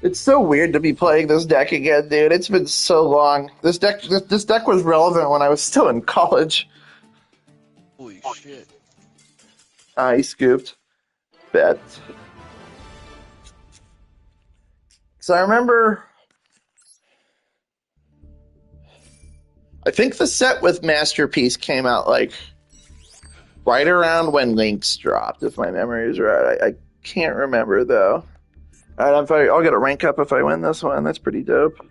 It's so weird to be playing this deck again, dude. It's been so long. This deck was relevant when I was still in college. Holy shit. He scooped. Bet. So I remember... I think the set with Masterpiece came out, like, right around when Lynx dropped, if my memory is right. I can't remember, though. All right, I'll get a rank up if I win this one. That's pretty dope.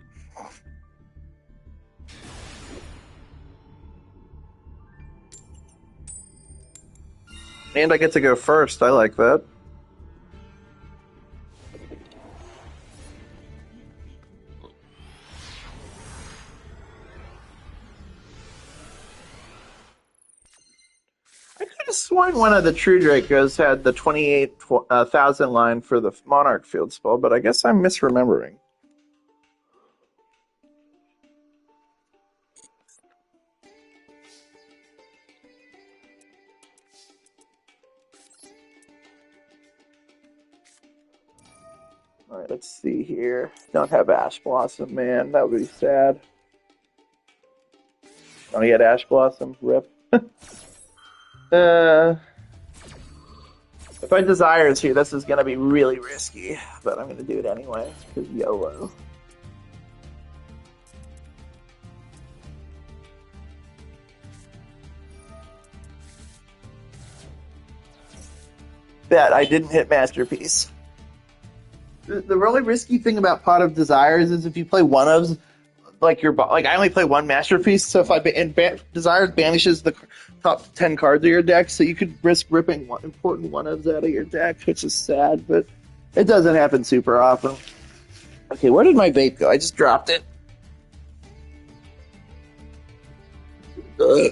And I get to go first. I like that. I could have sworn one of the True Dracos had the 28,000 line for the Monarch field spell, but I guess I'm misremembering. Alright, let's see here. Don't have Ash Blossom, man. That would be sad. Don't get Ash Blossom? Rip. If I Desires here, this is going to be really risky, but I'm going to do it anyway, because YOLO. Bet I didn't hit Masterpiece. The really risky thing about Pot of Desires is if you play one ofs, like I only play one Masterpiece, so if Desires banishes the top 10 cards of your deck, so you could risk ripping important one ofs out of your deck, which is sad, but it doesn't happen super often. Okay, where did my vape go? I just dropped it. Ugh.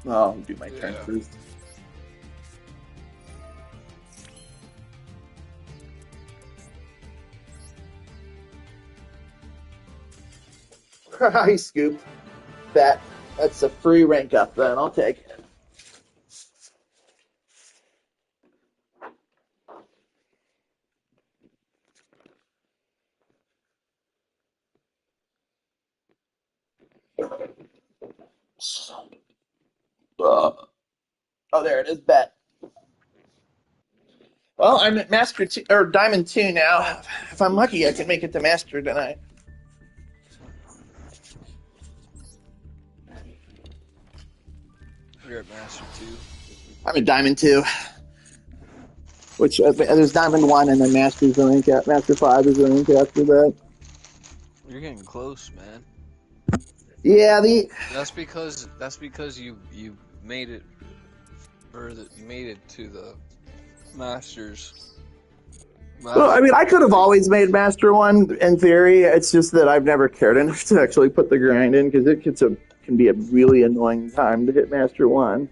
Oh, I'll do my turn first. I scooped that. That's a free rank up then. I'll take it. Oh, there it is. Bet. Well, I'm at Master 2 or Diamond 2 now. If I'm lucky, I can make it to Master tonight. You're at Master 2. I'm at Diamond 2. Which there's Diamond 1 and then Master's the link. Master 5 is the link after that. You're getting close, man. Yeah, That's because you made it you made it to the Masters. Well, I mean, I could have always made Master 1 in theory. It's just that I've never cared enough to actually put the grind in because it can be a really annoying time to hit Master 1.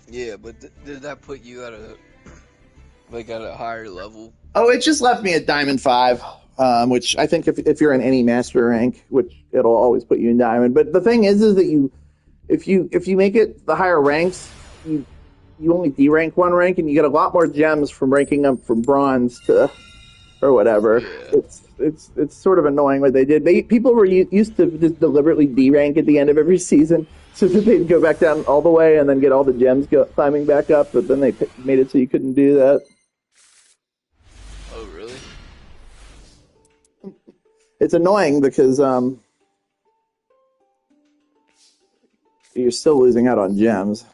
Yeah, but did that put you at a higher level? Oh, it just left me at Diamond 5, which I think if you're in any Master rank, which it'll always put you in Diamond. But the thing is that if you make it the higher ranks, you only D-rank one rank, and you get a lot more gems from ranking up from Bronze to or whatever. Yeah. It's sort of annoying what they did. People were used to just deliberately D-rank at the end of every season so that they'd go back down all the way and then get all the gems climbing back up, but then they made it so you couldn't do that. Oh, really? It's annoying because You're still losing out on gems.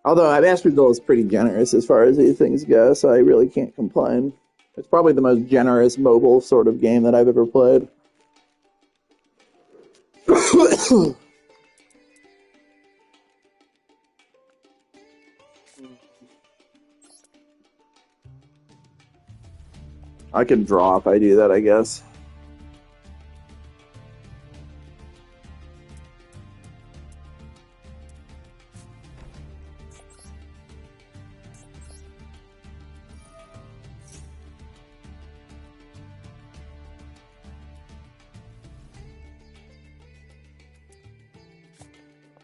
Although Master Duel is pretty generous as far as these things go, so I really can't complain. It's probably the most generous mobile sort of game that I've ever played. I can draw if I do that, I guess.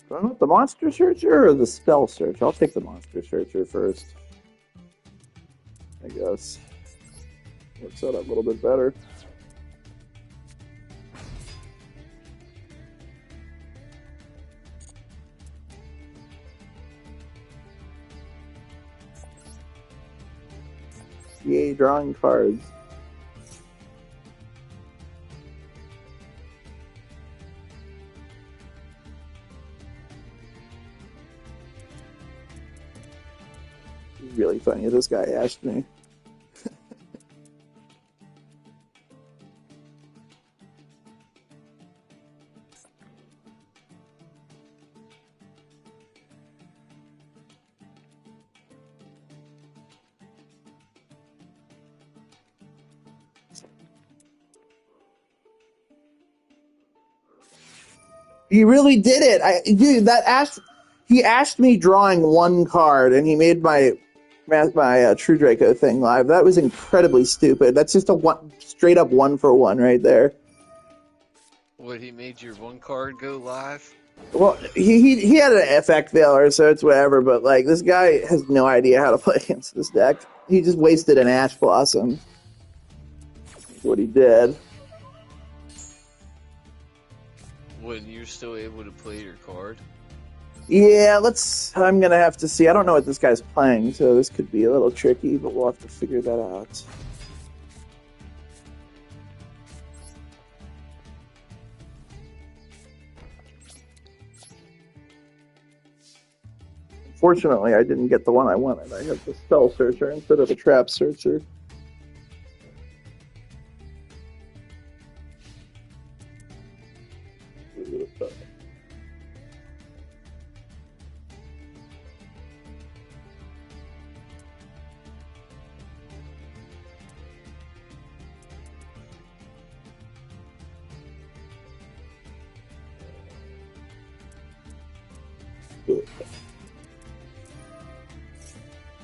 Do I want the monster searcher or the spell search? I'll take the monster searcher first. I guess. Works out a little bit better. Yay, drawing cards. It's really funny. This guy asked me. He really did it. Dude, he asked me drawing one card, and he made my True Draco thing live. That was incredibly stupid. That's just a straight up 1-for-1 right there. What, he made your one card go live? Well, he had an effect failure, so it's whatever. But like, this guy has no idea how to play against this deck. He just wasted an Ash Blossom. That's what he did. When you're still able to play your card? Yeah, I'm gonna have to see. I don't know what this guy's playing, so this could be a little tricky, but we'll have to figure that out. Fortunately, I didn't get the one I wanted. I have the spell searcher instead of the trap searcher.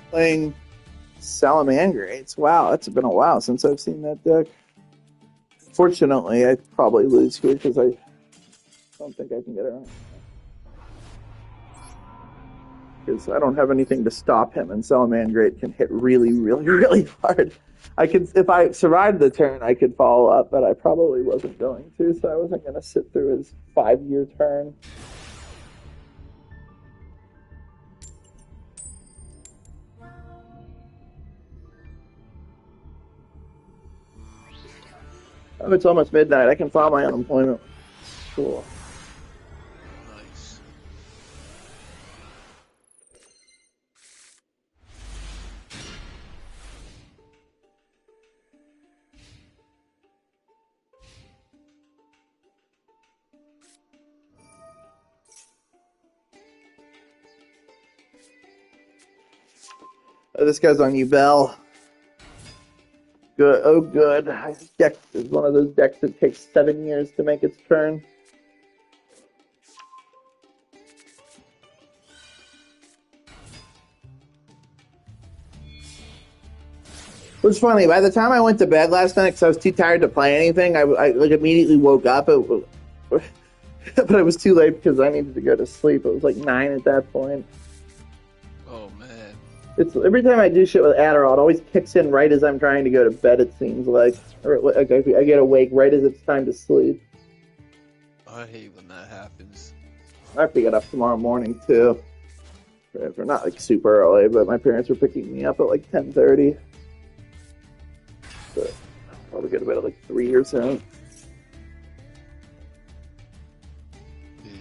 Playing Salamandrates. Wow, it's been a while since I've seen that deck. Fortunately, I probably lose here because I don't think I can get around. Because I don't have anything to stop him, and Salamandrate can hit really, really, really hard. If I survived the turn, I could follow up, but I probably wasn't going to, so I wasn't going to sit through his 5-year turn. Oh, it's almost midnight. I can file my unemployment. Cool. Nice. Oh, this guy's on you, Bell. Good. Oh, good. This deck is one of those decks that takes 7 years to make its turn. It was funny. By the time I went to bed last night, because I was too tired to play anything, I like immediately woke up. But it was too late because I needed to go to sleep. It was like 9 at that point. Oh man. It's every time I do shit with Adderall, it always kicks in right as I'm trying to go to bed. It seems like, or like I get awake right as it's time to sleep. I hate when that happens. I have to get up tomorrow morning too. For not like super early, but my parents are picking me up at like 10:30. So I'll probably go to bed at like 3 or so. Yeah.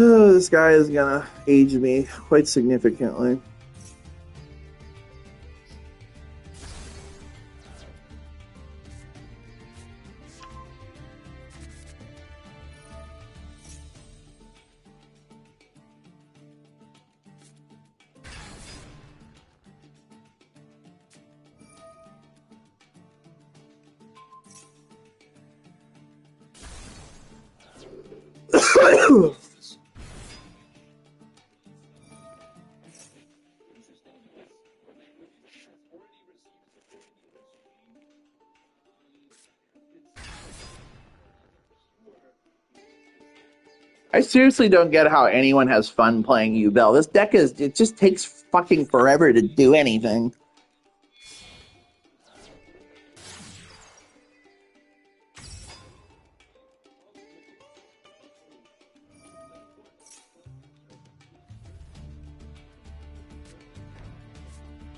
Oh, this guy is gonna age me quite significantly. I seriously don't get how anyone has fun playing U-Bell. This deck it just takes fucking forever to do anything.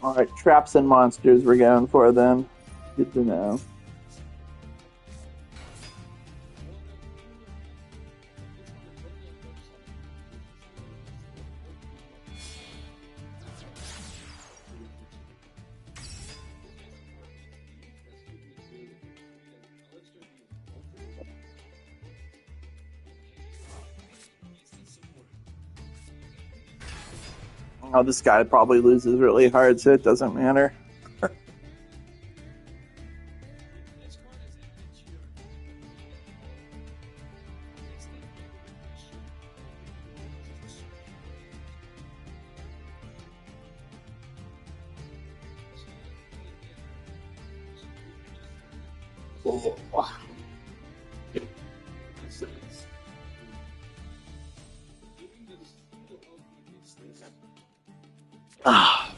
Alright, traps and monsters we're going for then. Good to know. Oh, this guy probably loses really hard, so it doesn't matter. Oh. Ah.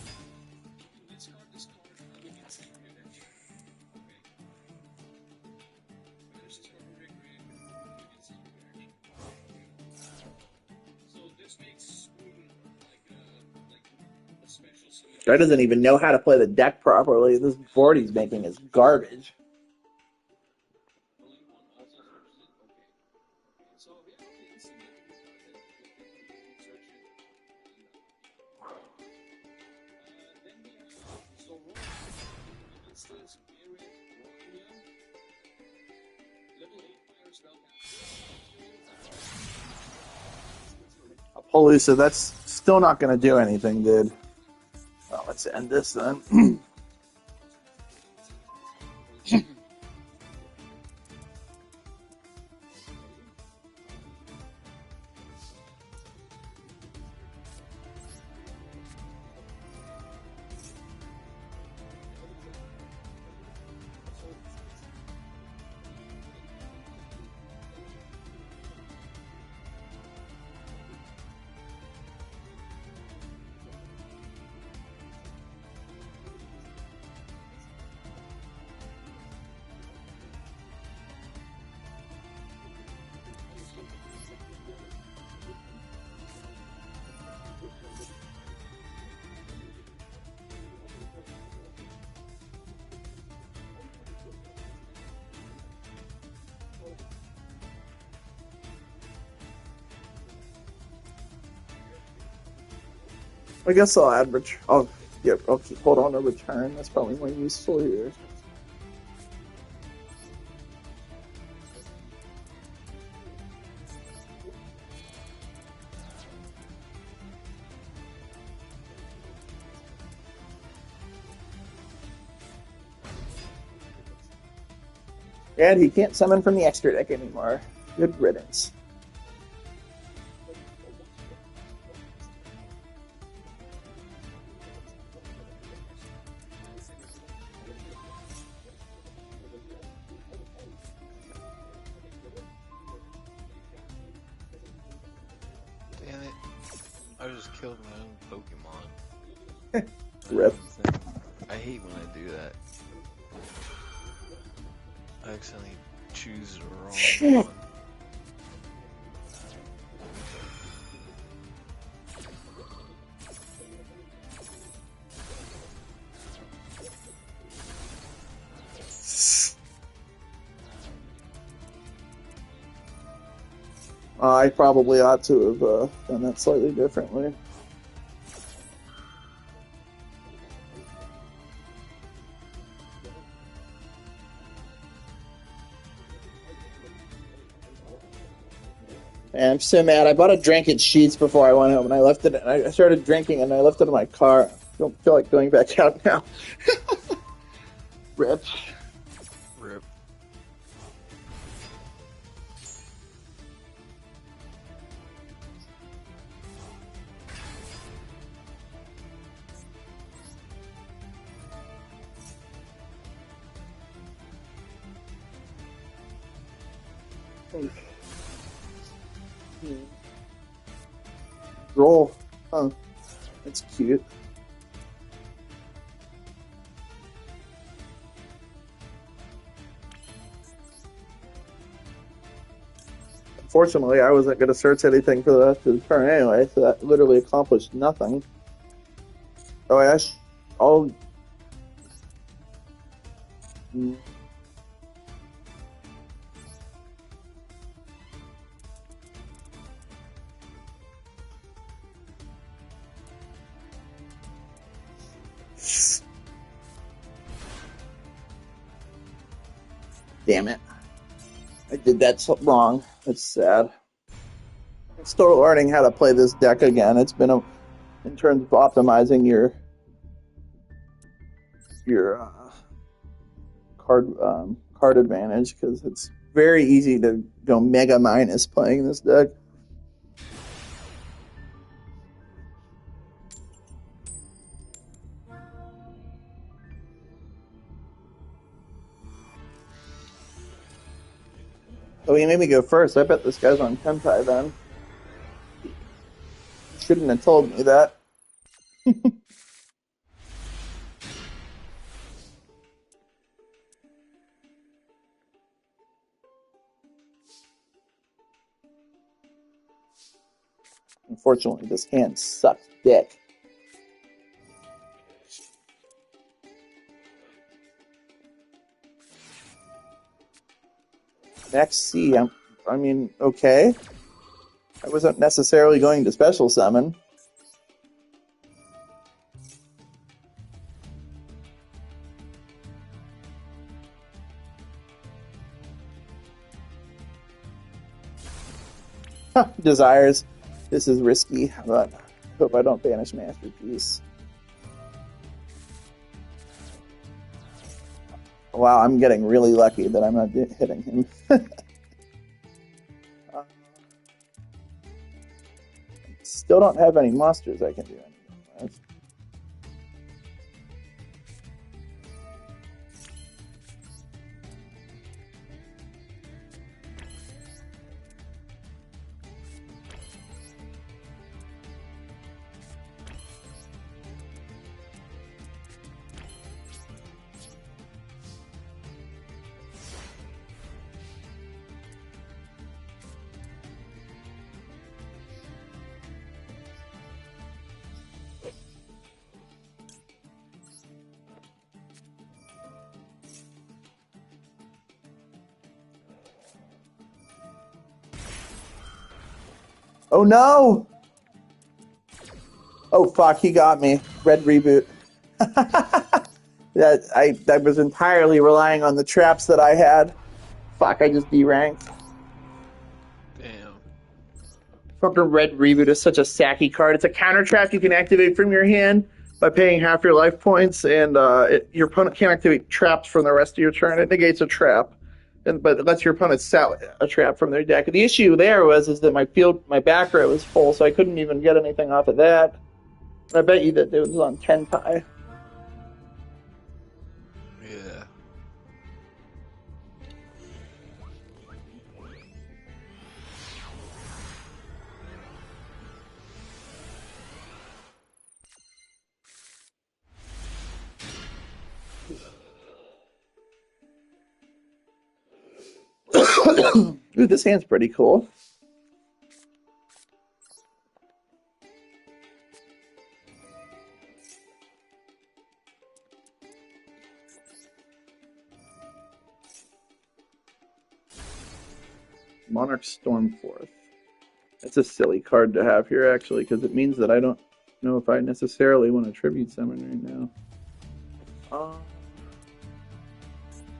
Guy doesn't even know how to play the deck properly. This board he's making is garbage. Appaloosa, that's still not going to do anything, dude. Well, let's end this then. I guess I'll add I'll keep hold on to return. That's probably more useful here. And he can't summon from the extra deck anymore. Good riddance. Damn it. I just killed my own Pokemon. Rip. I hate when I do that. I accidentally choose the wrong one. I probably ought to have done that slightly differently. And I'm so mad. I bought a drink at Sheets before I went home, and I left it. And I started drinking, and I left it in my car. I don't feel like going back out now. Rip. Rip. Roll. Huh. That's cute. Unfortunately, I wasn't going to search anything for the rest of the turn anyway, so that literally accomplished nothing. Oh, I'll... Damn it. I did that so wrong. That's sad. I'm still learning how to play this deck again. It's been in terms of optimizing your card advantage, because it's very easy to go mega minus playing this deck. Oh, he made me go first. I bet this guy's on Tentai then. Shouldn't have told me that. Unfortunately, this hand sucks dick. Max C, I mean, okay. I wasn't necessarily going to special summon. Desires. This is risky, but I hope I don't banish Masterpiece. Wow, I'm getting really lucky that I'm not hitting him. Still don't have any monsters I can do anything with. Oh no! Oh fuck, he got me. Red reboot. That I was entirely relying on the traps that I had. Fuck, I just deranked. Damn. Fucking red reboot is such a sacky card. It's a counter trap you can activate from your hand by paying half your life points, and your opponent can't activate traps from the rest of your turn. It negates a trap, but it lets your opponent set a trap from their deck. The issue there is that my back row was full, so I couldn't even get anything off of that. I bet you that it was on Tentai. Yeah. Ooh, this hand's pretty cool. Monarch Stormforth. It's a silly card to have here, actually, because it means that I don't know if I necessarily want to tribute summon right now.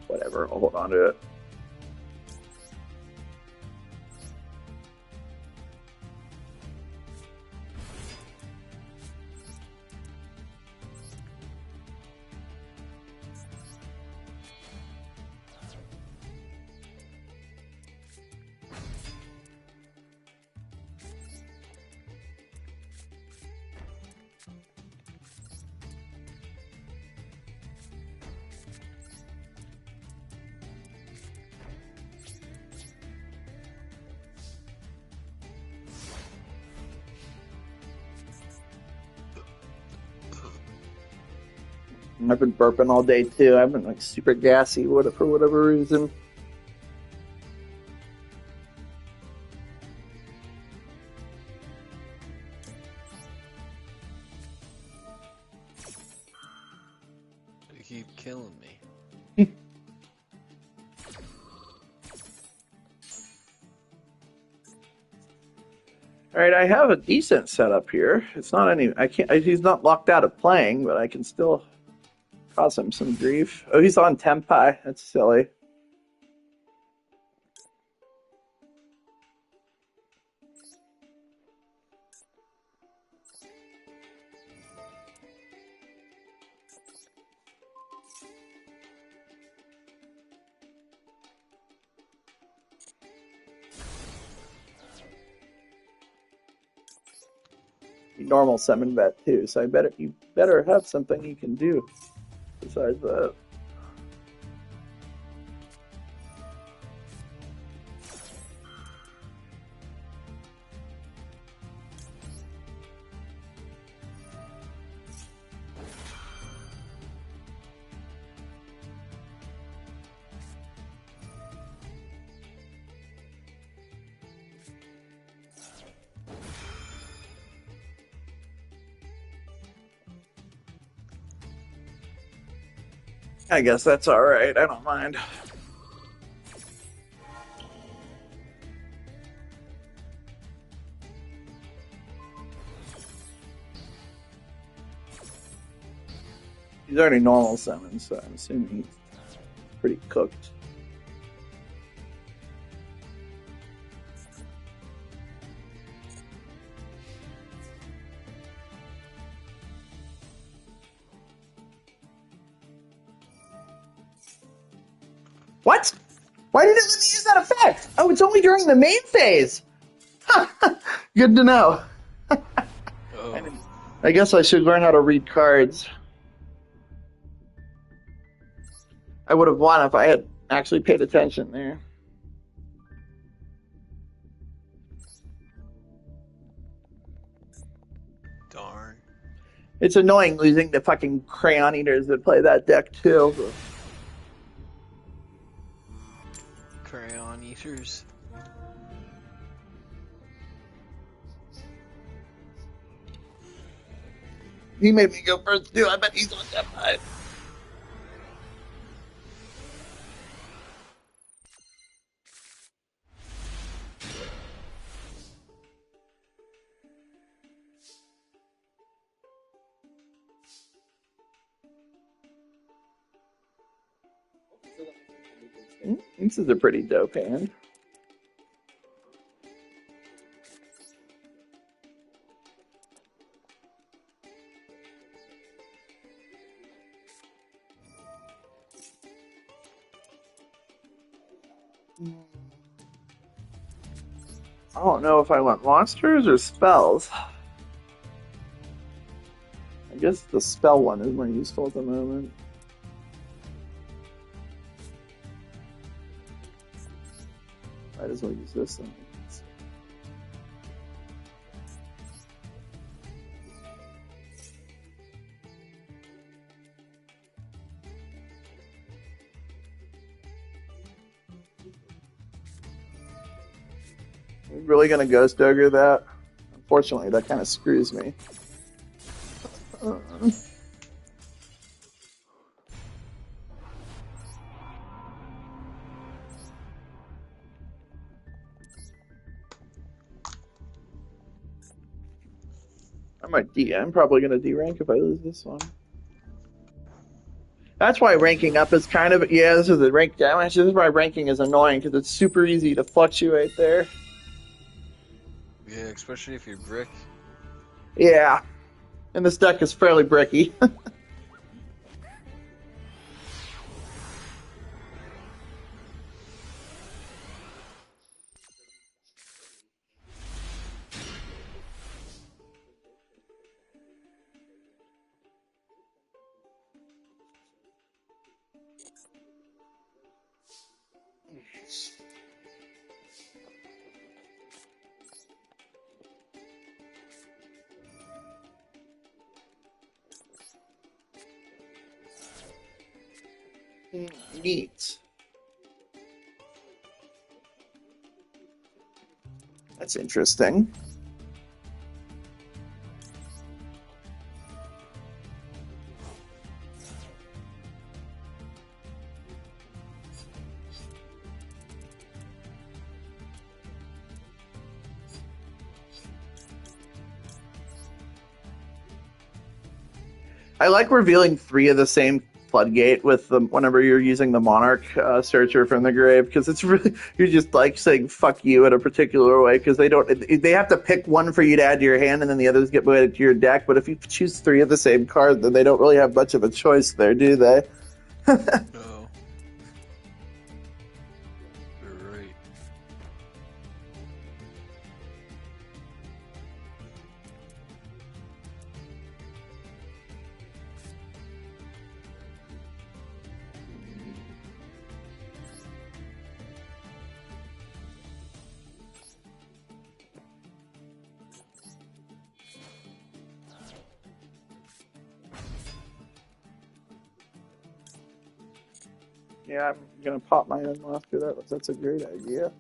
Whatever, I'll hold on to it. I've been burping all day too. I've been like super gassy for whatever reason. You keep killing me. All right, I have a decent setup here. It's not any. I can't. He's not locked out of playing, but I can still cause him some grief. Oh, he's on Tempai. That's silly. Normal summon vet too, so you better have something you can do besides that. I guess that's all right. I don't mind. He's already normal summoned, so I'm assuming he's pretty cooked. What? Why did it let me use that effect? Oh, it's only during the main phase. Good to know. I guess I should learn how to read cards. I would have won if I had actually paid attention there. Darn. It's annoying losing the fucking crayon eaters that play that deck too. Crayon eaters. He made me go first too. I bet he's on that side. This is a pretty dope hand. I don't know if I want monsters or spells. I guess the spell one is more useful at the moment. Might as well use this thing. Are we really gonna ghost ogre that? Unfortunately, that kind of screws me. I'm probably gonna D-rank if I lose this one. That's why ranking up is kind of, yeah, this is the rank damage. This is why ranking is annoying because it's super easy to fluctuate there. Yeah, especially if you're brick. Yeah. And this deck is fairly bricky. Neat. That's interesting. I like revealing 3 of the same floodgate with them whenever you're using the monarch searcher from the grave because it's really you're just like saying fuck you in a particular way because they have to pick one for you to add to your hand and then the others get added to your deck. But if you choose 3 of the same card, then they don't really have much of a choice there, do they? No. You're right. Yeah, I'm gonna pop my unlocker. That's a great idea.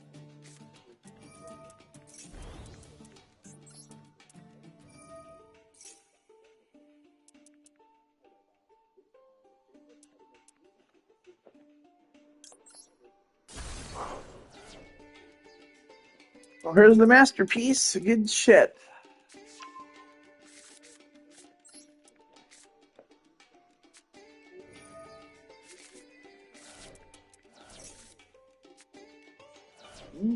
Well, here's the masterpiece. Good shit.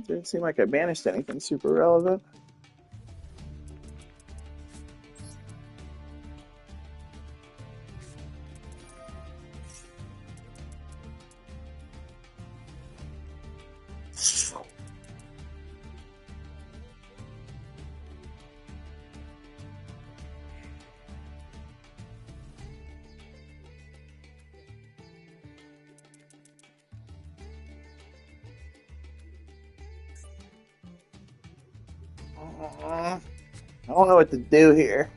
Didn't seem like I banished anything super relevant. I don't know what to do here.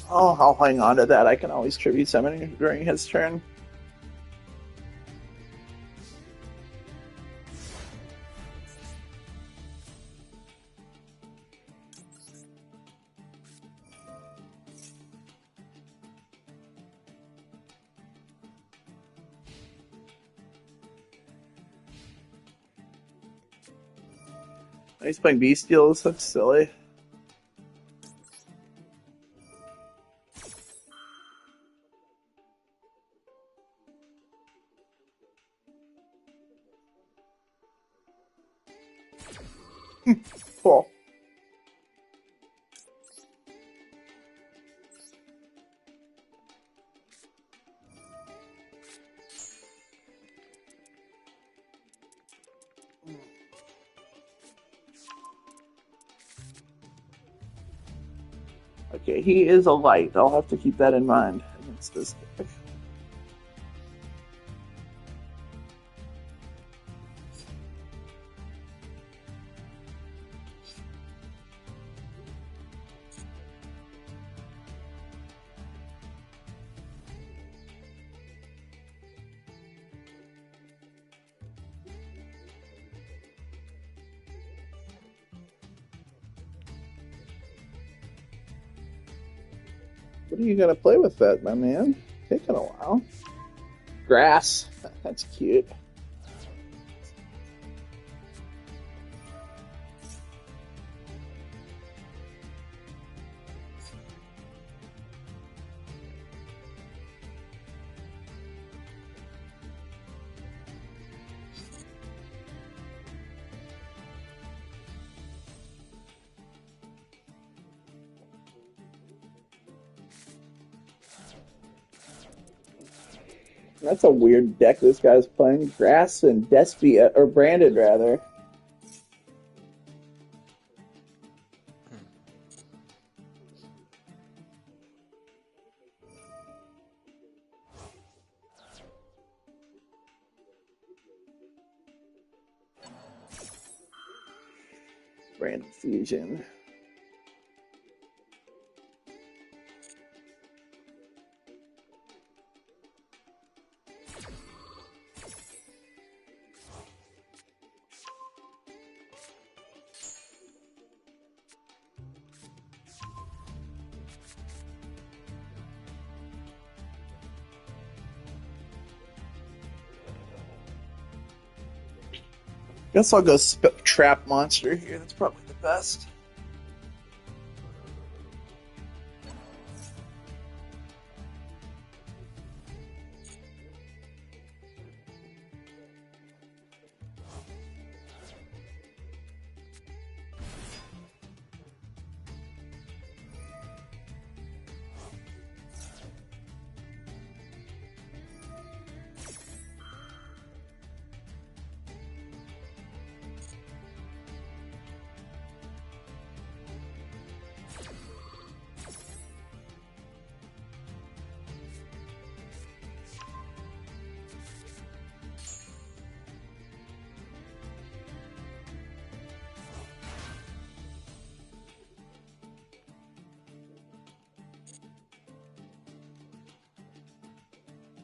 Oh, I'll hang on to that. I can always tribute summon during his turn. He's playing Bestials. That's silly. Cool. Okay, he is a light. I'll have to keep that in mind against this deck. What are you gonna play with that, my man? Taking a while. Grass. That's cute. That's a weird deck this guy's playing. Grass and Despia, or Branded rather. Branded Fusion. Guess I'll go Trap Monster here. That's probably the best.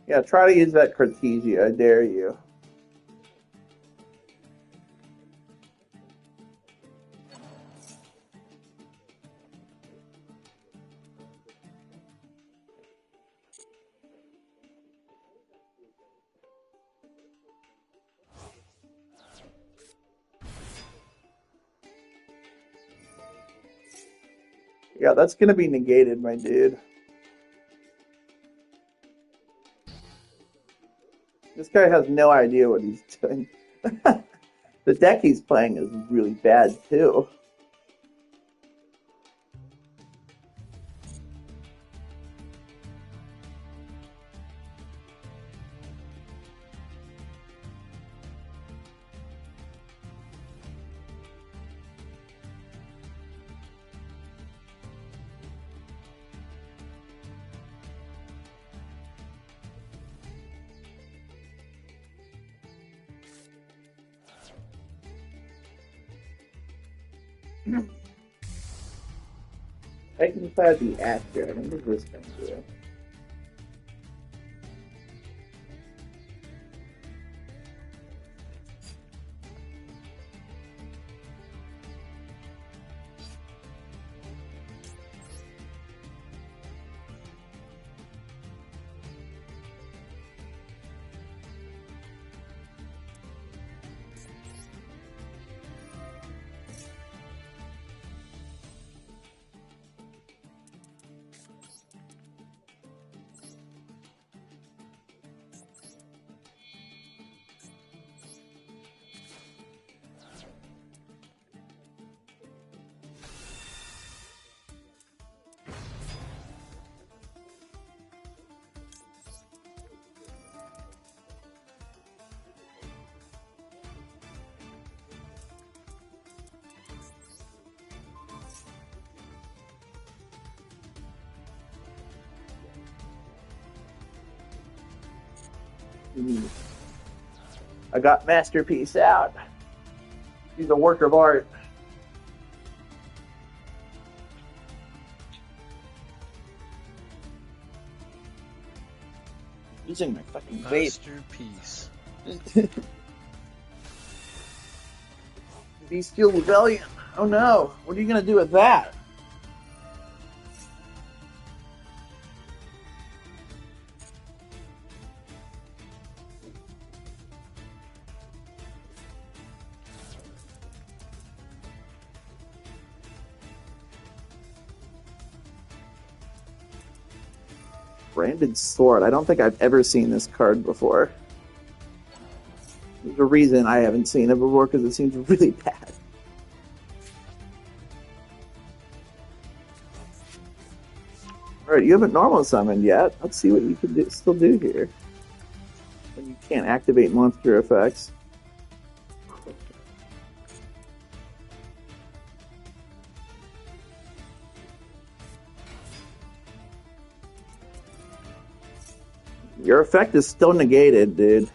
Yeah, try to use that Cortesia, I dare you. Yeah, that's gonna be negated, my dude. This guy has no idea what he's doing. The deck he's playing is really bad, too. I can play the actor. I wonder what this thing do. I got Masterpiece out. He's a work of art. Using my fucking vape. Masterpiece. Bestial Rebellion. Oh no. What are you gonna do with that? Branded Sword. I don't think I've ever seen this card before. There's a reason I haven't seen it before, because it seems really bad. Alright, you haven't normal summoned yet. Let's see what you can still do here. When you can't activate monster effects. Your effect is still negated, dude.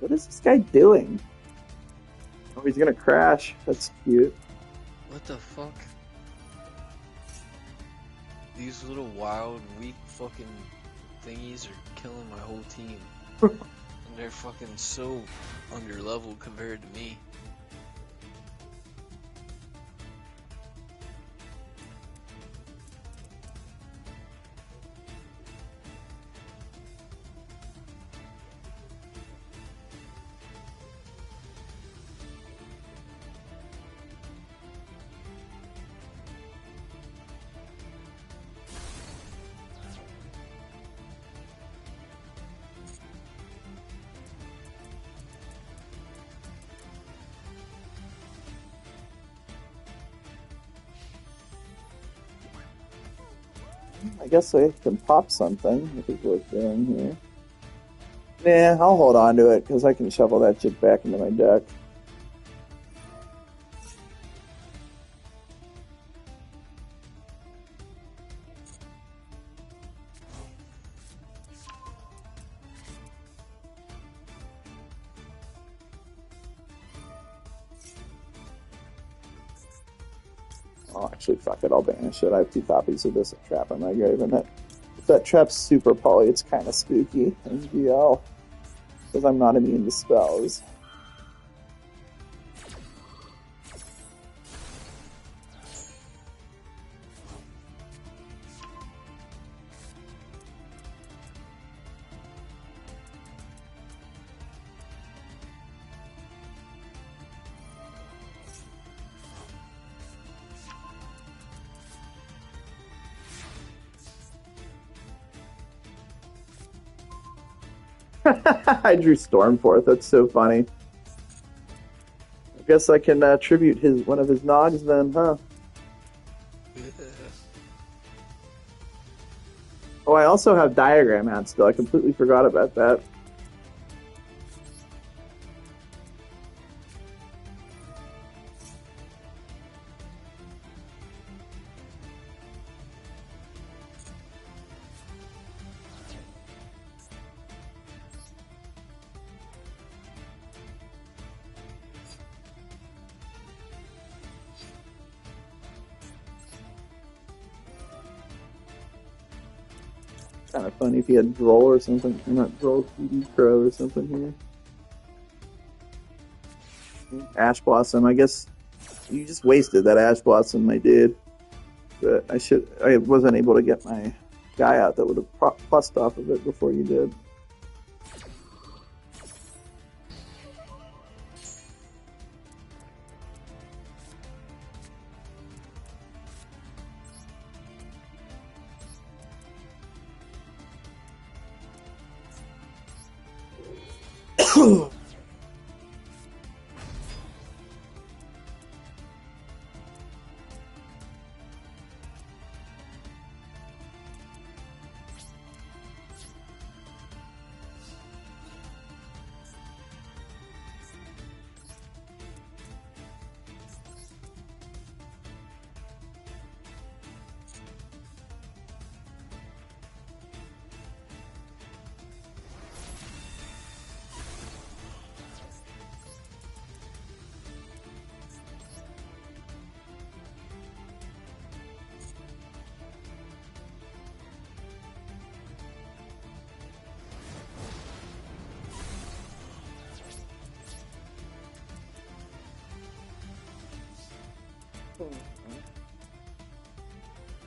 What is this guy doing? Oh, he's gonna crash. That's cute. What the fuck? These little wild, weak fucking thingies are killing my whole team. And they're fucking so under-leveled compared to me. I guess I can pop something, if it's worth doing here. Nah, I'll hold on to it, because I can shuffle that shit back into my deck. Oh, actually, fuck it, I'll banish it. I have 2 copies of this trap in my grave, and if that trap's super poly, it's kind of spooky in GL, because I'm not immune to spells. I drew Stormforth. That's so funny. I guess I can tribute one of his Nogs then, huh? Oh, I also have Diagram Hat still. I completely forgot about that. Kind of funny if he had Droll or something. Not Droll, CD Crow or something here. Ash Blossom. I guess you just wasted that Ash Blossom, my dude. But I wasn't able to get my guy out that would have plussed off of it before you did.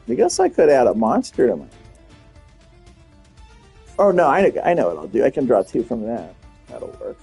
I guess I could add a monster to my. Oh no, I know what I'll do. I can draw 2 from that. That'll work.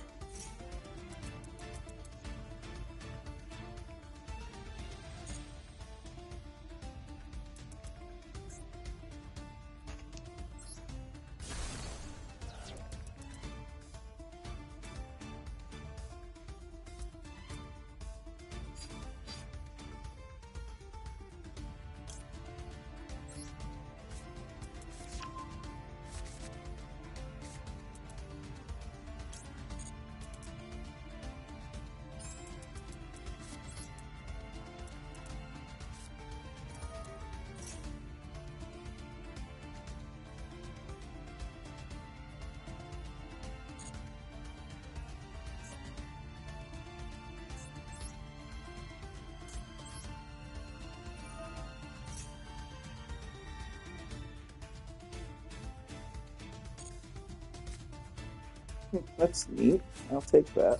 That's neat. I'll take that.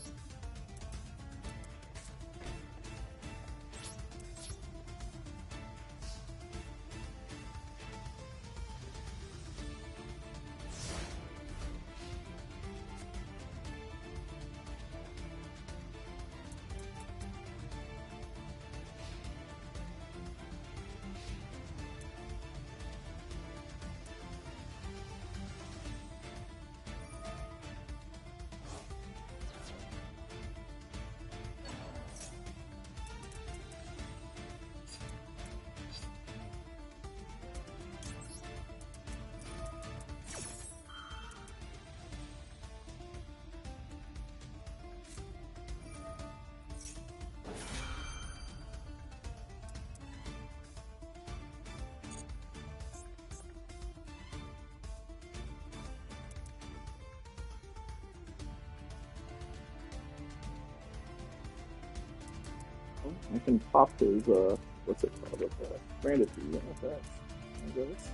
I can pop his, what's it called? Branded fusion with that. I guess.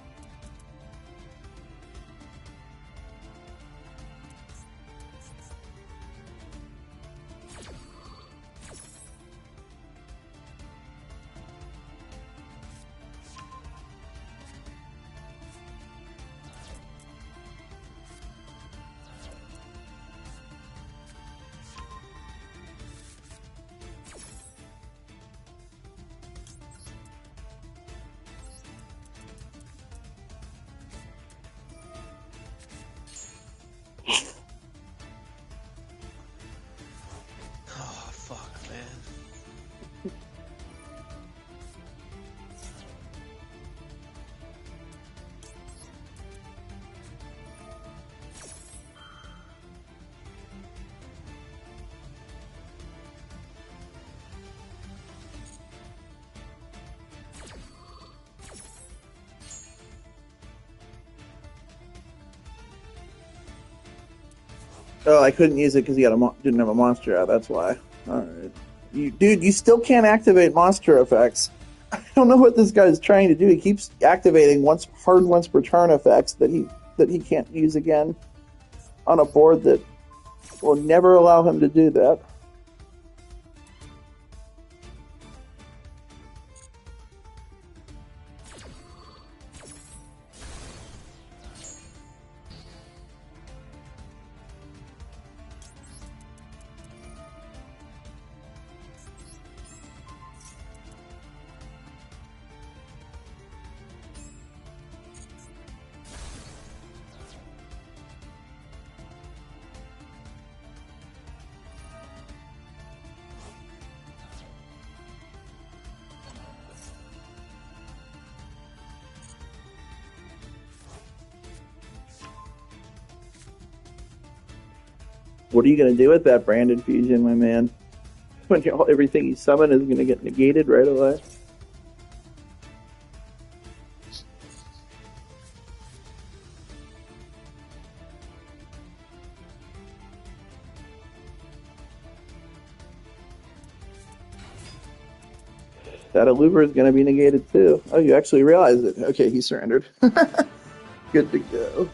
Oh, fuck, man. Oh, I couldn't use it because he had didn't have a monster out. That's why. All right, dude, you still can't activate monster effects. I don't know what this guy is trying to do. He keeps activating once per turn effects that he can't use again on a board that will never allow him to do that. What are you going to do with that branded fusion, my man? When everything you summon is going to get negated right away? That Aluber is going to be negated too. Oh, you actually realized it. Okay, he surrendered. Good to go.